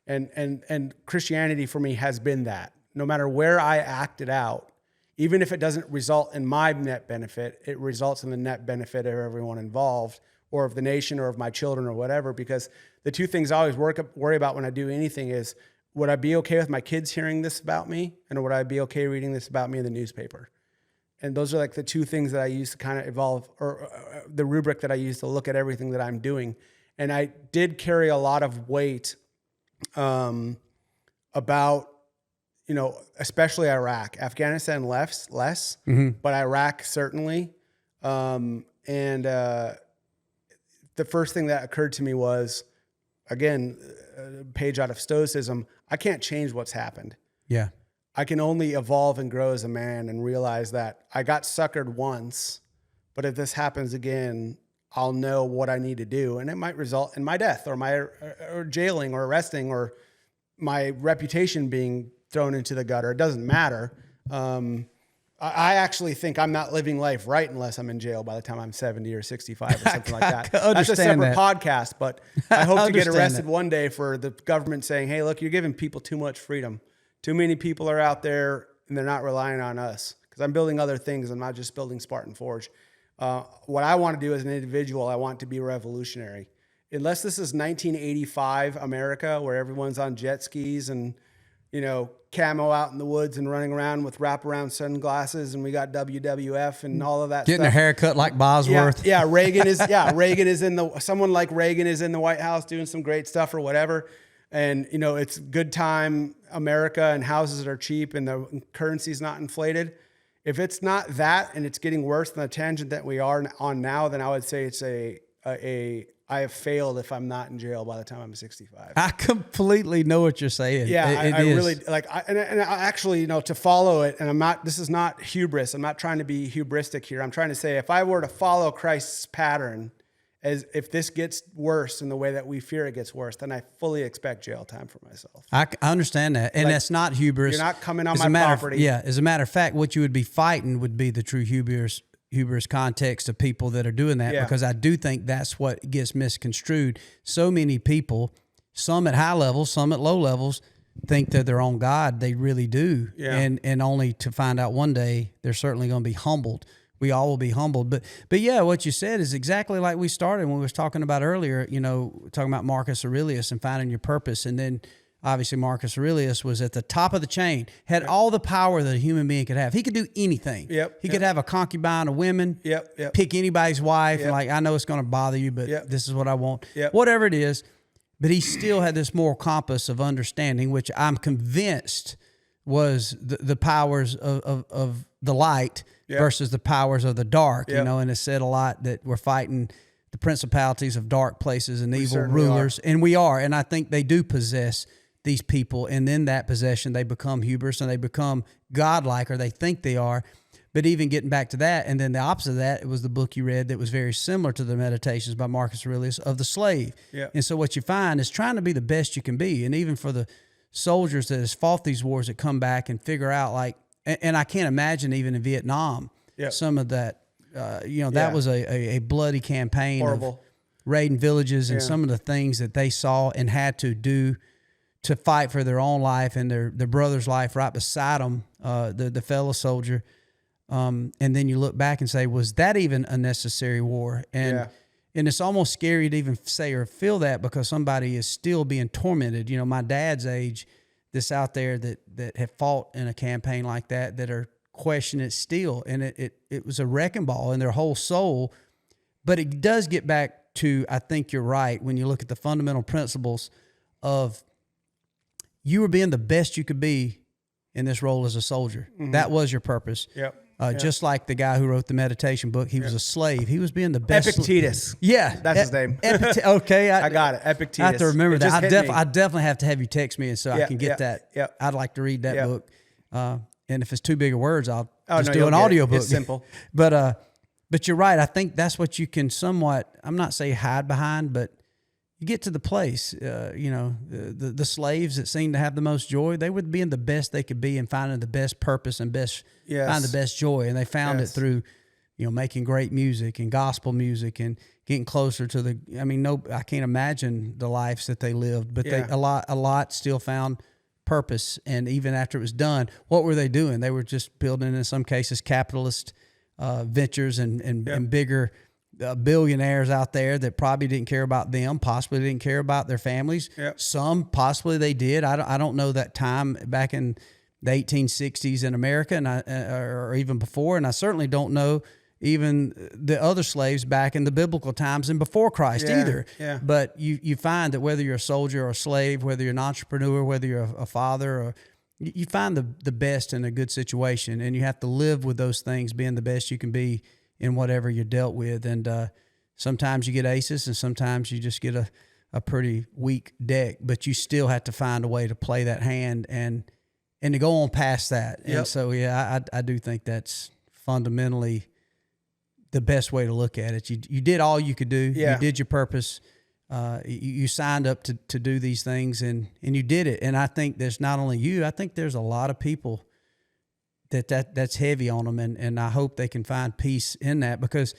And Christianity for me has been that. No matter where I act it out, even if it doesn't result in my net benefit, it results in the net benefit of everyone involved or of the nation or of my children or whatever. Because the two things I always worry about when I do anything is, would I be okay with my kids hearing this about me? And would I be okay reading this about me in the newspaper? And those are like the two things that I use to kind of evolve, or the rubric that I use to look at everything that I'm doing. And I did carry a lot of weight about, especially Iraq. Afghanistan less, but Iraq certainly. And the first thing that occurred to me was, again, a page out of Stoicism, I can't change what's happened. Yeah. I can only evolve and grow as a man and realize that I got suckered once, but if this happens again, I'll know what I need to do. And it might result in my death or jailing or arresting or my reputation being thrown into the gutter. It doesn't matter. I actually think I'm not living life right unless I'm in jail by the time I'm 70 or 65 or something like that. That's a separate podcast, but I hope to get arrested one day for the government saying, hey, look, you're giving people too much freedom. Too many people are out there and they're not relying on us because I'm building other things. I'm not just building Spartan Forge. What I want to do as an individual, I want to be revolutionary. Unless this is 1985 America where everyone's on jet skis and, camo out in the woods and running around with wraparound sunglasses and we got WWF and all of that Getting stuff. a haircut like Bosworth. Yeah, Reagan is someone like Reagan is in the White House doing some great stuff or whatever. And, it's good time America and houses that are cheap and the currency's not inflated. If it's not that and it's getting worse than the tangent that we are on now, then I would say it's I have failed if I'm not in jail by the time I'm 65. I completely know what you're saying. Yeah, I really like, and I actually, to follow it, and this is not hubris. I'm not trying to be hubristic here. I'm trying to say if I were to follow Christ's pattern, as if this gets worse in the way that we fear it gets worse, then I fully expect jail time for myself. I understand that. And that's not hubris. You're not coming on my property. As a matter of fact, what you would be fighting would be the true hubris context of people that are doing that, because I do think that's what gets misconstrued. So many people, some at high levels, some at low levels, think they're their own God. They really do. Yeah. And only to find out one day they're certainly going to be humbled. We all will be humbled. But yeah, what you said is exactly like we started when we was talking about earlier, talking about Marcus Aurelius and finding your purpose. And then obviously Marcus Aurelius was at the top of the chain, had all the power that a human being could have. He could do anything. He could have a concubine of women, pick anybody's wife, and I know it's going to bother you, but this is what I want. Whatever it is. But he still had this moral compass of understanding, which I'm convinced was the powers of the light versus the powers of the dark, and it said a lot that we're fighting the principalities of dark places and evil rulers. And we are. And I think they do possess these people. And in that possession, they become hubris and they become godlike, or they think they are. But even getting back to that, and then the opposite of that, it was the book you read that was very similar to the Meditations by Marcus Aurelius of the slave. And so what you find is trying to be the best you can be. And even for the soldiers that has fought these wars that come back and figure out, like, and I can't imagine even in Vietnam, some of that, that was a bloody campaign. Horrible. Of raiding villages and some of the things that they saw and had to do to fight for their own life and their brother's life right beside them, the fellow soldier. And then you look back and say, was that even a necessary war? And it's almost scary to even say or feel that, because somebody is still being tormented. You know, my dad's age, that's out there that have fought in a campaign like that are questioning it still. And it was a wrecking ball in their whole soul. But it does get back to, I think you're right, when you look at the fundamental principles of you were being the best you could be in this role as a soldier. Mm-hmm. That was your purpose. Yep. Just like the guy who wrote the meditation book, he was a slave. He was being the best. Epictetus. Yeah. That's his name. Okay. I got it. Epictetus. I have to remember that. I definitely have to have you text me so I can get that. Yep. I'd like to read that book. And if it's too big of words, I'll just do an audio book. It's simple. But you're right. I think that's what you can somewhat, I'm not saying hide behind, but you get to the place, the slaves that seemed to have the most joy, they were being the best they could be and finding the best purpose and find the best joy. And they found it through, making great music and gospel music and getting closer to I can't imagine the lives that they lived, but a lot still found purpose. And even after it was done, what were they doing? They were just building, in some cases, capitalist ventures and bigger billionaires out there that probably didn't care about them, possibly didn't care about their families. Yep. Some possibly they did. I don't know that time back in the 1860s in America, and or even before, and I certainly don't know even the other slaves back in the biblical times and before Christ either. Yeah. But you find that whether you're a soldier or a slave, whether you're an entrepreneur, whether you're a father, or you find the best in a good situation, and you have to live with those things, being the best you can be in whatever you're dealt with. And sometimes you get aces and sometimes you just get a pretty weak deck, but you still have to find a way to play that hand and to go on past that. Yep. And so, I do think that's fundamentally the best way to look at it. You did all you could do. You did your purpose. You signed up to do these things and you did it. And I think there's not only you, I think there's a lot of people that's heavy on them, and I hope they can find peace in that, because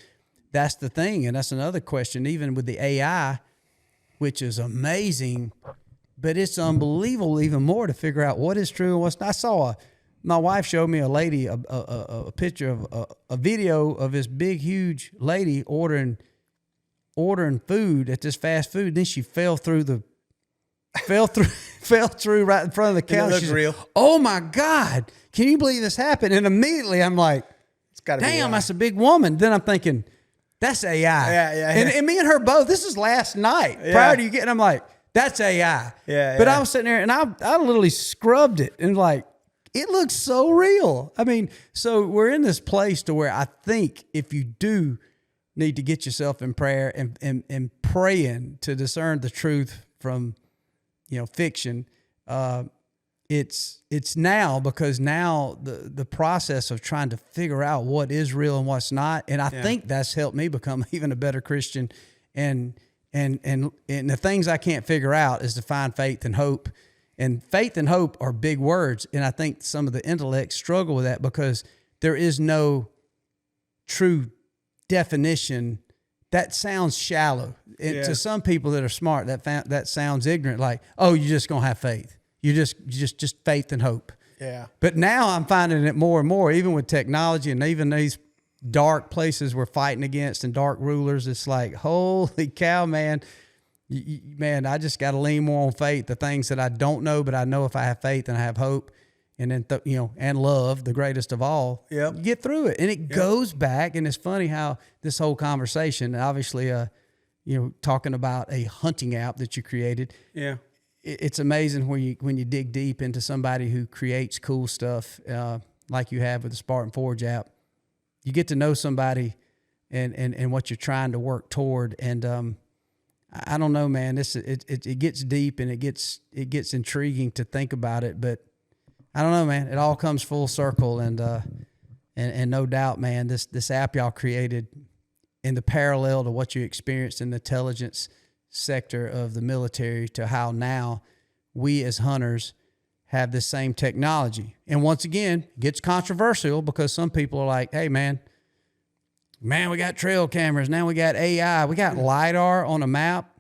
that's the thing, and that's another question, even with the AI, which is amazing, but it's unbelievable even more to figure out what is true and what's not. My wife showed me a lady, a picture of a video of this big, huge lady ordering food at this fast food, and then she fell through right in front of the counter. It looked real. Oh my God. Can you believe this happened? And immediately I'm like, it's gotta be damn, that's a big woman. Then I'm thinking, that's AI. Yeah. And me and her both, this is last night prior to you getting, I'm like, that's AI. But I was sitting there and I literally scrubbed it and like, it looks so real. I mean, so we're in this place to where I think if you do need to get yourself in prayer and praying to discern the truth from, fiction, it's now, because now the process of trying to figure out what is real and what's not, and I think that's helped me become even a better Christian, and the things I can't figure out is to find faith and hope, and faith and hope are big words, and I think some of the intellects struggle with that because there is no true definition. That sounds shallow. To some people that are smart, that sounds ignorant. Like, oh, you're just gonna have faith. You just faith and hope. Yeah. But now I'm finding it more and more, even with technology and even these dark places we're fighting against and dark rulers. It's like, holy cow, man. Man, I just got to lean more on faith. The things that I don't know, but I know if I have faith and I have hope, and then and love, the greatest of all. You get through it, and it goes back. And it's funny how this whole conversation, obviously, talking about a hunting app that you created. Yeah, it's amazing when you dig deep into somebody who creates cool stuff, like you have with the Spartan Forge app. You get to know somebody, and what you're trying to work toward, and I don't know, man. It gets deep and it gets intriguing to think about it, but I don't know, man. It all comes full circle, and no doubt, man. This app y'all created in the parallel to what you experienced in the intelligence sector of the military to how now we as hunters have this same technology. And once again, it gets controversial because some people are like, hey, man, we got trail cameras. Now we got AI. We got LiDAR on a map.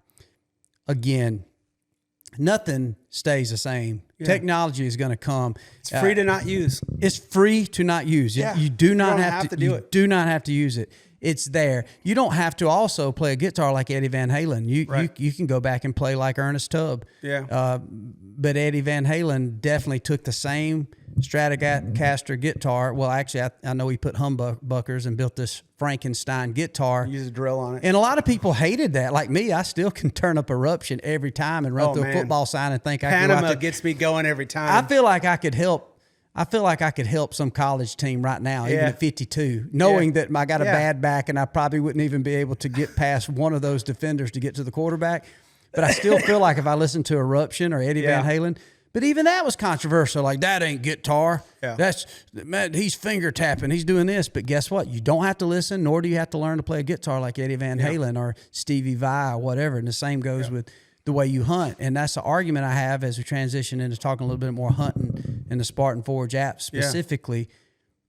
Again, nothing stays the same. Yeah. Technology is going to come. It's free to not use. It's free to not use. Yeah. You do not have to do it. Do not have to use it. It's there. You don't have to also play a guitar like Eddie Van Halen. You can go back and play like Ernest Tubb. Yeah. But Eddie Van Halen definitely took the same Stratocaster guitar. Well, actually, I know he put humbuckers and built this Frankenstein guitar. Use a drill on it. And a lot of people hated that. Like me, I still can turn up Eruption every time and run through a football sign and think Panama gets me going every time. I feel like I could help. I feel like I could help some college team right now, even at 52, knowing that I got a bad back and I probably wouldn't even be able to get past one of those defenders to get to the quarterback. But I still feel like if I listen to Eruption or Eddie Van Halen, but even that was controversial. Like, that ain't guitar. Yeah. Man, he's finger tapping. He's doing this. But guess what? You don't have to listen, nor do you have to learn to play a guitar like Eddie Van Halen or Stevie Vai or whatever. And the same goes with the way you hunt. And that's the argument I have as we transition into talking a little bit more hunting in the Spartan Forge app specifically. Yeah.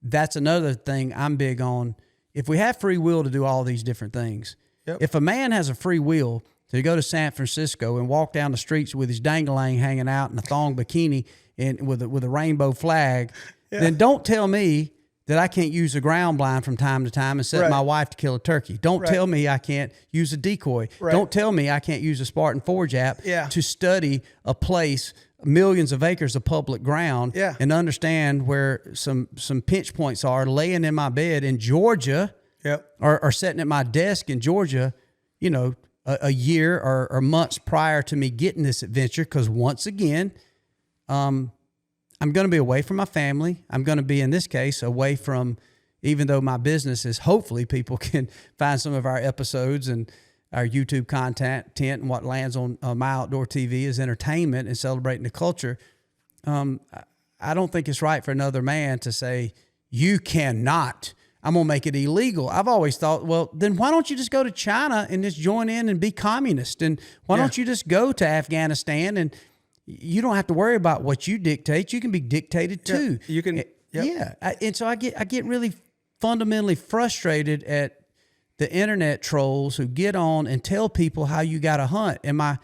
That's another thing I'm big on. If we have free will to do all these different things, if a man has a free will to go to San Francisco and walk down the streets with his dangling hanging out in a thong bikini and with a rainbow flag, then don't tell me that I can't use a ground blind from time to time and set my wife to kill a turkey. Don't tell me I can't use a decoy. Don't tell me I can't use a Spartan Forge app to study a place, millions of acres of public ground, and understand where some pinch points are, laying in my bed in Georgia or sitting at my desk in Georgia, you know, a year or months prior to me getting this adventure. Because once again, I'm going to be away from my family. I'm going to be, in this case, away from, even though my business is, hopefully people can find some of our episodes and our YouTube content and what lands on My Outdoor TV is entertainment and celebrating the culture. I don't think it's right for another man to say, you cannot, I'm going to make it illegal. I've always thought, well, then why don't you just go to China and just join in and be communist? And why don't you just go to Afghanistan and you don't have to worry about what you dictate. You can be dictated too. You can. And so I get really fundamentally frustrated at the internet trolls who get on and tell people how you got to hunt. And my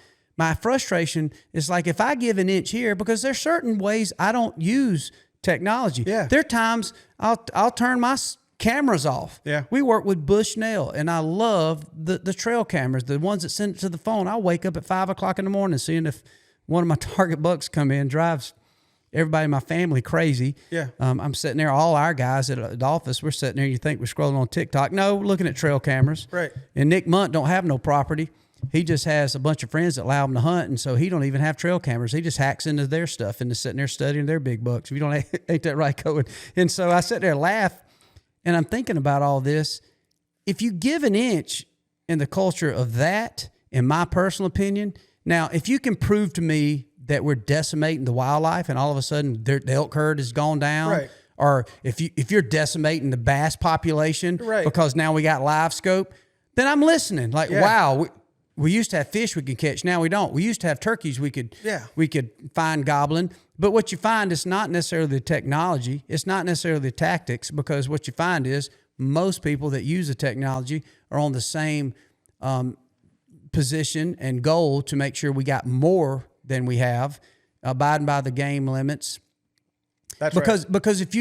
frustration is like, if I give an inch here, because there's certain ways I don't use technology. Yeah. There are times I'll turn my cameras off. Yeah. We work with Bushnell, and I love the trail cameras, the ones that send it to the phone. I'll wake up at 5 o'clock in the morning seeing if one of my target bucks come in, drives everybody in my family crazy. Yeah. I'm sitting there, all our guys at the office, we're sitting there, you think we're scrolling on TikTok. No, we're looking at trail cameras. Right. And Nick Munt don't have no property. He just has a bunch of friends that allow him to hunt, and so he don't even have trail cameras. He just hacks into their stuff and is sitting there studying their big bucks. If you don't, ain't that right, Cohen? And so I sit there and laugh, and I'm thinking about all this. If you give an inch in the culture of that, in my personal opinion, now, if you can prove to me that we're decimating the wildlife and all of a sudden the elk herd has gone down, or if you're decimating the bass population because now we got live scope, then I'm listening. Like, wow, we used to have fish we could catch, now we don't. We used to have turkeys we could find gobbling. But what you find is not necessarily the technology, it's not necessarily the tactics, because what you find is most people that use the technology are on the same position and goal to make sure we got more than we have, abiding by the game limits. That's because if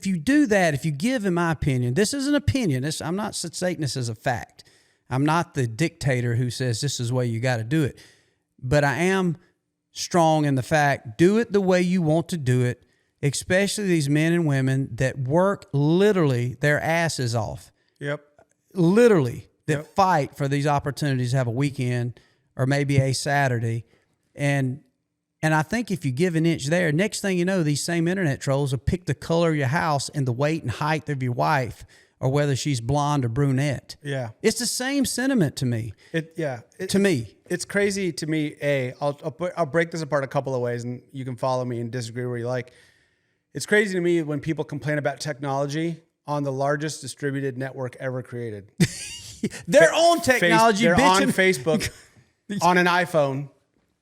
you do that, if you give, in my opinion, this is an opinion. I'm not stating this as a fact. I'm not the dictator who says this is the way you got to do it, but I am strong in the fact, do it the way you want to do it, especially these men and women that work literally their asses off. Yep. Literally. That fight for these opportunities to have a weekend or maybe a Saturday. And I think if you give an inch there, next thing you know, these same internet trolls will pick the color of your house and the weight and height of your wife, or whether she's blonde or brunette. Yeah. It's the same sentiment to me. To me. It's crazy to me, I'll break this apart a couple of ways, and you can follow me and disagree where you like. It's crazy to me when people complain about technology on the largest distributed network ever created. Their own technology, they're on Facebook on an iPhone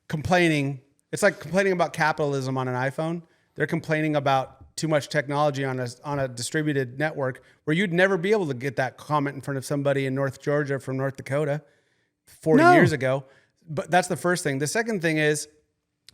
complaining It's like complaining about capitalism on an iPhone. They're complaining about too much technology on a distributed network where you'd never be able to get that comment in front of somebody in North Georgia from North Dakota 40 years ago. But that's the first thing. The second thing is,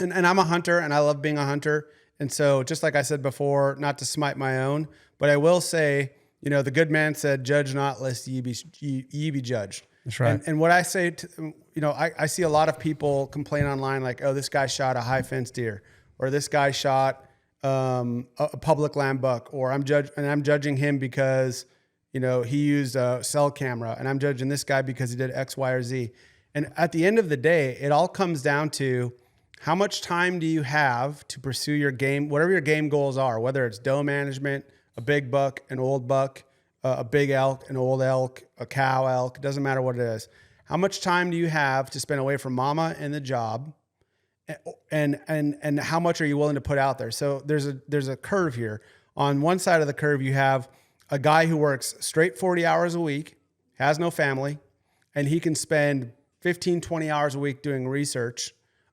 and I'm a hunter and I love being a hunter. And so just like I said before, not to smite my own, but I will say, you know, the good man said, judge not lest ye be judged. That's right. And what I say, you know, I see a lot of people complain online like, oh, this guy shot a high fence deer, or this guy shot a public land buck, or I'm judging him because, you know, he used a cell camera, and I'm judging this guy because he did X, Y, or Z. And at the end of the day, it all comes down to how much time do you have to pursue your game, whatever your game goals are, whether it's doe management, a big buck, an old buck, a big elk, an old elk, a cow elk, it doesn't matter what it is. How much time do you have to spend away from mama and the job? And how much are you willing to put out there? So there's a curve here. On one side of the curve, you have a guy who works straight 40 hours a week, has no family, and he can spend 15, 20 hours a week doing research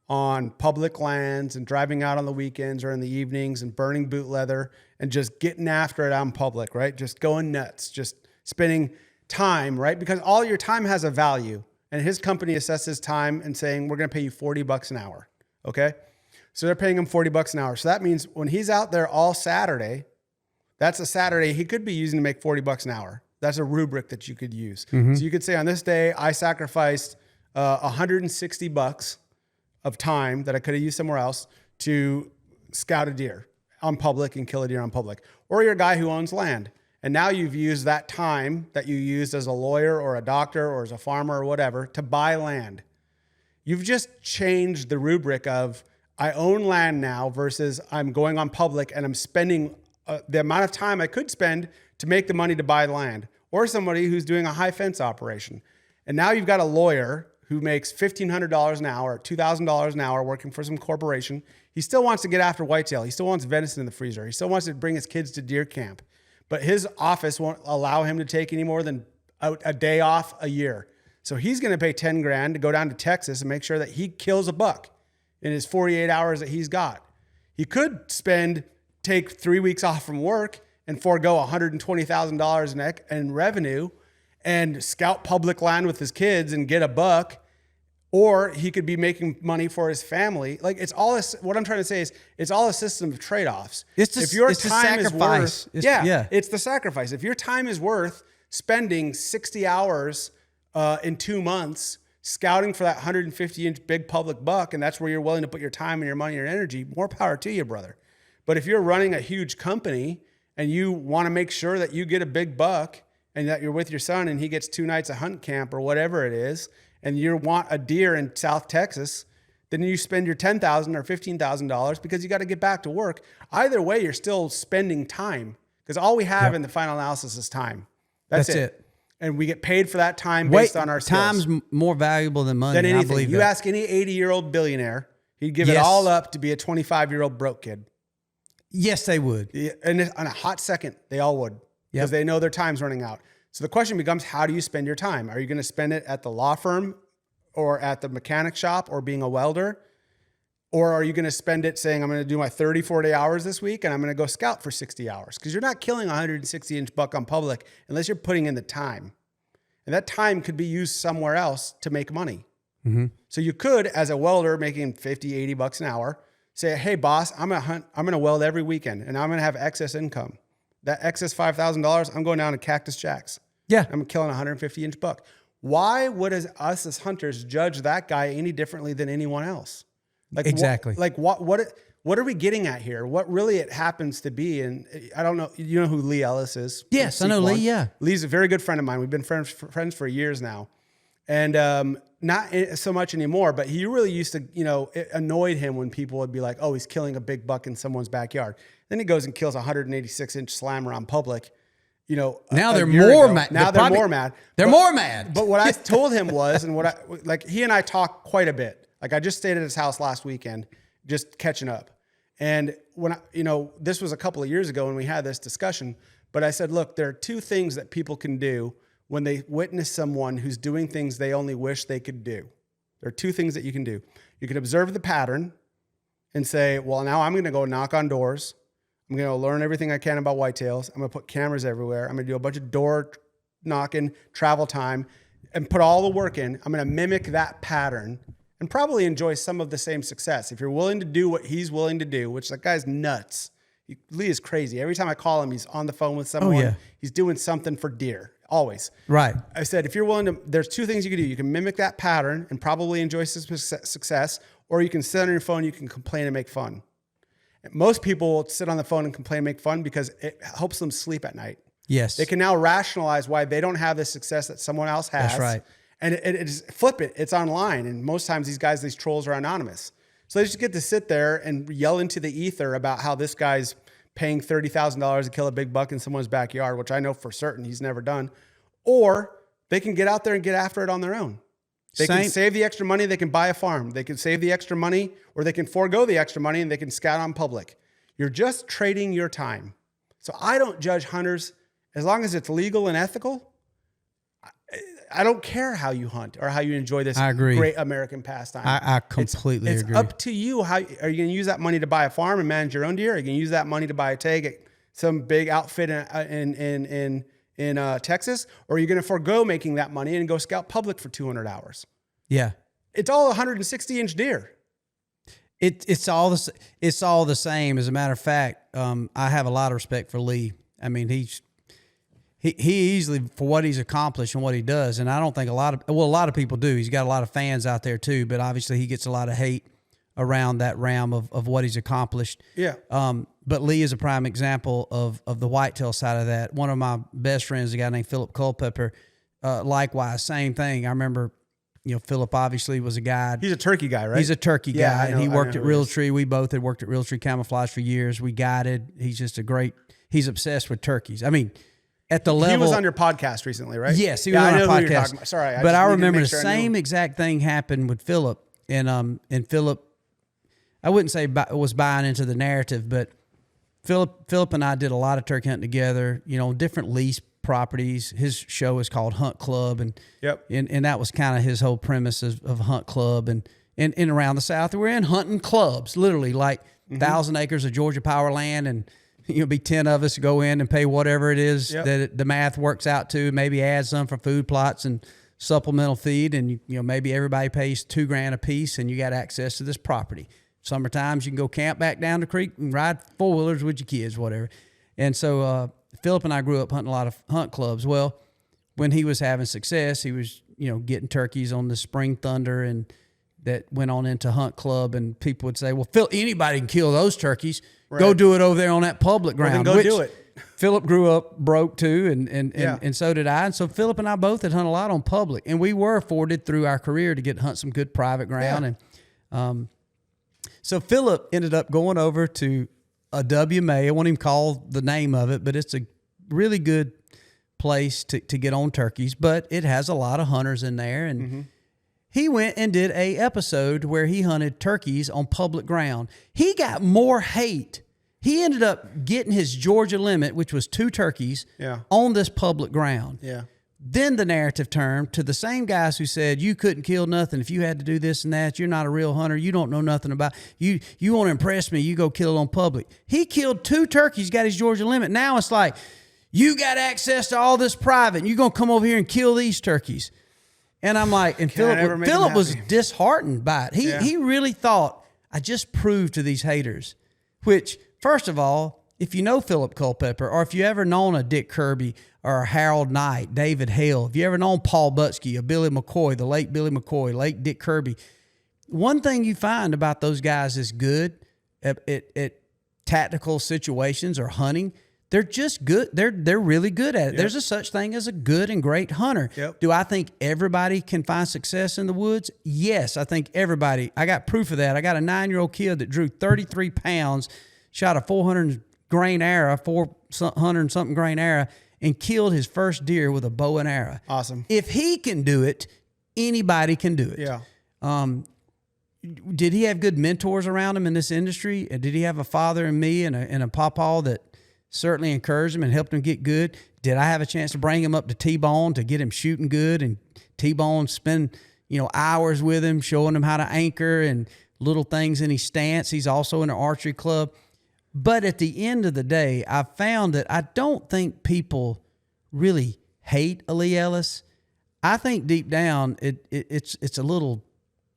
on public lands and driving out on the weekends or in the evenings and burning boot leather and just getting after it out in public, right? Just going nuts, just spending time, right? Because all your time has a value, and his company assesses time and saying, we're going to pay you $40 an hour. Okay. So they're paying him $40 an hour. So that means when he's out there all Saturday, that's a Saturday he could be using to make $40 an hour. That's a rubric that you could use. Mm-hmm. So you could say on this day, I sacrificed $160 of time that I could have used somewhere else to scout a deer on public and kill a deer on public. Or you're a guy who owns land. And now you've used that time that you used as a lawyer or a doctor or as a farmer or whatever to buy land. You've just changed the rubric of I own land now versus I'm going on public and I'm spending the amount of time I could spend to make the money to buy land, or somebody who's doing a high fence operation. And now you've got a lawyer who makes $1,500 an hour, $2,000 an hour working for some corporation. He still wants to get after whitetail. He still wants venison in the freezer. He still wants to bring his kids to deer camp, but his office won't allow him to take any more than a day off a year. So he's going to pay $10,000 to go down to Texas and make sure that he kills a buck in his 48 hours that he's got. He could take 3 weeks off from work and forego $120,000 in revenue and scout public land with his kids and get a buck, or he could be making money for his family. Like what I'm trying to say is it's all a system of trade-offs. If your time is worth, it's the sacrifice. If your time is worth spending 60 hours in 2 months scouting for that 150-inch big public buck, and that's where you're willing to put your time and your money and your energy, more power to you, brother. But if you're running a huge company and you want to make sure that you get a big buck and that you're with your son and he gets 2 nights of hunt camp or whatever it is, and you want a deer in South Texas, then you spend your $10,000 or $15,000 because you got to get back to work. Either way, you're still spending time, because all we have in the final analysis is time. That's it. And we get paid for that time based on our skills. Time's more valuable than money. Anything. I believe you ask any 80-year-old billionaire, he'd give it all up to be a 25-year-old broke kid. Yes, they would. And in a hot second, they all would, because they know their time's running out. So the question becomes, how do you spend your time? Are you going to spend it at the law firm or at the mechanic shop or being a welder? Or are you going to spend it saying, I'm going to do my 30, 40 hours this week and I'm going to go scout for 60 hours? Because you're not killing a 160-inch buck on public unless you're putting in the time. And that time could be used somewhere else to make money. Mm-hmm. So you could, as a welder making 50, 80 bucks an hour, say, hey, boss, I'm going to weld every weekend and I'm going to have excess income. That excess $5,000, I'm going down to Cactus Jack's. Yeah. I'm killing a 150-inch buck. Why would us as hunters judge that guy any differently than anyone else? Like, exactly. What are we getting at here? What really it happens to be? And I don't know. You know who Lee Ellis is? Yes, I know Lee. Yeah. Lee's a very good friend of mine. We've been friends for years now. And not so much anymore, but he really used to, it annoyed him when people would be like, oh, he's killing a big buck in someone's backyard. Then he goes and kills a 186-inch slammer on public. Now they're more mad. Now they're more mad. They're more mad. But what I told him was, and he and I talk quite a bit. Like, I just stayed at his house last weekend, just catching up. And when this was a couple of years ago when we had this discussion, but I said, look, there are 2 things that people can do when they witness someone who's doing things they only wish they could do. There are 2 things that you can do. You can observe the pattern, and say, well, now I'm going to go knock on doors. I'm going to learn everything I can about whitetails. I'm going to put cameras everywhere. I'm going to do a bunch of door knocking, travel time, and put all the work in. I'm going to mimic that pattern and probably enjoy some of the same success. If you're willing to do what he's willing to do, which that guy's nuts. Lee is crazy. Every time I call him, he's on the phone with someone. Oh, yeah. He's doing something for deer, always. Right. I said, if you're willing to, there's two things you can do. You can mimic that pattern and probably enjoy some success, or you can sit on your phone, you can complain and make fun. Most people will sit on the phone and complain and make fun because it helps them sleep at night. Yes. They can now rationalize why they don't have the success that someone else has. That's right. And it is flip it. It's online. And most times these trolls are anonymous. So they just get to sit there and yell into the ether about how this guy's paying $30,000 to kill a big buck in someone's backyard, which I know for certain he's never done. Or they can get out there and get after it on their own. They can save the extra money. They can buy a farm. They can save the extra money, or they can forego the extra money and they can scout on public. You're just trading your time. So I don't judge hunters as long as it's legal and ethical. I don't care how you hunt or how you enjoy this great American pastime. I completely agree. It's up to you. How are you going to use that money to buy a farm and manage your own deer? Are you going to use that money to buy a tag at some big outfit in Texas? Or are you going to forego making that money and go scout public for 200 hours? Yeah. It's all 160-inch deer. It's all the same. As a matter of fact, I have a lot of respect for Lee. I mean, he easily, for what he's accomplished and what he does, and I don't think a lot of people do. He's got a lot of fans out there too, but obviously he gets a lot of hate around that realm of what he's accomplished. Yeah. But Lee is a prime example of the whitetail side of that. One of my best friends, a guy named Philip Culpepper, likewise, same thing. I remember, Philip obviously was a guide. He's a turkey guy, right? He's a turkey guy, and he worked at Realtree. He We both had worked at Realtree Camouflage for years. We guided. He's just he's obsessed with turkeys. I mean, at the level. He was on your podcast recently, right? Yes, he was on our podcast. Sorry. But I remember the same exact thing happened with Philip. And Philip, I wouldn't say was buying into the narrative, but Philip and I did a lot of turkey hunting together, different lease properties. His show is called Hunt Club. And and that was kind of his whole premise of Hunt Club. And around the South, we're in hunting clubs, literally like 1,000 acres of Georgia power land, and be 10 of us go in and pay whatever it is that the math works out to, maybe add some for food plots and supplemental feed. And, maybe everybody pays $2,000 a piece and you got access to this property. Summertimes you can go camp back down the creek and ride four-wheelers with your kids, whatever. And so Philip and I grew up hunting a lot of hunt clubs. Well, when he was having success, he was, getting turkeys on the Spring Thunder, and that went on into Hunt Club, and people would say, well, Phil, anybody can kill those turkeys. Right. Go do it over there on that public ground. Well, then go do it. Philip grew up broke too, and so did I. And so Philip and I both had hunted a lot on public, and we were afforded through our career to hunt some good private ground. Yeah. And so Philip ended up going over to a WMA. I won't even call the name of it, but it's a really good place to get on turkeys, but it has a lot of hunters in there. And he went and did a episode where he hunted turkeys on public ground. He got more hate. He ended up getting his Georgia limit, which was 2 turkeys, on this public ground. Yeah. Then the narrative turned to the same guys who said, you couldn't kill nothing if you had to do this and that. You're not a real hunter. You don't know nothing about you. You want to impress me. You go kill it on public. He killed 2 turkeys, got his Georgia limit. Now it's like, you got access to all this private, and you're going to come over here and kill these turkeys. And I'm like, and Philip was disheartened by it. He really thought, I just proved to these haters, which, first of all, if you know Philip Culpepper, or if you ever known a Dick Kirby or a Harold Knight, David Hale, if you ever known Paul Butsky, or Billy McCoy, the late Billy McCoy, late Dick Kirby, one thing you find about those guys is good at tactical situations or hunting. They're just good. They're really good at it. Yep. There's a such thing as a good and great hunter. Yep. Do I think everybody can find success in the woods? Yes, I think everybody. I got proof of that. I got a 9-year-old kid that drew 33 pounds, shot a 400 grain arrow, 400 something grain arrow, and killed his first deer with a bow and arrow. Awesome. If he can do it, anybody can do it. Yeah. Did he have good mentors around him in this industry? Did he have a father and me and a pawpaw that certainly encouraged him and helped him get good? Did I have a chance to bring him up to T-Bone to get him shooting good, and T-Bone spend, hours with him, showing him how to anchor and little things in his stance. He's also in an archery club. But at the end of the day, I found that I don't think people really hate a Lee Ellis. I think deep down it's a little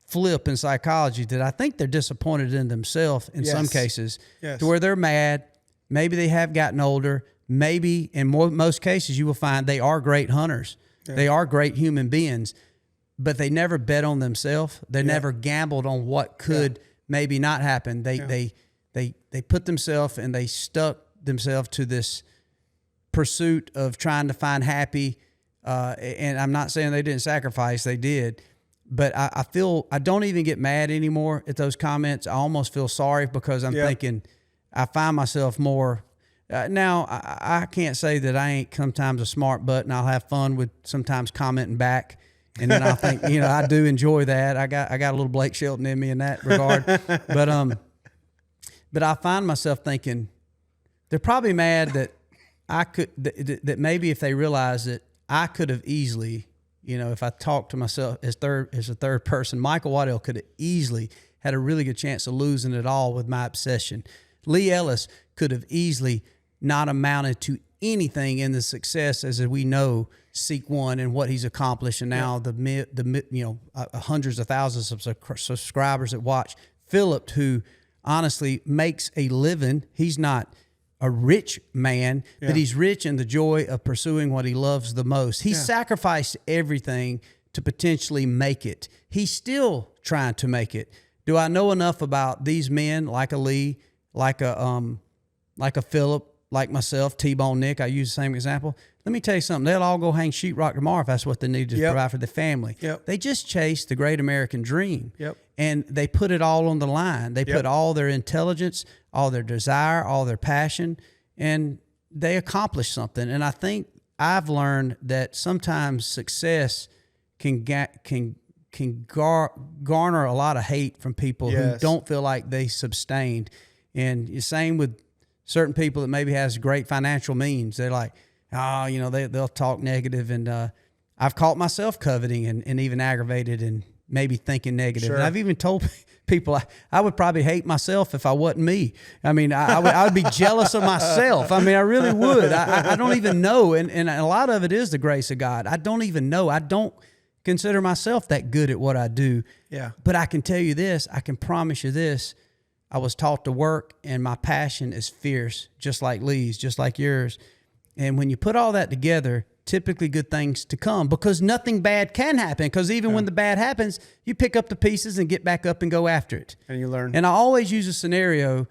flip in psychology that I think they're disappointed in themselves in some cases, to where they're mad. Maybe they have gotten older. Maybe in most cases you will find they are great hunters. Yeah. They are great human beings, but they never bet on themselves. They never gambled on what could maybe not happen. They put themselves and they stuck themselves to this pursuit of trying to find happy. And I'm not saying they didn't sacrifice, they did. But I feel, I don't even get mad anymore at those comments. I almost feel sorry because I'm thinking, I find myself more, now I can't say that I ain't sometimes a smart butt and I'll have fun with sometimes commenting back. And then I think, I do enjoy that. I got a little Blake Shelton in me in that regard. But I find myself thinking they're probably mad that that maybe if they realize that I could have easily, if I talk to myself as a third person, Michael Waddell could have easily had a really good chance of losing it all with my obsession. Lee Ellis could have easily not amounted to anything in the success as we know Seek One and what he's accomplished, and now the hundreds of thousands of subscribers that watch. Phillip, who honestly makes a living, he's not a rich man, but he's rich in the joy of pursuing what he loves the most. He sacrificed everything to potentially make it. He's still trying to make it. Do I know enough about these men like a Lee, like a Phillip, like myself, T-Bone Nick? I use the same example. Let me tell you something. They'll all go hang sheetrock tomorrow if that's what they need to provide for the family. They just chased the great American dream. And they put it all on the line. They put all their intelligence, all their desire, all their passion, and they accomplished something. And I think I've learned that sometimes success can garner a lot of hate from people who don't feel like they sustained. And the same with certain people that maybe has great financial means. They're like, they'll talk negative. And I've caught myself coveting and even aggravated and maybe thinking negative. And I've even told people I would probably hate myself if I wasn't me. I mean, I would be jealous of myself. I mean, I really would. I don't even know. And a lot of it is the grace of God. I don't even know. I don't consider myself that good at what I do. But I can tell you this. I can promise you this. I was taught to work, and my passion is fierce, just like Lee's, just like yours. And when you put all that together, typically good things to come, because nothing bad can happen. Because even when the bad happens, you pick up the pieces and get back up and go after it. And you learn. And I always use a scenario.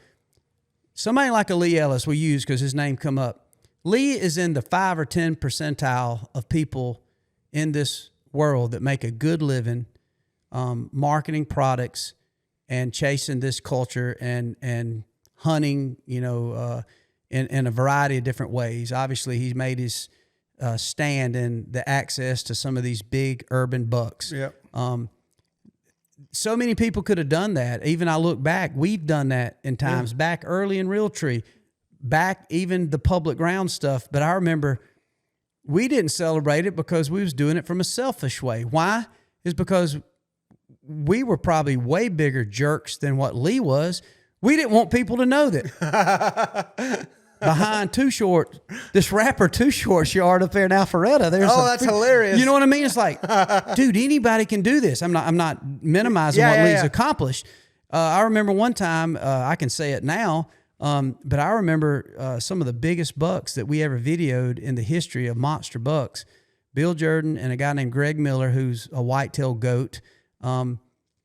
Somebody like a Lee Ellis we use because his name come up. Lee is in the 5 or 10 percentile of people in this world that make a good living marketing products and chasing this culture and hunting, in a variety of different ways. Obviously, he's made his stand in the access to some of these big urban bucks. So many people could have done that. Even I look back, we've done that in times back early in Realtree, back even the public ground stuff. But I remember we didn't celebrate it because we was doing it from a selfish way. Why? Is because we were probably way bigger jerks than what Lee was. We didn't want people to know that. Behind Too Short, this rapper Too Short yard up there in Alpharetta. That's hilarious. You know what I mean? It's like, dude, anybody can do this. I'm not minimizing what Lee's accomplished. I remember one time, I can say it now, but I remember some of the biggest bucks that we ever videoed in the history of monster bucks. Bill Jordan and a guy named Greg Miller, who's a whitetail goat.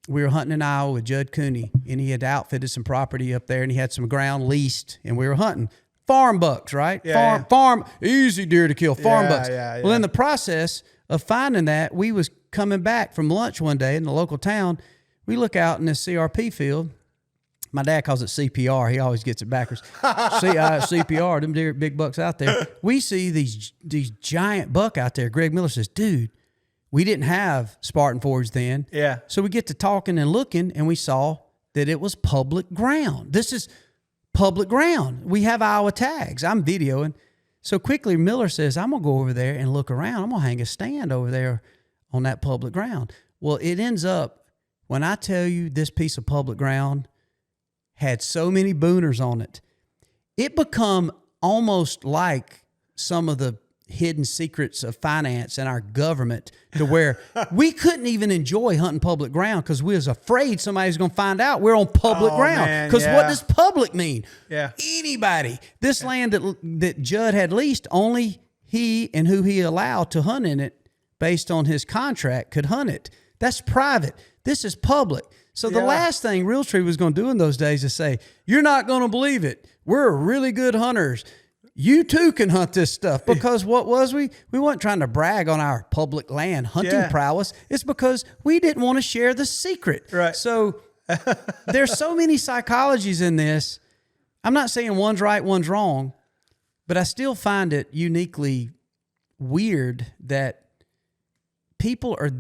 We were hunting in Iowa with Judd Cooney, and he had outfitted some property up there, and he had some ground leased, and we were hunting farm bucks, right? Farm, easy deer to kill, farm bucks. Well, in the process of finding that, we was coming back from lunch one day in the local town. We look out in this CRP field. My dad calls it CPR. He always gets it backwards. CPR, them deer, big bucks out there. We see these giant buck out there. Greg Miller says, dude, we didn't have Spartan Forge then. So we get to talking and looking, and we saw that it was public ground. This is public ground. We have Iowa tags. I'm videoing. So quickly, Miller says, I'm going to go over there and look around. I'm going to hang a stand over there on that public ground. Well, it ends up When I tell you this piece of public ground had so many booners on it, it become almost like some of the hidden secrets of finance in our government, to where we couldn't even enjoy hunting public ground because we was afraid somebody's going to find out we're on public ground. Because what does public mean? Yeah. Anybody. This land that Judd had leased, only he and who he allowed to hunt in it based on his contract could hunt it. That's private. This is public. So the last thing Realtree was going to do in those days is say, you're not going to believe it. We're really good hunters. You too can hunt this stuff. Because what was we? We weren't trying to brag on our public land hunting prowess. It's because we didn't want to share the secret. Right. So there's so many psychologies in this. I'm not saying one's right, one's wrong, but I still find it uniquely weird that people are,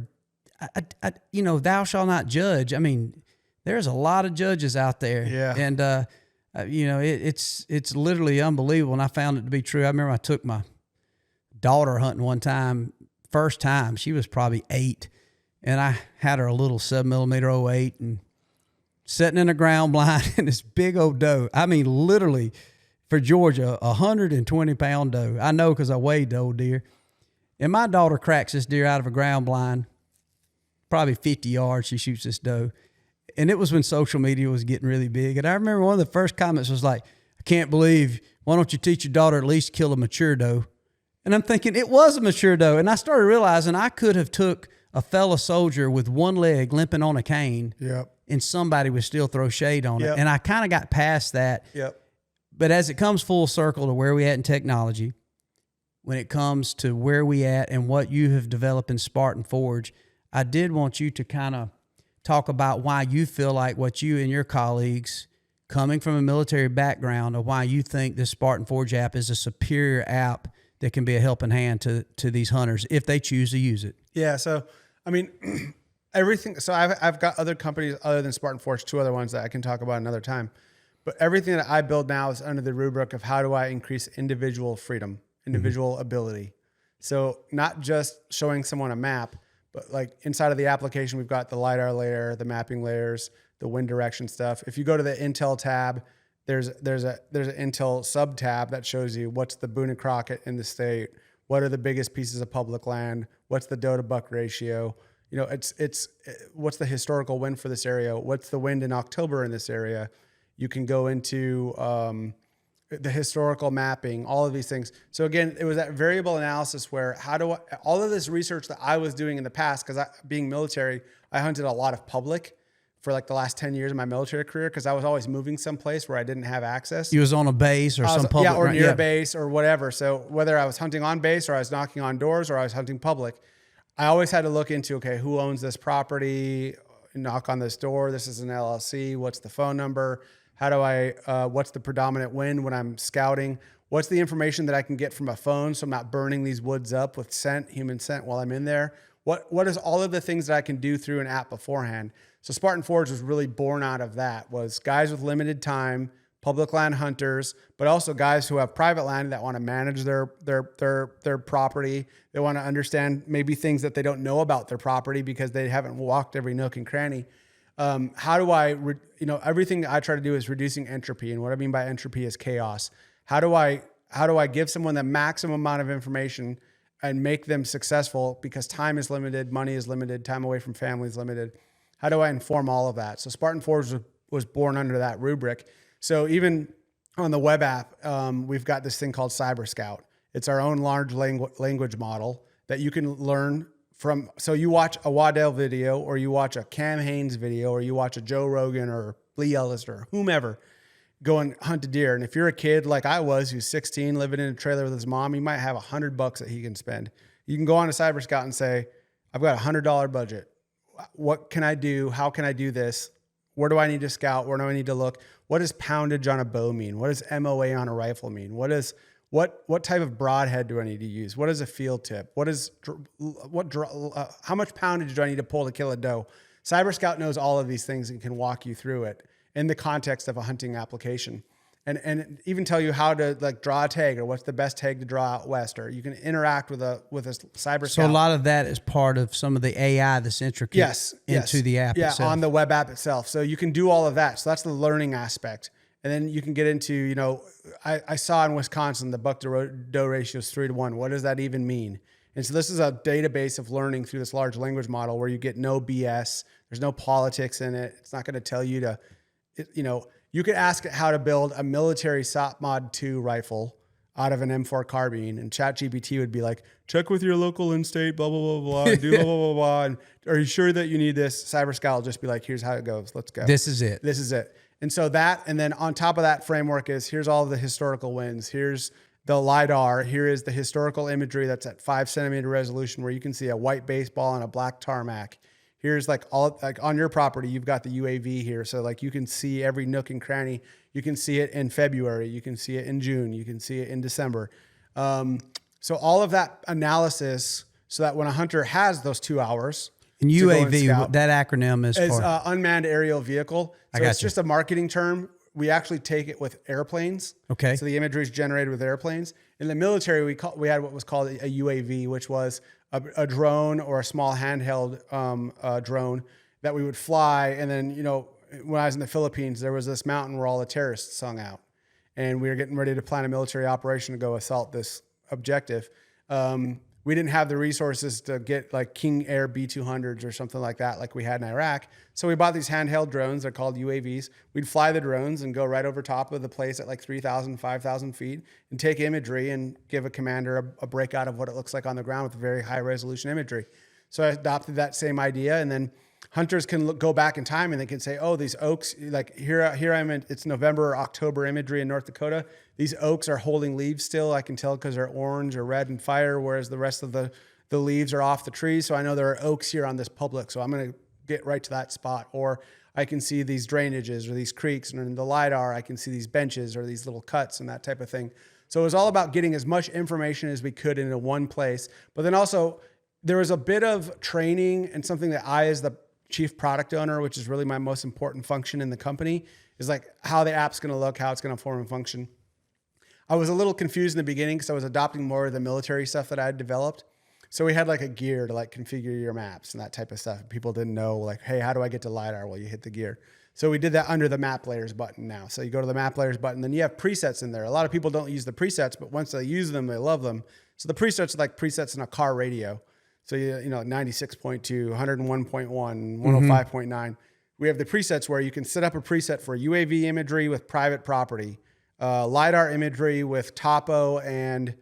thou shalt not judge. I mean, there's a lot of judges out there. Yeah. And, it's literally unbelievable. And I found it to be true. I remember I took my daughter hunting one time, first time. She was probably 8, and I had her a little 7mm 08 and sitting in a ground blind and this big old doe. I mean, literally for Georgia, 120-pound doe. I know because I weighed the old deer. And my daughter cracks this deer out of a ground blind, probably 50 yards. She shoots this doe. And it was when social media was getting really big. And I remember one of the first comments was like, I can't believe, why don't you teach your daughter at least kill a mature doe? And I'm thinking, it was a mature doe. And I started realizing I could have took a fellow soldier with one leg limping on a cane, and somebody would still throw shade on it. And I kind of got past that. But as it comes full circle to where we at in technology, when it comes to where we at and what you have developed in Spartan Forge, I did want you to kind of talk about why you feel like what you and your colleagues coming from a military background, or why you think this Spartan Forge app is a superior app that can be a helping hand to these hunters if they choose to use it. Yeah. So, I mean, everything. So I've got other companies other than Spartan Forge, 2 other ones that I can talk about another time. But everything that I build now is under the rubric of how do I increase individual freedom, individual ability. So not just showing someone a map, but like inside of the application, we've got the LiDAR layer, the mapping layers, the wind direction stuff. If you go to the Intel tab, there's an Intel sub tab that shows you what's the Boone and Crockett in the state, what are the biggest pieces of public land, what's the doe to buck ratio. It's what's the historical wind for this area, what's the wind in October in this area. You can go into the historical mapping, all of these things. So again, it was that variable analysis where all of this research that I was doing in the past, because being military, I hunted a lot of public for like the last 10 years of my military career, because I was always moving someplace where I didn't have access. You was on a base or some public. Yeah, or near a base or whatever. So whether I was hunting on base or I was knocking on doors or I was hunting public, I always had to look into, okay, who owns this property? Knock on this door. This is an LLC. What's the phone number? How do what's the predominant wind when I'm scouting? What's the information that I can get from a phone so I'm not burning these woods up with human scent while I'm in there? What is all of the things that I can do through an app beforehand? So Spartan Forge was really born out of that, was guys with limited time, public land hunters, but also guys who have private land that want to manage their property. They want to understand maybe things that they don't know about their property because they haven't walked every nook and cranny. How do I, everything I try to do is reducing entropy. And what I mean by entropy is chaos. How do I give someone the maximum amount of information and make them successful, because time is limited, money is limited, time away from family is limited. How do I inform all of that? So Spartan Forge was born under that rubric. So even on the web app, we've got this thing called Cyber Scout. It's our own large language model that you can learn from. So you watch a Waddell video, or you watch a Cam Haines video, or you watch a Joe Rogan or Lee Ellis or whomever go and hunt a deer. And if you're a kid like I was, who's 16, living in a trailer with his mom, he might have $100 that he can spend. You can go on to Cyber Scout and say, I've got $100 budget. What can I do? How can I do this? Where do I need to scout? Where do I need to look? What does poundage on a bow mean? What does MOA on a rifle mean? What type of broadhead do I need to use? What is a field tip? How much poundage do I need to pull to kill a doe? Cyber Scout knows all of these things and can walk you through it in the context of a hunting application. and even tell you how to like draw a tag or what's the best tag to draw out west, or you can interact with a cyber scout. So a lot of that is part of some of the AI that's intricate into the app itself. On the web app itself. So you can do all of that. So that's the learning aspect. And then you can get into, you know, I saw in Wisconsin, the buck to doe ratio is 3-to-1. What does that even mean? And so this is a database of learning through this large language model where you get no BS. There's no politics in it. It's not going to tell you to, you know, you could ask it how to build a military SOP Mod 2 rifle out of an M4 carbine, and ChatGPT would be like, check with your local in-state, blah, blah, blah, blah, do blah, blah, blah, blah. And are you sure that you need this? Cyber Scout will just be like, here's how it goes. Let's go. This is it. This is it. And so that, and then on top of that framework is, here's all of the historical wins. Here's the LiDAR. Here is the historical imagery that's at 5 centimeter resolution where you can see a white baseball and a black tarmac. Here's like all, like on your property, you've got the UAV here. So like you can see every nook and cranny. You can see it in February. You can see it in June. You can see it in December. So all of that analysis, so that when a hunter has those 2 hours. And UAV, that acronym is for? Unmanned aerial vehicle. So it's just a marketing term. We actually take it with airplanes. Okay. So the imagery is generated with airplanes. In the military, we had what was called a UAV, which was a drone or a small handheld drone that we would fly. And then, you know, when I was in the Philippines, there was this mountain where all the terrorists hung out. And we were getting ready to plan a military operation to go assault this objective. We didn't have the resources to get like King Air B-200s or something like that, like we had in Iraq. So we bought these handheld drones. They're called UAVs. We'd fly the drones and go right over top of the place at like 3,000, 5,000 feet and take imagery and give a commander a breakout of what it looks like on the ground with very high resolution imagery. So I adopted that same idea, and then hunters can go back in time and they can say, oh, these oaks, like here I'm in, it's November or October imagery in North Dakota. These oaks are holding leaves still. I can tell because they're orange or red and fire, whereas the rest of the leaves are off the trees. So I know there are oaks here on this public. So I'm going to get right to that spot. Or I can see these drainages or these creeks, and in the LiDAR, I can see these benches or these little cuts and that type of thing. So it was all about getting as much information as we could into one place. But then also there was a bit of training, and something that I, as the chief product owner, which is really my most important function in the company, is like how the app's going to look, how it's going to form and function. I was a little confused in the beginning because I was adopting more of the military stuff that I had developed. So we had like a gear to like configure your maps and that type of stuff. People didn't know like, hey, how do I get to LiDAR? Well, you hit the gear. So we did that under the map layers button now. So you go to the map layers button, then you have presets in there. A lot of people don't use the presets, but once they use them, they love them. So the presets are like presets in a car radio. So, you know, 96.2, 101.1, 105.9. We have the presets where you can set up a preset for UAV imagery with private property, LiDAR imagery with topo and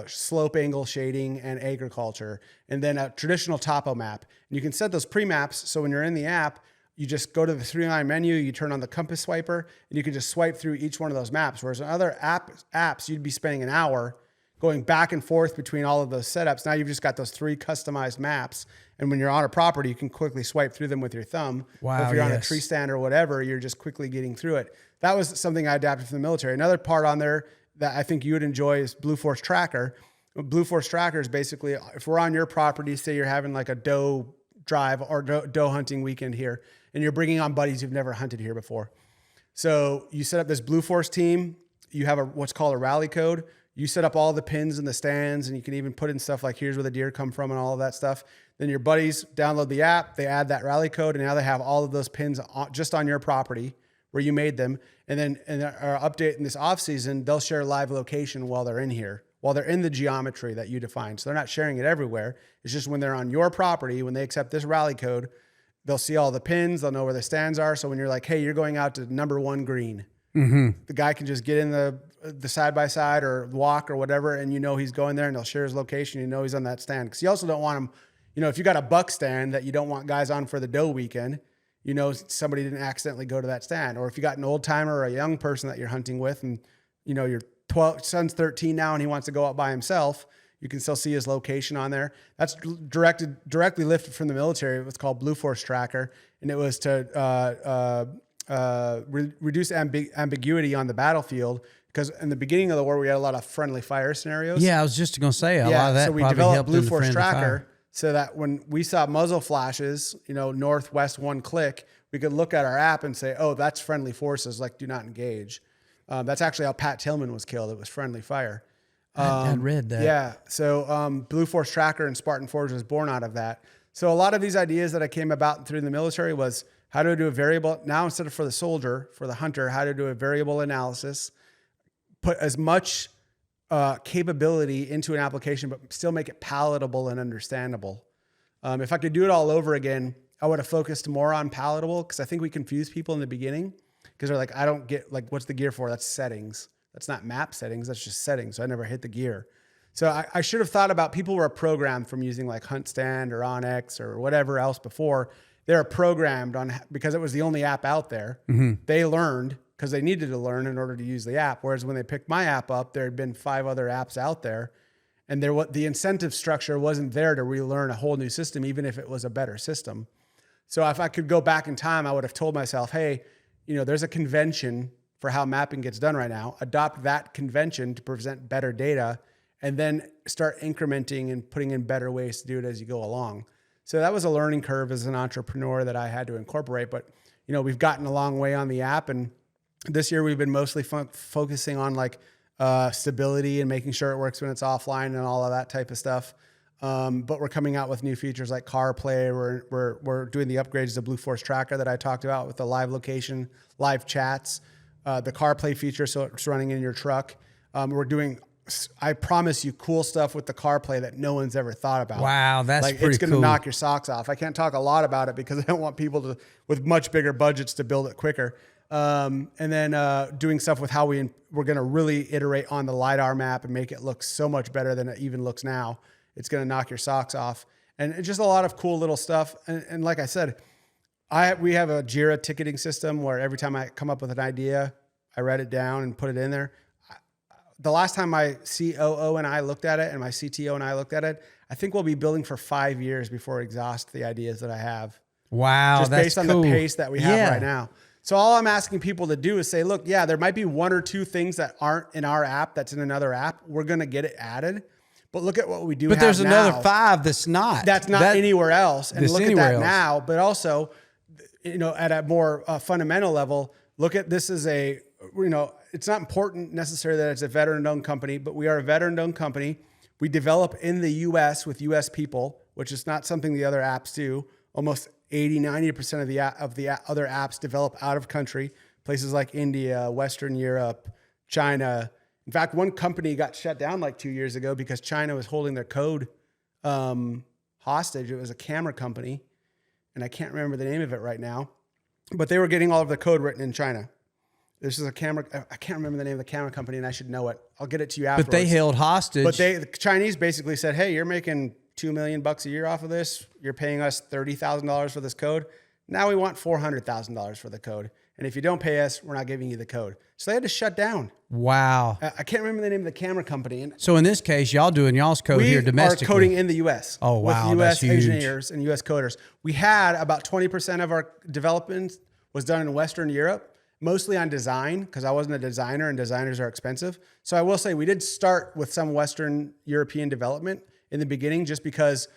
slope angle shading and agriculture, and then a traditional topo map. And you can set those pre-maps so when you're in the app, you just go to the 3-line menu, you turn on the compass swiper, and you can just swipe through each one of those maps. Whereas in other apps, you'd be spending an hour going back and forth between all of those setups. Now you've just got those 3 customized maps. And when you're on a property, you can quickly swipe through them with your thumb. Wow, or if you're on a tree stand or whatever, you're just quickly getting through it. That was something I adapted from the military. Another part on there that I think you would enjoy is Blue Force Tracker. Blue Force Tracker is basically, if we're on your property, say you're having like a doe drive or doe hunting weekend here, and you're bringing on buddies who've never hunted here before. So you set up this Blue Force team. You have what's called a rally code. You set up all the pins in the stands, and you can even put in stuff like here's where the deer come from and all of that stuff. Then your buddies download the app, they add that rally code, and now they have all of those pins just on your property where you made them. And then our update in this off season, they'll share live location while they're in here, while they're in the geometry that you define. So they're not sharing it everywhere. It's just when they're on your property, when they accept this rally code, they'll see all the pins, they'll know where the stands are. So when you're like, hey, you're going out to number 1 green, the guy can just get in the side-by-side or walk or whatever, and you know he's going there, and they'll share his location. You know he's on that stand. Because you also don't want him, you know, if you got a buck stand that you don't want guys on for the doe weekend, you know somebody didn't accidentally go to that stand. Or if you got an old timer or a young person that you're hunting with, and you know your son's 13 now and he wants to go out by himself, you can still see his location on there. That's directly lifted from the military. It was called Blue Force Tracker, and it was to reduce ambiguity on the battlefield. Because in the beginning of the war, we had a lot of friendly fire scenarios. Yeah, I was just going to say a lot of that. So we developed Blue Force Tracker so that when we saw muzzle flashes, you know, northwest 1 click, we could look at our app and say, oh, that's friendly forces, like do not engage. That's actually how Pat Tillman was killed. It was friendly fire. I read that. Yeah. So Blue Force Tracker and Spartan Forge was born out of that. So a lot of these ideas that I came about through the military was how to do a variable. Now, instead of for the soldier, for the hunter, how to do a variable analysis, put as much capability into an application, but still make it palatable and understandable. If I could do it all over again, I would have focused more on palatable, because I think we confuse people in the beginning because they're like, I don't get, like, what's the gear for? That's settings. That's not map settings. That's just settings. So I never hit the gear. So I should have thought about, people were programmed from using like Hunt Stand or OnX or whatever else before. They were programmed on, because it was the only app out there. They learned because they needed to learn in order to use the app. Whereas when they picked my app up, there had been 5 other apps out there, and the incentive structure wasn't there to relearn a whole new system, even if it was a better system. So if I could go back in time, I would have told myself, hey, there's a convention for how mapping gets done right now. Adopt that convention to present better data, and then start incrementing and putting in better ways to do it as you go along. So that was a learning curve as an entrepreneur that I had to incorporate. But, we've gotten a long way on the app. And this year we've been mostly focusing on like stability and making sure it works when it's offline and all of that type of stuff. But we're coming out with new features like CarPlay. We're doing the upgrades to Blue Force Tracker that I talked about with the live location, live chats, the CarPlay feature, so it's running in your truck. We're doing, I promise you, cool stuff with the CarPlay that no one's ever thought about. Wow, that's pretty cool. It's going to knock your socks off. I can't talk a lot about it because I don't want people with much bigger budgets to build it quicker. And then doing stuff with how we're going to really iterate on the LiDAR map and make it look so much better than it even looks now. It's going to knock your socks off. And it's just a lot of cool little stuff. And like I said, we have a Jira ticketing system where every time I come up with an idea, I write it down and put it in there. The last time my COO and I looked at it, and my CTO and I looked at it, I think we'll be building for 5 years before we exhaust the ideas that I have. Wow, just that's based on cool. the pace that we have right now. So all I'm asking people to do is say, look, yeah, there might be 1 or 2 things that aren't in our app that's in another app. We're going to get it added. But look at what we do. But there's another 5 that's not. That's not anywhere else. And look at that now. But also, at a more fundamental level, look at this as a, it's not important necessarily that it's a veteran-owned company, but we are a veteran-owned company. We develop in the U.S. with U.S. people, which is not something the other apps do. Almost 80-90% of the other apps develop out of country, places like India, Western Europe, China. In fact, one company got shut down like 2 years ago because China was holding their code hostage. It was a camera company, and I can't remember the name of it right now, but they were getting all of the code written in China. This is a camera. I can't remember the name of the camera company, and I should know it. I'll get it to you afterwards. But they held hostage. But the Chinese basically said, hey, you're making $2 million a year off of this. You're paying us $30,000 for this code. Now we want $400,000 for the code. And if you don't pay us, we're not giving you the code. So they had to shut down. Wow. I can't remember the name of the camera company. And so in this case, y'all doing y'all's code here domestically. We are coding in the U.S. Oh, wow. With U.S. That's huge. engineers and U.S. coders. We had about 20% of our development was done in Western Europe, mostly on design, because I wasn't a designer and designers are expensive. So I will say we did start with some Western European development in the beginning just because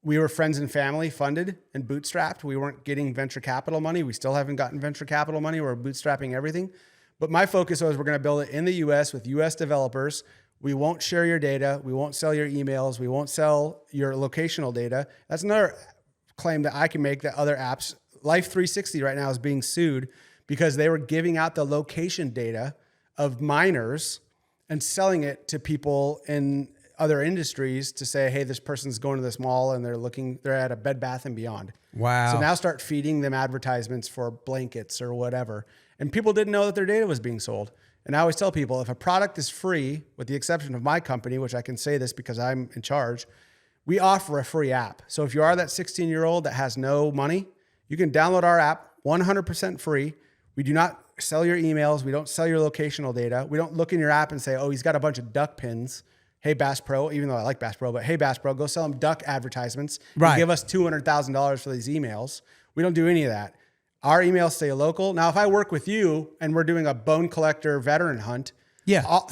we were friends and family funded and bootstrapped. We weren't getting venture capital money. We still haven't gotten venture capital money. We're bootstrapping everything. But my focus was we're going to build it in the U.S. with U.S. developers. We won't share your data. We won't sell your emails. We won't sell your locational data. That's another claim that I can make that other apps, Life 360 right now is being sued because they were giving out the location data of miners and selling it to people in other industries to say, hey, this person's going to this mall and they're at a Bed Bath & Beyond. Wow. So now start feeding them advertisements for blankets or whatever. And people didn't know that their data was being sold. And I always tell people, if a product is free, with the exception of my company, which I can say this because I'm in charge, we offer a free app. So if you are that 16-year-old that has no money, you can download our app 100% free. We do not sell your emails. We don't sell your locational data. We don't look in your app and say, oh, he's got a bunch of duck pins. Hey, Bass Pro, even though I like Bass Pro, but hey, Bass Pro, go sell them duck advertisements. Right. And give us $200,000 for these emails. We don't do any of that. Our emails stay local. Now, if I work with you and we're doing a bone collector veteran hunt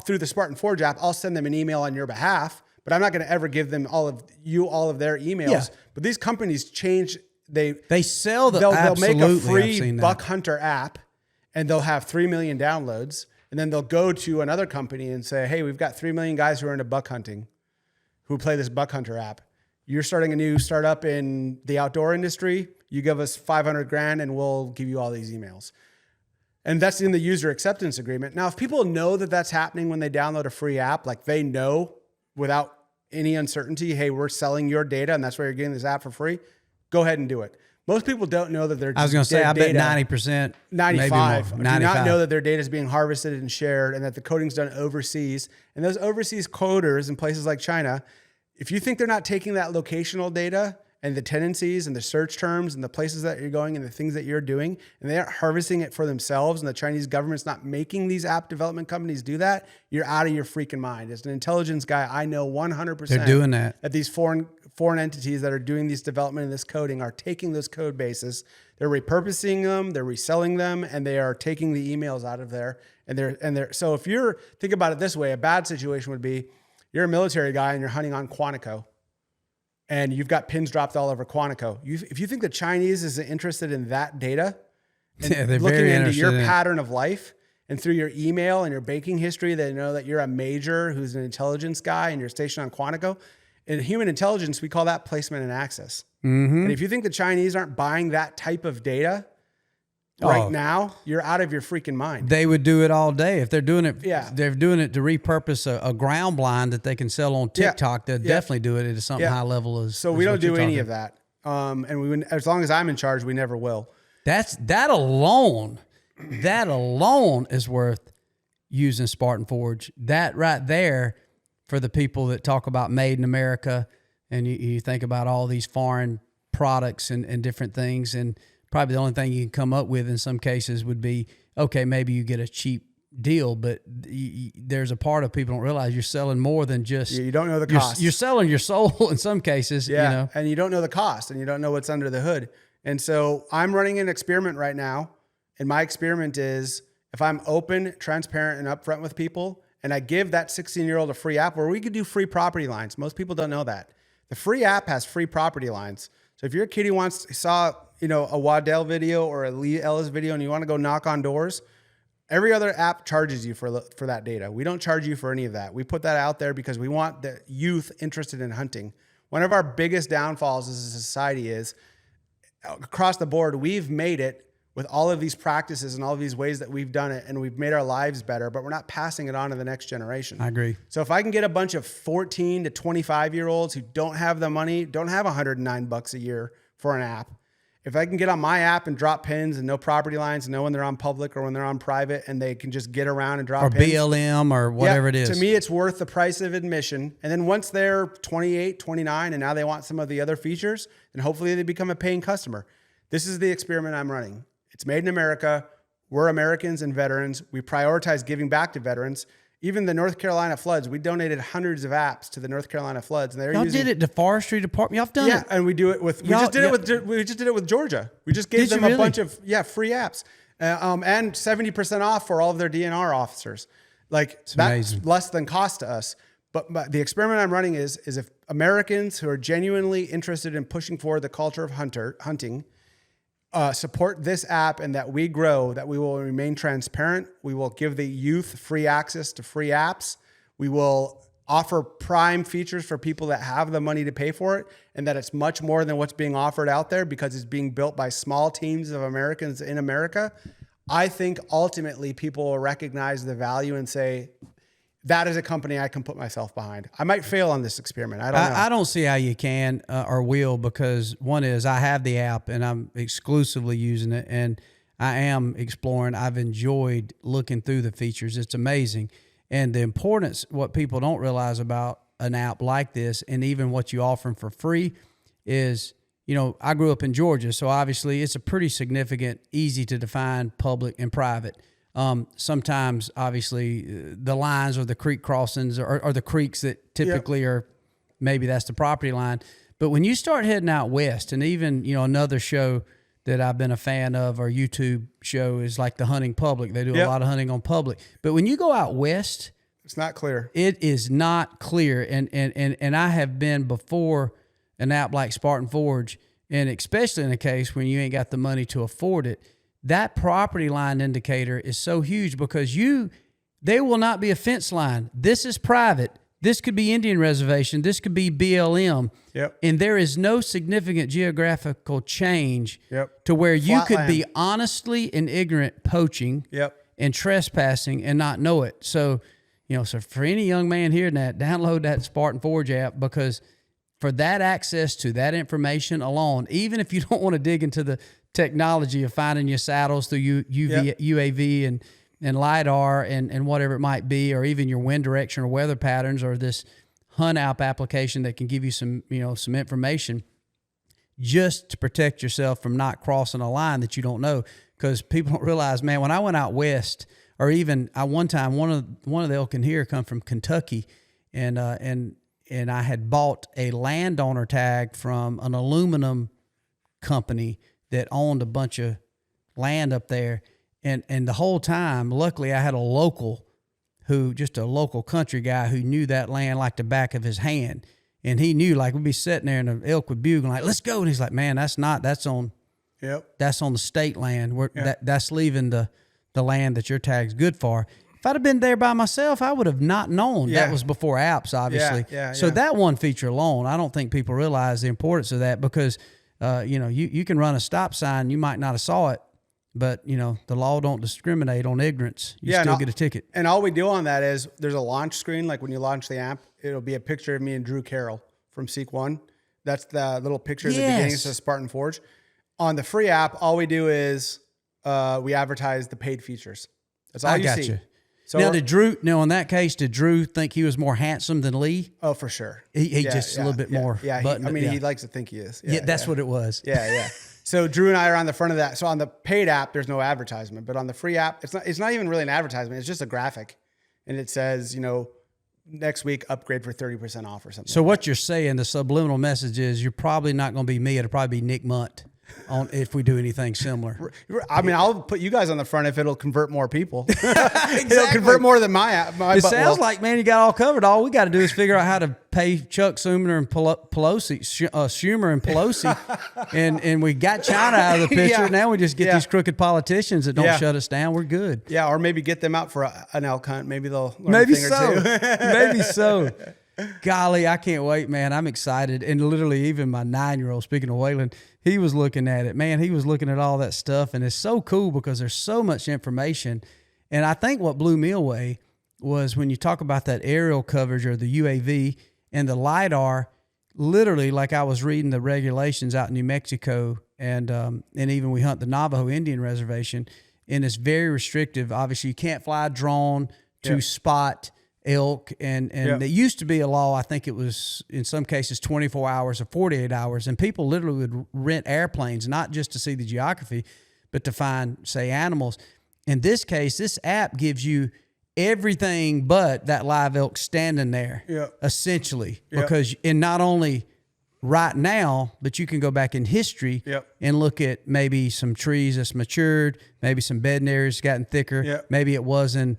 through the Spartan Forge app, I'll send them an email on your behalf, but I'm not going to ever give them all of their emails. Yeah. But these companies change they sell the they'll make a I've free seen that. buck hunter app, and they'll have 3 million downloads, and then they'll go to another company and say, hey, we've got 3 million guys who are into buck hunting, who play this buck hunter app. You're starting a new startup in the outdoor industry. You give us $500,000 and we'll give you all these emails. And that's in the user acceptance agreement. Now, if people know that that's happening when they download a free app, like they know without any uncertainty, hey, we're selling your data and that's why you're getting this app for free, go ahead and do it. Most people don't know that they're just I was going to say, I bet data, 90%, 95, maybe more, do not know that their data is being harvested and shared and that the coding's done overseas. And those overseas coders in places like China, if you think they're not taking that locational data and the tendencies and the search terms and the places that you're going and the things that you're doing, and they aren't harvesting it for themselves, and the Chinese government's not making these app development companies do that, you're out of your freaking mind. As an intelligence guy, I know 100% they're doing that these foreign entities that are doing these development and this coding are taking those code bases, they're repurposing them, they're reselling them, and they are taking the emails out of there. And they're so if you're think about it this way, a bad situation would be you're a military guy and you're hunting on Quantico, and you've got pins dropped all over Quantico. If you think the Chinese is interested in that data, and they're looking very into your interested in it. pattern of life, and through your email and your banking history, they know that you're a major who's an intelligence guy and you're stationed on Quantico. In human intelligence, we call that placement and access. Mm-hmm. And if you think the Chinese aren't buying that type of data right now, you're out of your freaking mind. They would do it all day. If they're doing it, Yeah. they're doing it to repurpose a ground blind that they can sell on TikTok. They'll definitely do it at something high level. So we don't do any of that. And we would, as long as I'm in charge, we never will. That alone is worth using Spartan Forge. That right there, for the people that talk about made in America, and you think about all these foreign products and different things, and probably the only thing you can come up with in some cases would be, okay, maybe you get a cheap deal, but there's a part of people don't realize you're selling more than just... You don't know the cost. You're selling your soul in some cases. Yeah, you know? And you don't know the cost, and you don't know what's under the hood. And so I'm running an experiment right now, and my experiment is if I'm open, transparent, and upfront with people, and I give that 16-year-old a free app where we could do free property lines. Most people don't know that. The free app has free property lines. So if you're a kid who saw a Waddell video or a Lee Ellis video and you want to go knock on doors, every other app charges you for that data. We don't charge you for any of that. We put that out there because we want the youth interested in hunting. One of our biggest downfalls as a society is across the board, we've made it with all of these practices and all of these ways that we've done it, and we've made our lives better, but we're not passing it on to the next generation. I agree. So if I can get a bunch of 14 to 25-year-olds who don't have the money, don't have $109 a year for an app, if I can get on my app and drop pins and no property lines and know when they're on public or when they're on private, and they can just get around and drop or pins. BLM or whatever it is. To me, it's worth the price of admission. And then once they're 28, 29, and now they want some of the other features, then hopefully they become a paying customer. This is the experiment I'm running. It's made in America. We're Americans and veterans. We prioritize giving back to veterans. Even the North Carolina floods, we donated hundreds of apps to the North Carolina floods, and Y'all did it to Forestry Department. Y'all have done it. Yeah, and we do it with. We just did it with Georgia. We just gave them a bunch of free apps, and 70% off for all of their DNR officers. Like that's amazing. Less than cost to us. But the experiment I'm running is if Americans who are genuinely interested in pushing forward the culture of hunting. Support this app and that we grow, that we will remain transparent. We will give the youth free access to free apps. We will offer prime features for people that have the money to pay for it, and that it's much more than what's being offered out there because it's being built by small teams of Americans in America. I think ultimately people will recognize the value and say, that is a company I can put myself behind. I might fail on this experiment. I don't know. I don't see how you can or will, because one is I have the app and I'm exclusively using it, and I am exploring. I've enjoyed looking through the features. It's amazing. And the importance, what people don't realize about an app like this, and even what you offer for free, is, I grew up in Georgia, so obviously it's a pretty significant, easy to define public and private. Sometimes, obviously, the lines or the creek crossings or the creeks that typically are, maybe that's the property line. But when you start heading out west, and even, another show that I've been a fan of, or YouTube show, is like the Hunting Public. They do a lot of hunting on public. But when you go out west, it's not clear. It is not clear. And I have been before an app like Spartan Forge, and especially in a case when you ain't got the money to afford it, that property line indicator is so huge because there will not be a fence line. This is private. This could be Indian reservation. This could be BLM. Yep. And there is no significant geographical change Yep. to where you Flat could land. be honestly and ignorant poaching Yep. and trespassing and not know it. So, so for any young man hearing that, download that Spartan Forge app, because for that access to that information alone, even if you don't want to dig into the technology of finding your saddles through UAV and LiDAR and whatever it might be, or even your wind direction or weather patterns, or this Hunt app application that can give you some information just to protect yourself from not crossing a line that you don't know. Because people don't realize, man, when I went out west, or even one time, one of the elk in here come from Kentucky, and I had bought a landowner tag from an aluminum company that owned a bunch of land up there. And the whole time, luckily, I had a local country guy who knew that land like the back of his hand. And he knew, like, we'd be sitting there and the elk would bugle like, let's go. And he's like, man, that's on the state land. That's leaving the land that your tag's good for. If I'd have been there by myself, I would have not known. Yeah. That was before apps, obviously. So that one feature alone, I don't think people realize the importance of that, because, you can run a stop sign. You might not have saw it, but, the law don't discriminate on ignorance. You still get a ticket. And all we do on that is there's a launch screen. Like when you launch the app, it'll be a picture of me and Drew Carroll from Seek One. That's the little picture at the beginning. It says Spartan Forge. On the free app, all we do is we advertise the paid features. That's all you see. So now, in that case, did Drew think he was more handsome than Lee? Oh, for sure. He just a little bit more. Yeah, he likes to think he is. That's what it was. Yeah. So Drew and I are on the front of that. So on the paid app, there's no advertisement, but on the free app, it's not even really an advertisement. It's just a graphic, and it says, next week upgrade for 30% off or something. So what you're saying, the subliminal message is, you're probably not going to be me. It'll probably be Nick Munt if we do anything similar. I mean, I'll put you guys on the front if it'll convert more people. It'll convert more than my app. It sounds like, man, you got all covered. All we got to do is figure out how to pay Chuck Schumer and Pelosi, and we got China out of the picture. Yeah. Now we just get these crooked politicians that don't shut us down. We're good. Yeah, or maybe get them out for an elk hunt. Maybe they'll learn a thing or two. Maybe so. Golly, I can't wait, man. I'm excited. And literally, even my 9-year-old, speaking of Waylon, he was looking at it. Man, he was looking at all that stuff. And it's so cool because there's so much information. And I think what blew me away was when you talk about that aerial coverage, or the UAV and the LiDAR, literally, like I was reading the regulations out in New Mexico, and even we hunt the Navajo Indian Reservation, and it's very restrictive. Obviously, you can't fly a drone to spot elk, and there used to be a law, I think it was in some cases 24 hours or 48 hours, and people literally would rent airplanes, not just to see the geography, but to find, say, animals. In this case, this app gives you everything but that live elk standing there, essentially, because and not only right now, but you can go back in history and look at maybe some trees that's matured, maybe some bedding areas gotten thicker, maybe it was in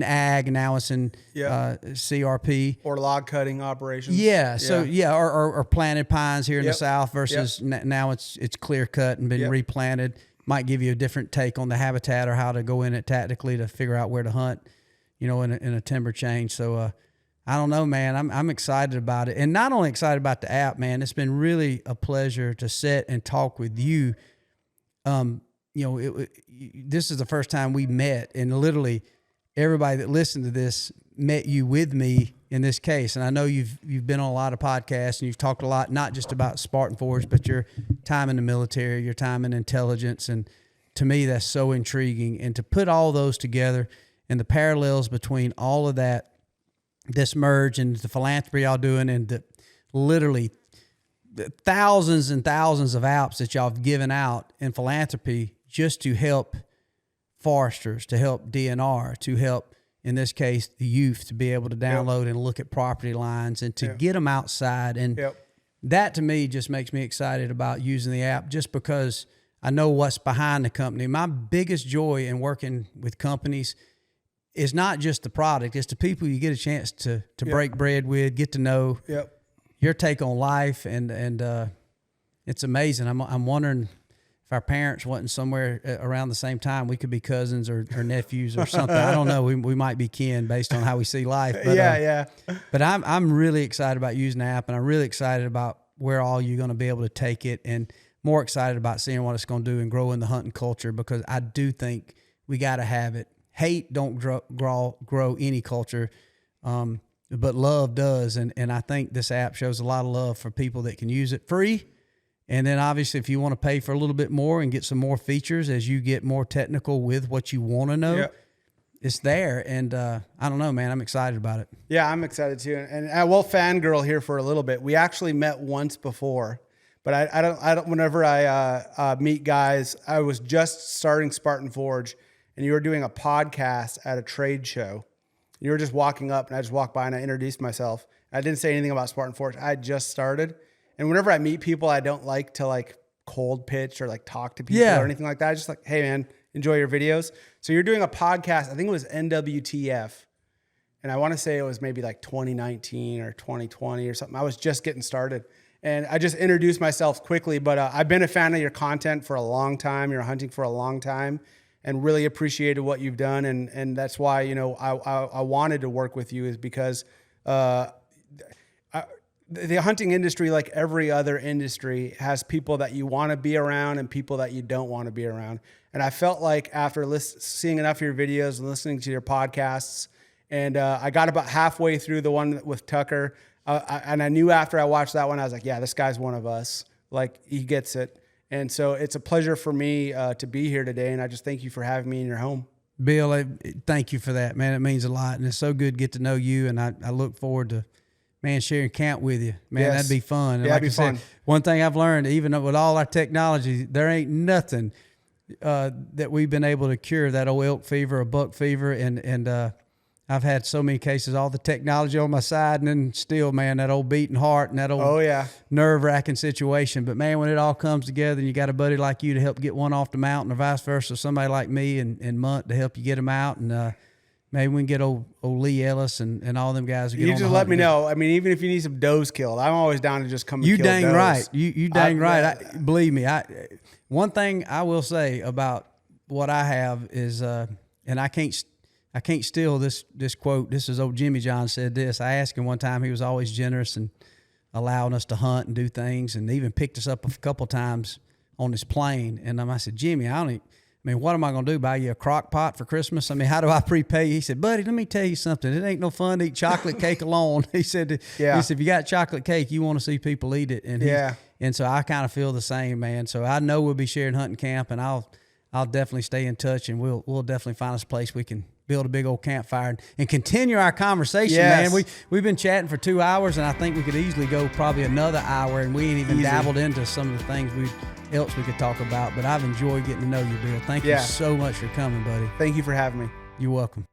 ag, now it's in CRP. Or log cutting operations. Or planted pines here in the South versus now it's clear cut and been replanted. Might give you a different take on the habitat or how to go in it tactically to figure out where to hunt, in a timber change. So I don't know, man. I'm excited about it, and not only excited about the app, man. It's been really a pleasure to sit and talk with you. This is the first time we met, and literally everybody that listened to this met you with me in this case. And I know you've been on a lot of podcasts and you've talked a lot, not just about Spartan Forge, but your time in the military, your time in intelligence. And to me, that's so intriguing. And to put all those together and the parallels between all of that, this merge and the philanthropy y'all doing, and the literally the thousands and thousands of apps that y'all have given out in philanthropy just to help foresters, to help DNR, to help, in this case, the youth to be able to download and look at property lines and to get them outside. And that to me just makes me excited about using the app, just because I know what's behind the company. My biggest joy in working with companies is not just the product, it's the people you get a chance to break bread with, get to know your take on life, and It's amazing. I'm wondering if our parents wasn't somewhere around the same time, we could be cousins or nephews or something. I don't know. We might be kin based on how we see life. But, yeah. But I'm really excited about using the app, and I'm really excited about where all you're going to be able to take it, and more excited about seeing what it's going to do and grow in the hunting culture, because I do think we got to have it. Hate don't grow any culture, but love does. And I think this app shows a lot of love for people that can use it free. And then obviously if you want to pay for a little bit more and get some more features as you get more technical with what you want to know, it's there. And I don't know, man, I'm excited about it. Yeah, I'm excited too. And I will fangirl here for a little bit. We actually met once before, but I don't, whenever I meet guys, I was just starting Spartan Forge, and you were doing a podcast at a trade show. You were just walking up, and I just walked by and I introduced myself. I didn't say anything about Spartan Forge. I had just started. And whenever I meet people, I don't like to like cold pitch or like talk to people or anything like that. I just like, hey man, enjoy your videos. So you're doing a podcast. I think it was NWTF. And I want to say it was maybe like 2019 or 2020 or something. I was just getting started. And I just introduced myself quickly, but I've been a fan of your content for a long time. You're hunting for a long time, and really appreciated what you've done. And that's why, you know, I wanted to work with you, is because the hunting industry, like every other industry, has people that you want to be around and people that you don't want to be around. And I felt like after seeing enough of your videos and listening to your podcasts, and I got about halfway through the one with Tucker, and I knew after I watched that one, I was like, yeah, this guy's one of us. Like, he gets it. And so it's a pleasure for me to be here today, and I just thank you for having me in your home. Bill, thank you for that, man. It means a lot, and it's so good to get to know you, and I look forward to, man, sharing camp with you. Man, that'd be fun. And yeah, like that'd be fun. One thing I've learned, even with all our technology, there ain't nothing that we've been able to cure that old elk fever or buck fever. And I've had so many cases, all the technology on my side, and then still, man, that old beating heart and that old nerve-wracking situation. But, man, when it all comes together and you got a buddy like you to help get one off the mountain, or vice versa, somebody like me and Munt to help you get them out, and maybe we can get old Lee Ellis and all them guys. You just let me know. I mean, even if you need some does killed, I'm always down to just come and kill does. You dang right. You dang right. Believe me. One thing I will say about what I have is, and I can't steal this quote. This is old Jimmy John said this. I asked him one time. He was always generous and allowing us to hunt and do things, and even picked us up a couple times on his plane. And I said, Jimmy, what am I going to do? Buy you a crock pot for Christmas? I mean, how do I prepay you? He said, buddy, let me tell you something. It ain't no fun to eat chocolate cake alone. He said, if you got chocolate cake, you want to see people eat it. And and so I kind of feel the same, man. So I know we'll be sharing hunting camp, and I'll definitely stay in touch, and we'll definitely find us a place we can build a big old campfire and continue our conversation, man. We've been chatting for 2 hours, and I think we could easily go probably another hour, and we ain't even dabbled into some of the things else we could talk about. But I've enjoyed getting to know you, Bill. Thank you so much for coming, buddy. Thank you for having me. You're welcome.